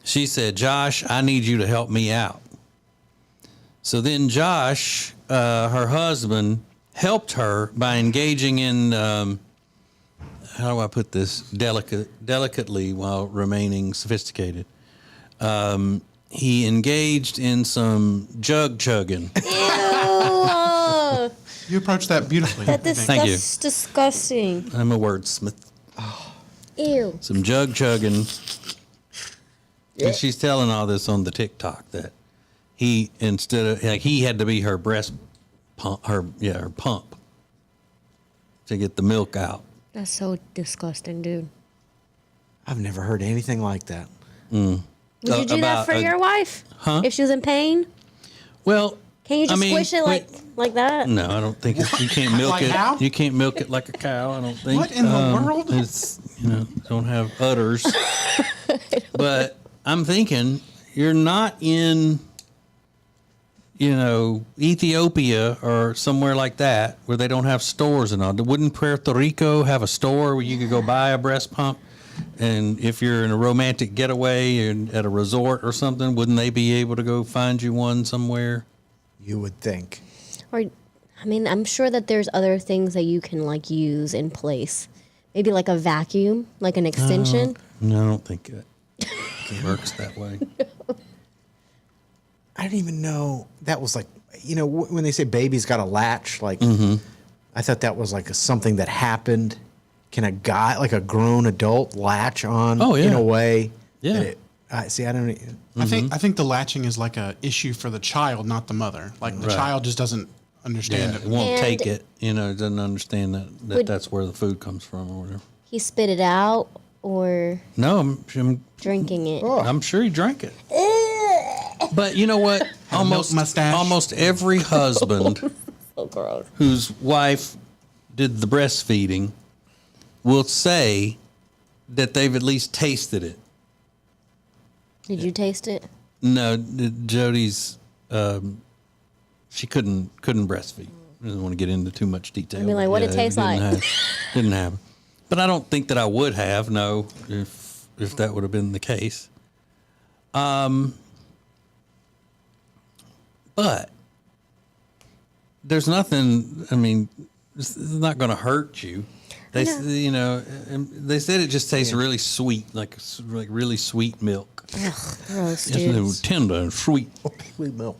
she said, Josh, I need you to help me out. So then Josh, her husband, helped her by engaging in, how do I put this, delicately while remaining sophisticated. He engaged in some jug chugging. Ew. You approached that beautifully. Thank you. Disgusting. I'm a wordsmith. Ew. Some jug chugging. And she's telling all this on the TikTok that he, instead of, like, he had to be her breast pump, her pump to get the milk out. That's so disgusting, dude. I've never heard anything like that. Would you do that for your wife? Huh? If she was in pain? Well, can you just squish it like that? No, I don't think you can't milk Like it. how? You can't milk it like a cow. I don't think. What in the world? It's don't have udders. But I'm thinking you're not in Ethiopia or somewhere like that where they don't have stores and all. Wouldn't Puerto Rico have a store where you could go buy a breast pump? And if you're in a romantic getaway and at a resort or something, wouldn't they be able to go find you one somewhere? You would think. Or, I mean, I'm sure that there's other things that you can use in place. Maybe like a vacuum, like an extension. No, I don't think it works that way. I didn't even know that was when they say baby's got a latch, I thought that was something that happened. Can a guy, like a grown adult, latch on in a way? Yeah. I don't. I think the latching is like a issue for the child, not the mother. Like the child just doesn't understand it. It won't take it. It doesn't understand that that's where the food comes from or whatever. He spit it out or No, I'm drinking it. I'm sure he drank it. But you know what? Almost every husband So gross. whose wife did the breastfeeding will say that they've at least tasted it. Did you taste it? No, Jody's she couldn't breastfeed. I don't want to get into too much detail. I mean, like, what it tastes like. Didn't have. But I don't think that I would have. No, if that would have been the case. But there's nothing. I mean, it's not going to hurt you. They they said it just tastes really sweet, like really sweet milk. Ugh, gross, It's dude. tender and sweet. Sweet milk.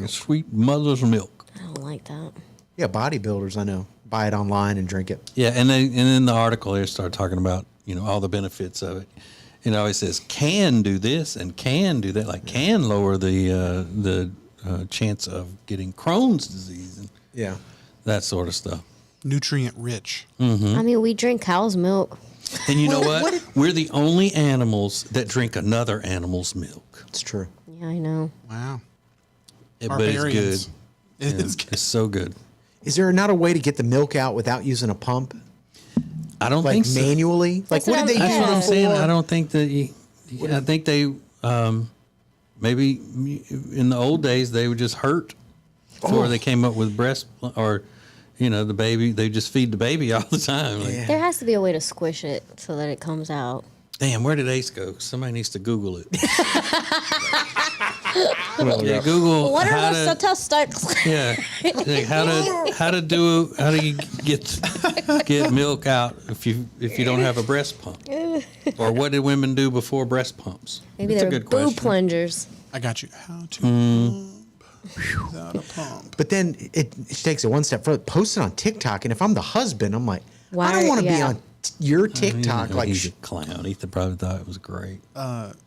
Sweet mother's milk. I don't like that. Yeah, bodybuilders I know buy it online and drink it. Yeah, and in the article they start talking about all the benefits of it. It says can do this and can do that, like can lower the chance of getting Crohn's disease and that sort of stuff. Nutrient rich. Mm-hmm. I mean, we drink cow's milk. And you know what? We're the only animals that drink another animal's milk. It's true. Yeah, I know. Wow. But it's good. It is good. It's so good. Is there not a way to get the milk out without using a pump? I don't think so. Manually? What did they use? That's what I'm saying. I don't think that I think they maybe in the old days they would just hurt before they came up with breast, or the baby. They just feed the baby all the time. Like, There has to be a way to squish it so that it comes out. damn, where did Ace go? Somebody needs to Google it. Yeah, Google What how are to, the testicles? yeah, like how do you get milk out if you don't have a breast pump, or what did women do before breast pumps? Maybe That's a they're good boob question. plungers. I got you. How to pump without a pump. But then it takes it one step further. Post it on TikTok, and if I'm the husband, I'm like, I Why- don't want to be yeah. on your TikTok. Like he's a clown. Ethan probably thought it was great.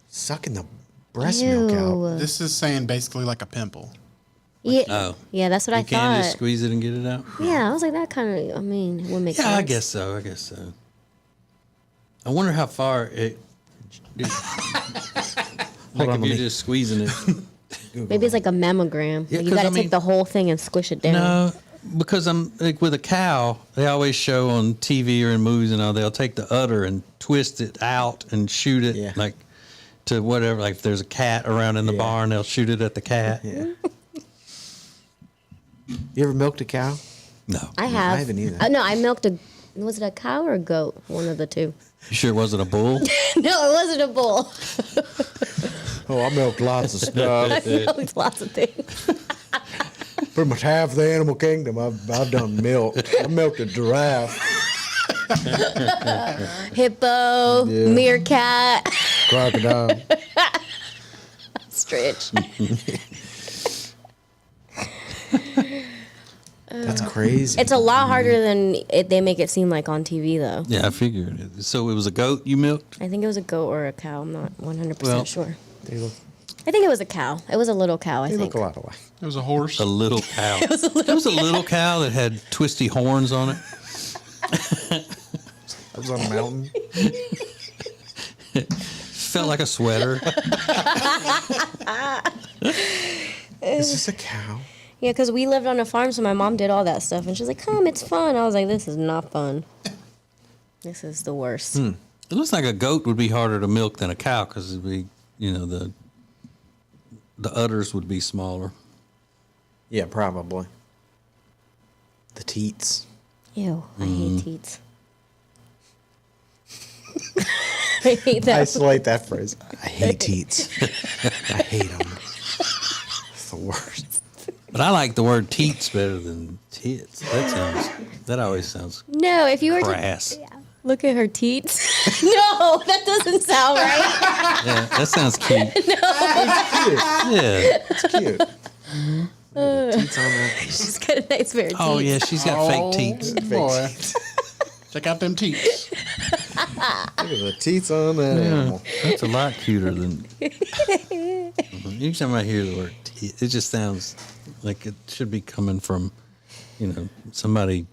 Sucking the breast milk out. This is saying basically like a pimple. Yeah, Oh. yeah, that's what I You can't thought. just squeeze it and get it out. Yeah, I was like, that kind of. I mean, it would make sense. Yeah, I guess so. I wonder how far it like on, if let you're me- just squeezing it. Maybe it's like a mammogram. Yeah, Like, you 'cause got to I mean- take the whole thing and squish it down. No, because I'm like with a cow, they always show on TV or in movies and all, they'll take the udder and twist it out and shoot it like to whatever. Like if there's a cat around in the barn, they'll shoot it at the cat. Yeah. You ever milked a cow? No. I have. I haven't either. No, I milked a. Was it a cow or a goat? One of the two. You sure it wasn't a bull? No, it wasn't a bull. Oh, I milked lots of stuff. I milked lots of things. Pretty much half the animal kingdom I've done milked. I milked a giraffe, Hippo, Yeah. meerkat, crocodile. stretch. That's crazy. It's a lot harder than they make it seem like on TV, though. Yeah, I figured it. So it was a goat you milked? I think it was a goat or a cow. I'm not 100% Well, sure. They look, I think it was a cow. It was a little cow, I they think. look a lot alike. It was a horse. A little cow. It was a little cow that had twisty horns on it. I was on a mountain. Felt like a sweater. Is this a cow? Yeah, because we lived on a farm, so my mom did all that stuff. And she's like, come, it's fun. I was like, this is not fun. This is the worst. It looks like a goat would be harder to milk than a cow because it'd be, the udders would be smaller. Yeah, probably. The teats. Ew, I hate teats. I hate that. Isolate that phrase. I hate teats. I hate them. It's the worst. But I like the word teats better than tits. That always sounds No, if you were crass. to look at her teats. No, that doesn't sound right. Yeah, that sounds cute. Yeah. It's cute. Teats on that. She's got a nice pair of teeth. Oh, yeah, she's got fake teats. Boy. Check out them teats. Look at the teats on that animal. That's a lot cuter than. Each time I hear the word teat, it just sounds like it should be coming from, somebody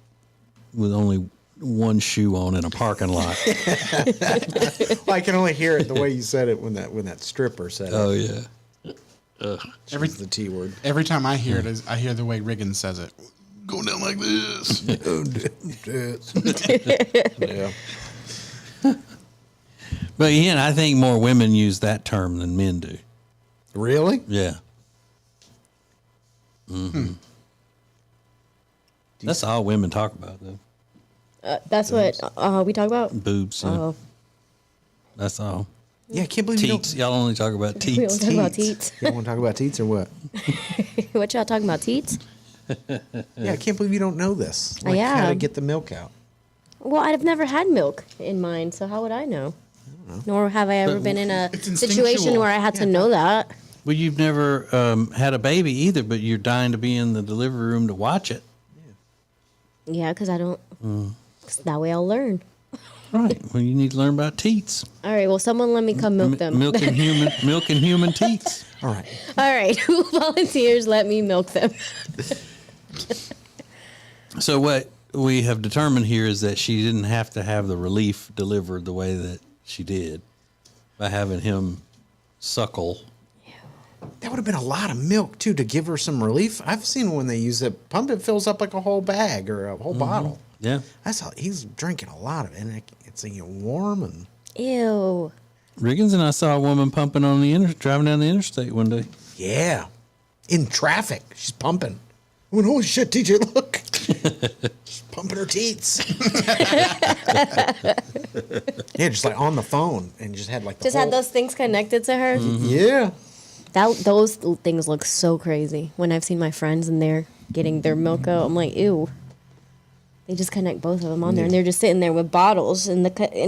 with only one shoe on in a parking lot. Well, I can only hear it the way you said it when that stripper said it. Oh, yeah. Ugh. Every the T word. Every time I hear it, I hear the way Riggins says it. Going down like this. Yeah. But again, I think more women use that term than men do. Really? Yeah. Mm-hmm. That's all women talk about, though. That's what we talk about? Boobs. Yeah. Oh. That's all. Yeah, I can't believe teats. Y'all only talk about teats. We don't talk about teats. Y'all want to talk about teats or what? What y'all talking about, teats? Yeah, I can't believe you don't know this. Like Yeah. how to get the milk out. Well, I've never had milk in mine, so how would I know? Nor have I ever been in a situation where I had to know that. Well, you've never had a baby either, but you're dying to be in the delivery room to watch it. Yeah, because I don't. 'Cause that way I'll learn. Right. Well, you need to learn about teats. All right. Well, someone let me come milk them. Milk and human teats. All right. All right. Who volunteers? Let me milk them. So what we have determined here is that she didn't have to have the relief delivered the way that she did by having him suckle. That would have been a lot of milk too to give her some relief. I've seen when they use it pump, it fills up like a whole bag or a whole bottle. Yeah. He's drinking a lot of it, and it's warm and Ew. Riggins and I saw a woman pumping on driving down the interstate one day. Yeah. In traffic. She's pumping. I went, holy shit, TJ, look. She's pumping her teats. Yeah, just like on the phone. And just had like Had those things connected to her? Mm-hmm. Yeah. Those things look so crazy. When I've seen my friends and they're getting their milk out, I'm like, ew. They just connect both of them on there, and they're just sitting there with bottles and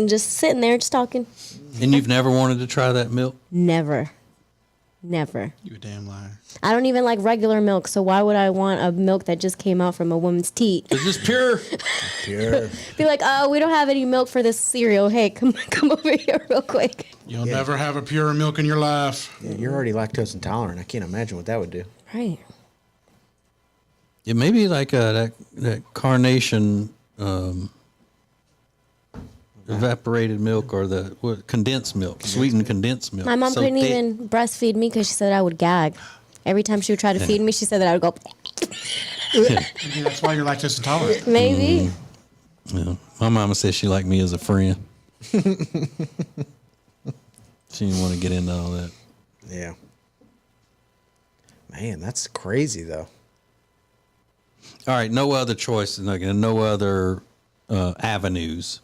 just sitting there just talking. And you've never wanted to try that milk? Never. You a damn liar. I don't even like regular milk, so why would I want a milk that just came out from a woman's teat? It's just pure. Pure. Be like, we don't have any milk for this cereal. Hey, come over here real quick. You'll never have a pure milk in your life. Yeah, you're already lactose intolerant. I can't imagine what that would do. Right. It may be like that carnation evaporated milk or the condensed milk, sweetened condensed milk. My mom So couldn't thick. even breastfeed me because she said I would gag. Every time she would try to feed me, she said that I would go. Maybe that's why you're lactose intolerant. Maybe. Yeah. My mama says she liked me as a friend. She didn't want to get into all that. Yeah. Man, that's crazy, though. All right, no other choices, no other avenues.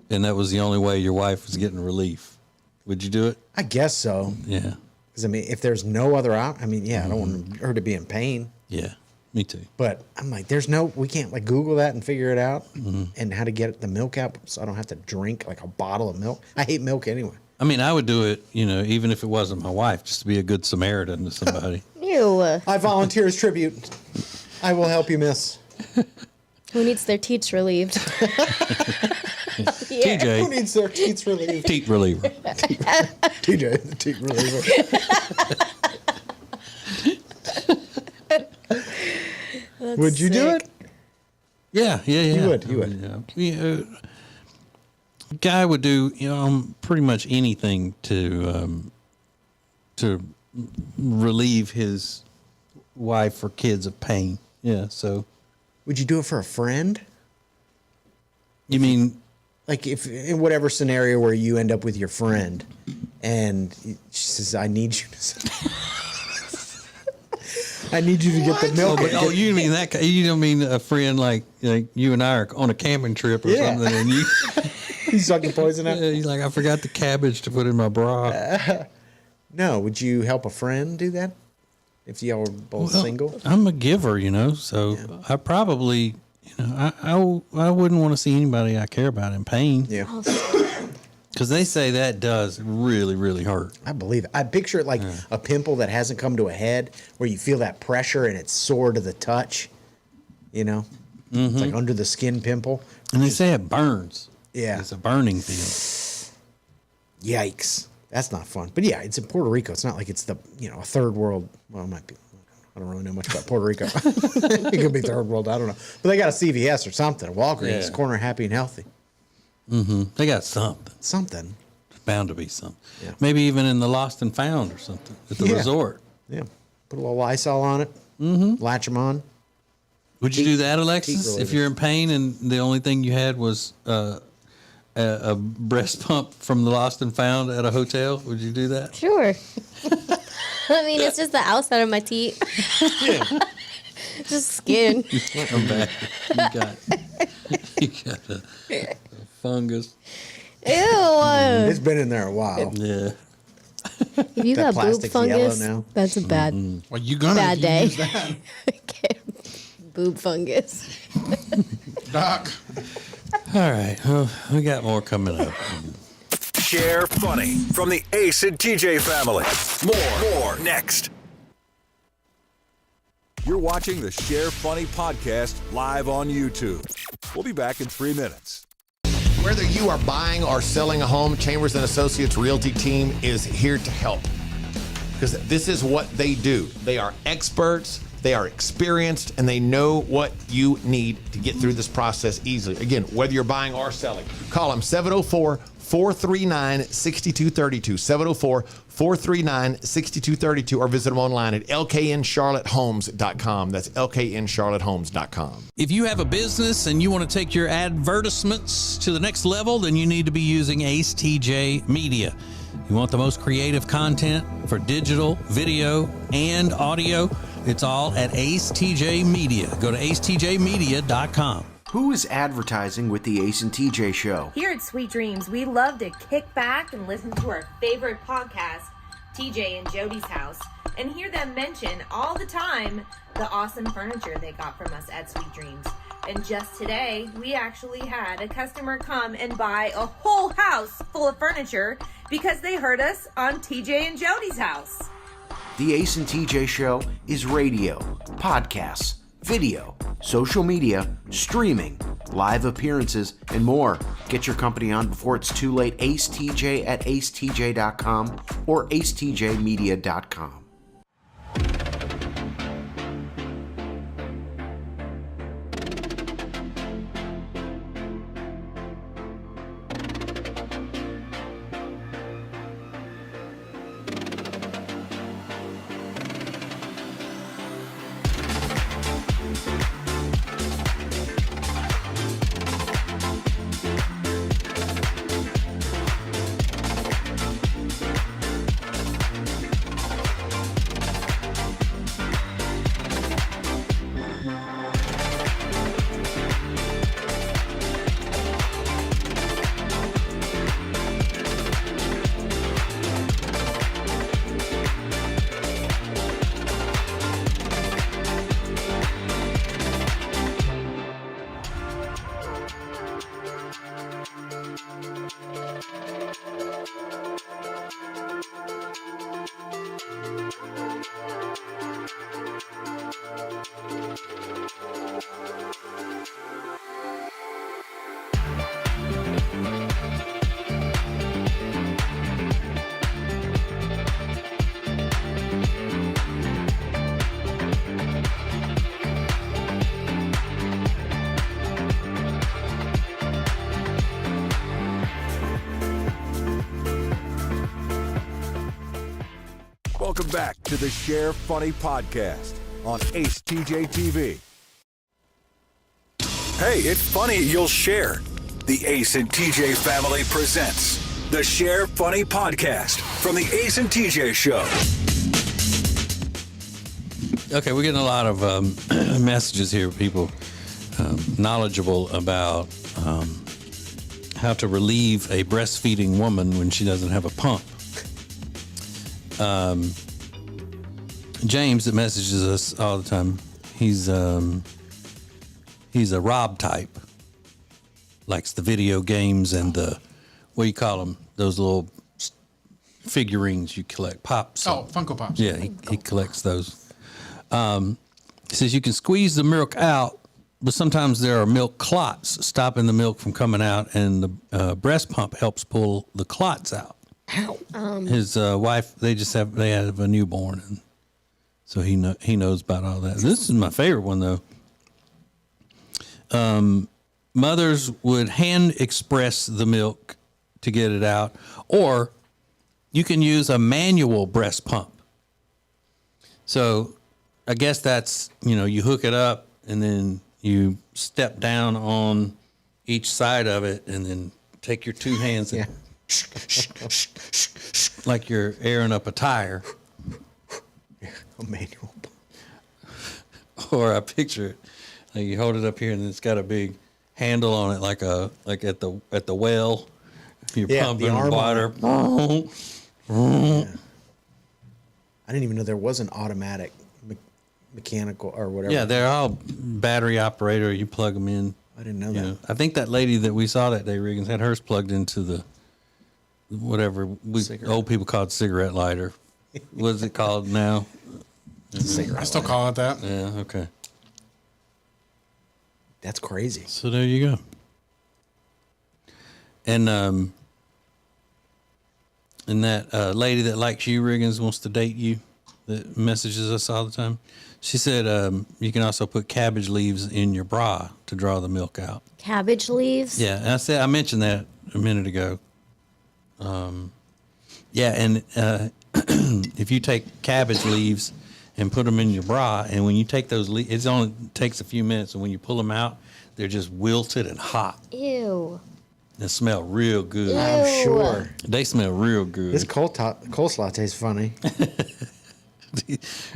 And that was the only way your wife was getting relief. Would you do it? I guess so. Yeah. Because, I mean, if there's no other out, I mean, yeah, I don't want her to be in pain. Yeah, me too. But I'm like, we can't like Google that and figure it out and how to get the milk out so I don't have to drink like a bottle of milk. I hate milk anyway. I mean, I would do it, even if it wasn't my wife, just to be a good Samaritan to somebody. Ew. I volunteer as tribute. I will help you, miss. Who needs their teats relieved? TJ. Who needs their teats relieved? Teat reliever. TJ, the teat reliever. Would you do it? Yeah. You would. Yeah. Guy would do, pretty much anything to relieve his wife or kids of pain. Yeah. So, would you do it for a friend? You mean, like if in whatever scenario where you end up with your friend, and she says, "I need you to." I need you to get the milk. You mean that? You don't mean a friend like you and I are on a camping trip or something, and you sucking poison out? Yeah, he's like, I forgot the cabbage to put in my bra. No, would you help a friend do that if y'all were both single? I'm a giver, so I probably, I wouldn't want to see anybody I care about in pain. Yeah. Because they say that does really, really hurt. I believe it. I picture it like a pimple that hasn't come to a head, where you feel that pressure and it's sore to the touch. It's like under the skin pimple. And they say it burns. Yeah. It's a burning feel. Yikes. That's not fun. But yeah, it's in Puerto Rico. It's not like it's the, a third world. Well, it might be. I don't really know much about Puerto Rico. It could be third world. I don't know. But they got a CVS or something, a Walgreens, corner happy and healthy. They got something. Something. There's bound to be something. Yeah. Maybe even in the Lost and Found or something at the resort. Yeah. Put a little Lysol on it. Latch them on. Would you do that, Alexis, if you're in pain and the only thing you had was a breast pump from the Lost and Found at a hotel? Would you do that? Sure. I mean, it's just the outside of my teeth. Just skin. I'm back. You got a fungus. Ew. It's been in there a while. Yeah. If you got boob plastic's fungus, yellow now. that's a bad, Well, you gonna bad if you day. use that. Boob fungus. Doc. All right. Well, we got more coming up. Share funny from the Ace and TJ family. More next. You're watching the Share Funny podcast live on YouTube. We'll be back in 3 minutes. Whether you are buying or selling a home, Chambers and Associates Realty team is here to help. Because this is what they do. They are experts. They are experienced and they know what you need to get through this process easily. Again, whether you're buying or selling, call them 704-439-6232, 704-439-6232, or visit them online at lkncharlottehomes.com. That's lkncharlottehomes.com. If you have a business and you want to take your advertisements to the next level, then you need to be using ACETJ Media. You want the most creative content for digital, video, and audio? It's all at ACETJ Media. Go to acetjmedia.com. Who is advertising with the Ace and TJ Show? Here at Sweet Dreams, we love to kick back and listen to our favorite podcast, TJ and Jody's House, and hear them mention all the time the awesome furniture they got from us at Sweet Dreams. And just today, we actually had a customer come and buy a whole house full of furniture because they heard us on TJ and Jody's House. The Ace and TJ Show is radio, podcasts, video, social media, streaming, live appearances, and more. Get your company on before it's too late. AceTJ at acetj.com or acetjmedia.com. Welcome back to the Share Funny Podcast on ACETJTV. Hey, it's funny you'll share. The Ace and TJ family presents the Share Funny Podcast from the Ace and TJ Show. Okay, we're getting a lot of messages here, people knowledgeable about how to relieve a breastfeeding woman when she doesn't have a pump. James, that messages us all the time, he's a Rob type. Likes the video games and the, what do you call them? Those little figurines you collect, pops. Oh, Funko Pops. Yeah, he collects those. He says you can squeeze the milk out, but sometimes there are milk clots stopping the milk from coming out, and the breast pump helps pull the clots out. His wife, they have a newborn, and so he knows about all that. This is my favorite one though. Mothers would hand express the milk to get it out, or you can use a manual breast pump. So I guess that's, you hook it up and then you step down on each side of it and then take your two hands and like you're airing up a tire. A manual. Or I picture it, like you hold it up here and it's got a big handle on it, like at the well. You're pumping water. Yeah. I didn't even know there was an automatic mechanical or whatever. Yeah, they're all battery operator. You plug them in. I didn't know that. I think that lady that we saw that day, Riggins, had hers plugged into the whatever old people call it cigarette lighter. What is it called now? I still call it that. Yeah, okay. That's crazy. So there you go. And that lady that likes you, Riggins, wants to date you, that messages us all the time. She said you can also put cabbage leaves in your bra to draw the milk out. Cabbage leaves? Yeah, and I mentioned that a minute ago. Yeah, and if you take cabbage leaves and put them in your bra, and when you take those leaves, it only takes a few minutes, and when you pull them out, they're just wilted and hot. Ew. They smell real good. Ew. I'm sure. They smell real good. This coleslaw tastes funny.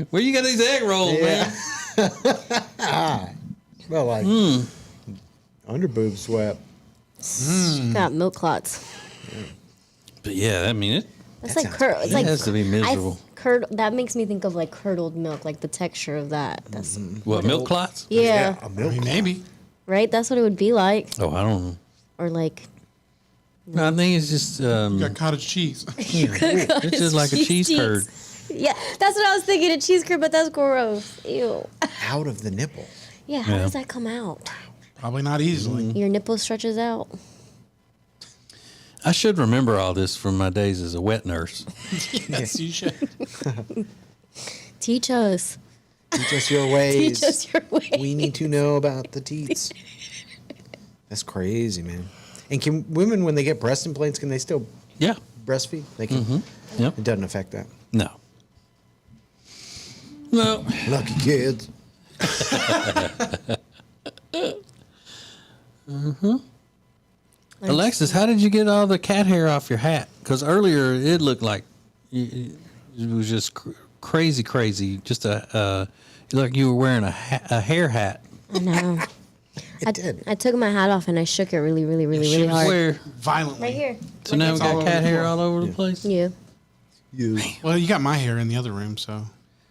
Where you got these egg rolls, man? Smell like underboob sweat. Got milk clots. But yeah, I mean it. That's like it's like has to be miserable. That makes me think of like curdled milk, like the texture of that. That's What, milk clots? Yeah. A milk maybe. Right? That's what it would be like. Oh, I don't know. Or like I think it's just You got cottage cheese. it's just like a cheese curd. Yeah, that's what I was thinking, a cheese curd, but that's gross. Ew. Out of the nipple. Yeah, how Yeah. does that come out? Probably not easily. Your nipple stretches out. I should remember all this from my days as a wet nurse. Yes, you should. Teach us. Teach us your ways. Teach us your ways. We need to know about the teats. That's crazy, man. And can women, when they get breast implants, can they still breastfeed? They can. Yep. It doesn't affect that. No. No. Lucky kids. Alexis, how did you get all the cat hair off your hat? Because earlier it looked like it was just crazy. Just like you were wearing a hair hat. I know. I took my hat off and I shook it really hard. Where? Violently. Right here. So now we got cat hair all over the place? Yeah. Well, you got my hair in the other room, so.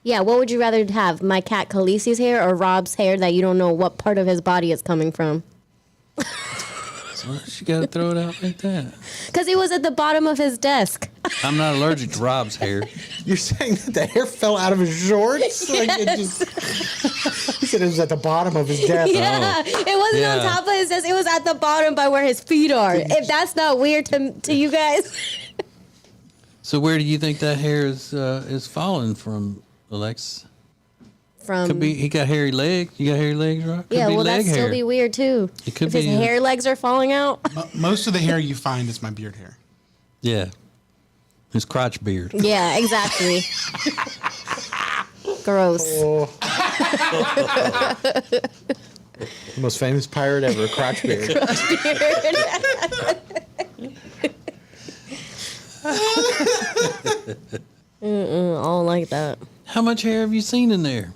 Yeah, what would you rather have? My cat Khaleesi's hair or Rob's hair that you don't know what part of his body it's coming from? She got to throw it out like that. Because he was at the bottom of his desk. I'm not allergic to Rob's hair. You're saying that the hair fell out of his shorts? Like it just. He said it was at the bottom of his desk. Yeah, it wasn't on top of his desk. It was at the bottom by where his feet are. If that's not weird to you guys. So where do you think that hair is falling from, Alex? Could be he got hairy legs. You got hairy legs, right? Could Yeah, be well, leg that'd still hair. be weird too. It could if be his hair legs are falling out. Most of the hair you find is my beard hair. Yeah. His crotch beard. Yeah, exactly. Gross. The most famous pirate ever, crotch beard. I don't like that. How much hair have you seen in there?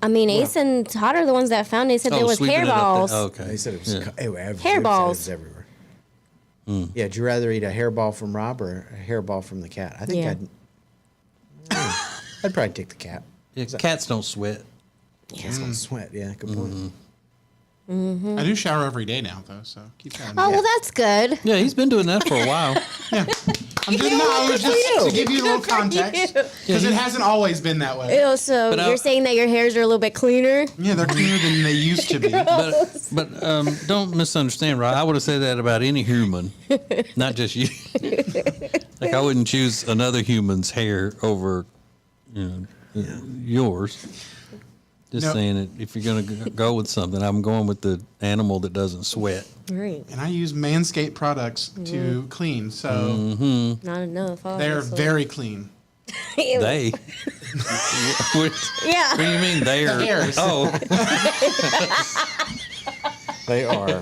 I mean, Ace and Todd are the ones that found it. They said there was sweeping it up hairballs. there. Okay. They said it was Hairballs. everywhere. Yeah, would you rather eat a hairball from Rob or a hairball from the cat? I think Yeah. I'd probably take the cat. Yeah, cats don't sweat. Cats don't sweat. Yeah, good point. I do shower every day now, though, so keep that in Oh, mind. well, that's good. Yeah, he's been doing that for a while. I was just to give you a little context, because it hasn't always been that way. Ew, so But you're saying that your hairs are a little bit cleaner? Yeah, they're cleaner than they used to be. But don't misunderstand, right? I would have said that about any human, not just you. Like I wouldn't choose another human's hair over, yours. Just No. saying that if you're going to go with something, I'm going with the animal that doesn't sweat. Right. And I use Manscaped products to clean, so Not enough. they're very clean. Ew. They. What Yeah. do you mean they are? The hairs. Oh, They are.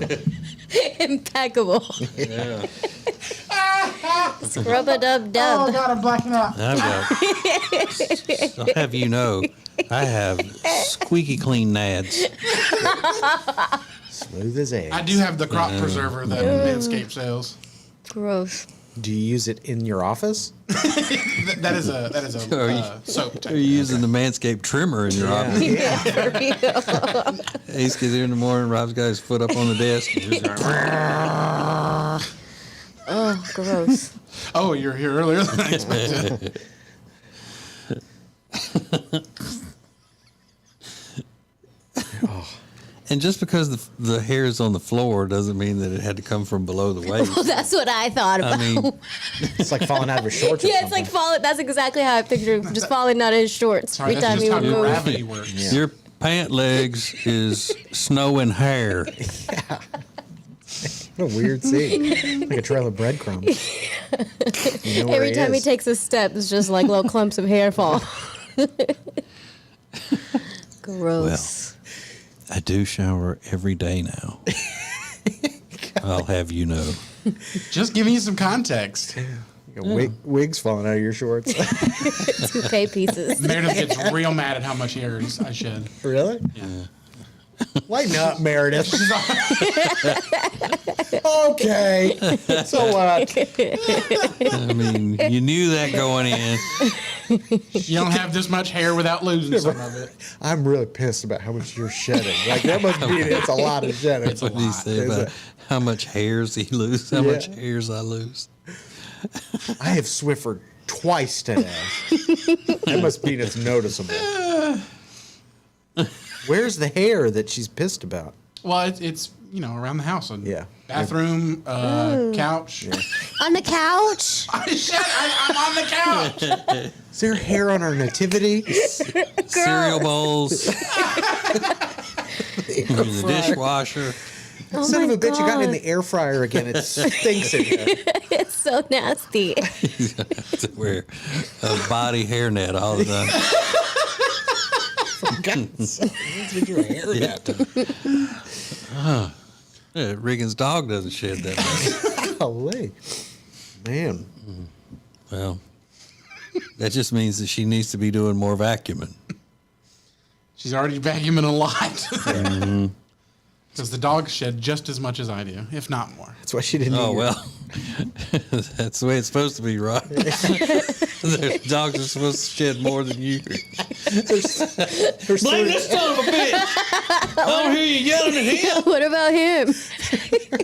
Impeccable. yeah. Scrub a dub Oh, dub. God, I'm blacking out. I'll have you know, I have squeaky clean nads. Smooth as eggs. I do have the crop preserver that Manscaped sells. Gross. Do you use it in your office? That is a soap. Are you using the Manscaped trimmer in your office? Yeah, for real. Ace gets here in the morning, Rob's got his foot up on the desk. Oh, gross. Oh, you're here earlier than I expected. And just because the hair is on the floor doesn't mean that it had to come from below the waist. Well, that's what I thought about. I mean, it's like falling out of his shorts. Or yeah, it's like falling. That's exactly how I pictured him, just falling out of his shorts Sorry, every that's time just he how would move. gravity works. Your pant legs is snow and hair. What a weird scene. Like a trail of breadcrumbs. You know where Every time he is. takes a step, it's just like little clumps of hair fall. Gross. I do shower every day now. I'll have you know. Just give me some context. Wigs falling out of your shorts. Toupee pieces. Meredith gets real mad at how much hair I shed. Really? Yeah. Lighten up, Meredith. Okay. So what? I mean, you knew that going in. You don't have this much hair without losing some of it. I'm really pissed about how much you're shedding. Like, that must mean it's a lot of shedding. That's what he said about how much hairs he loses, how much hairs I lose. I have Swiffered twice today. That must mean it's noticeable. Where's the hair that she's pissed about? Well, it's around the house. Yeah. Bathroom, couch. Yeah. On the couch? I'm on the couch. Is there hair on our nativity? Cereal bowls. The dishwasher. Oh Son of my a bitch, you got it in God. the air fryer again. It stinks in here. It's so nasty. He's going to have to wear a body hairnet all the time. That's what your hair got. Yeah, Regan's dog doesn't shed that much. Golly. Man. Well, that just means that she needs to be doing more vacuuming. She's already vacuuming a lot. Because the dog shed just as much as I do, if not more. That's why she didn't eat Oh, your- well. That's the way it's supposed to be, right? The dogs are supposed to shed more than you. There's Blame three- this son of a bitch! I don't hear you yelling at him. What about him?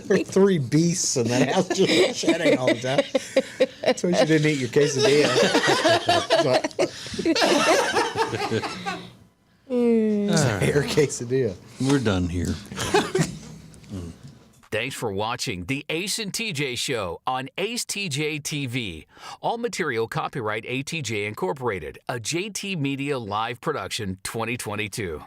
There are 3 beasts in that house just shedding all the time. That's why she didn't eat your quesadilla. It's a hair quesadilla. We're done here. Thanks for watching the Ace and TJ Show on acetjtv. All material copyright ATJ Incorporated, a JT Media live production 2022.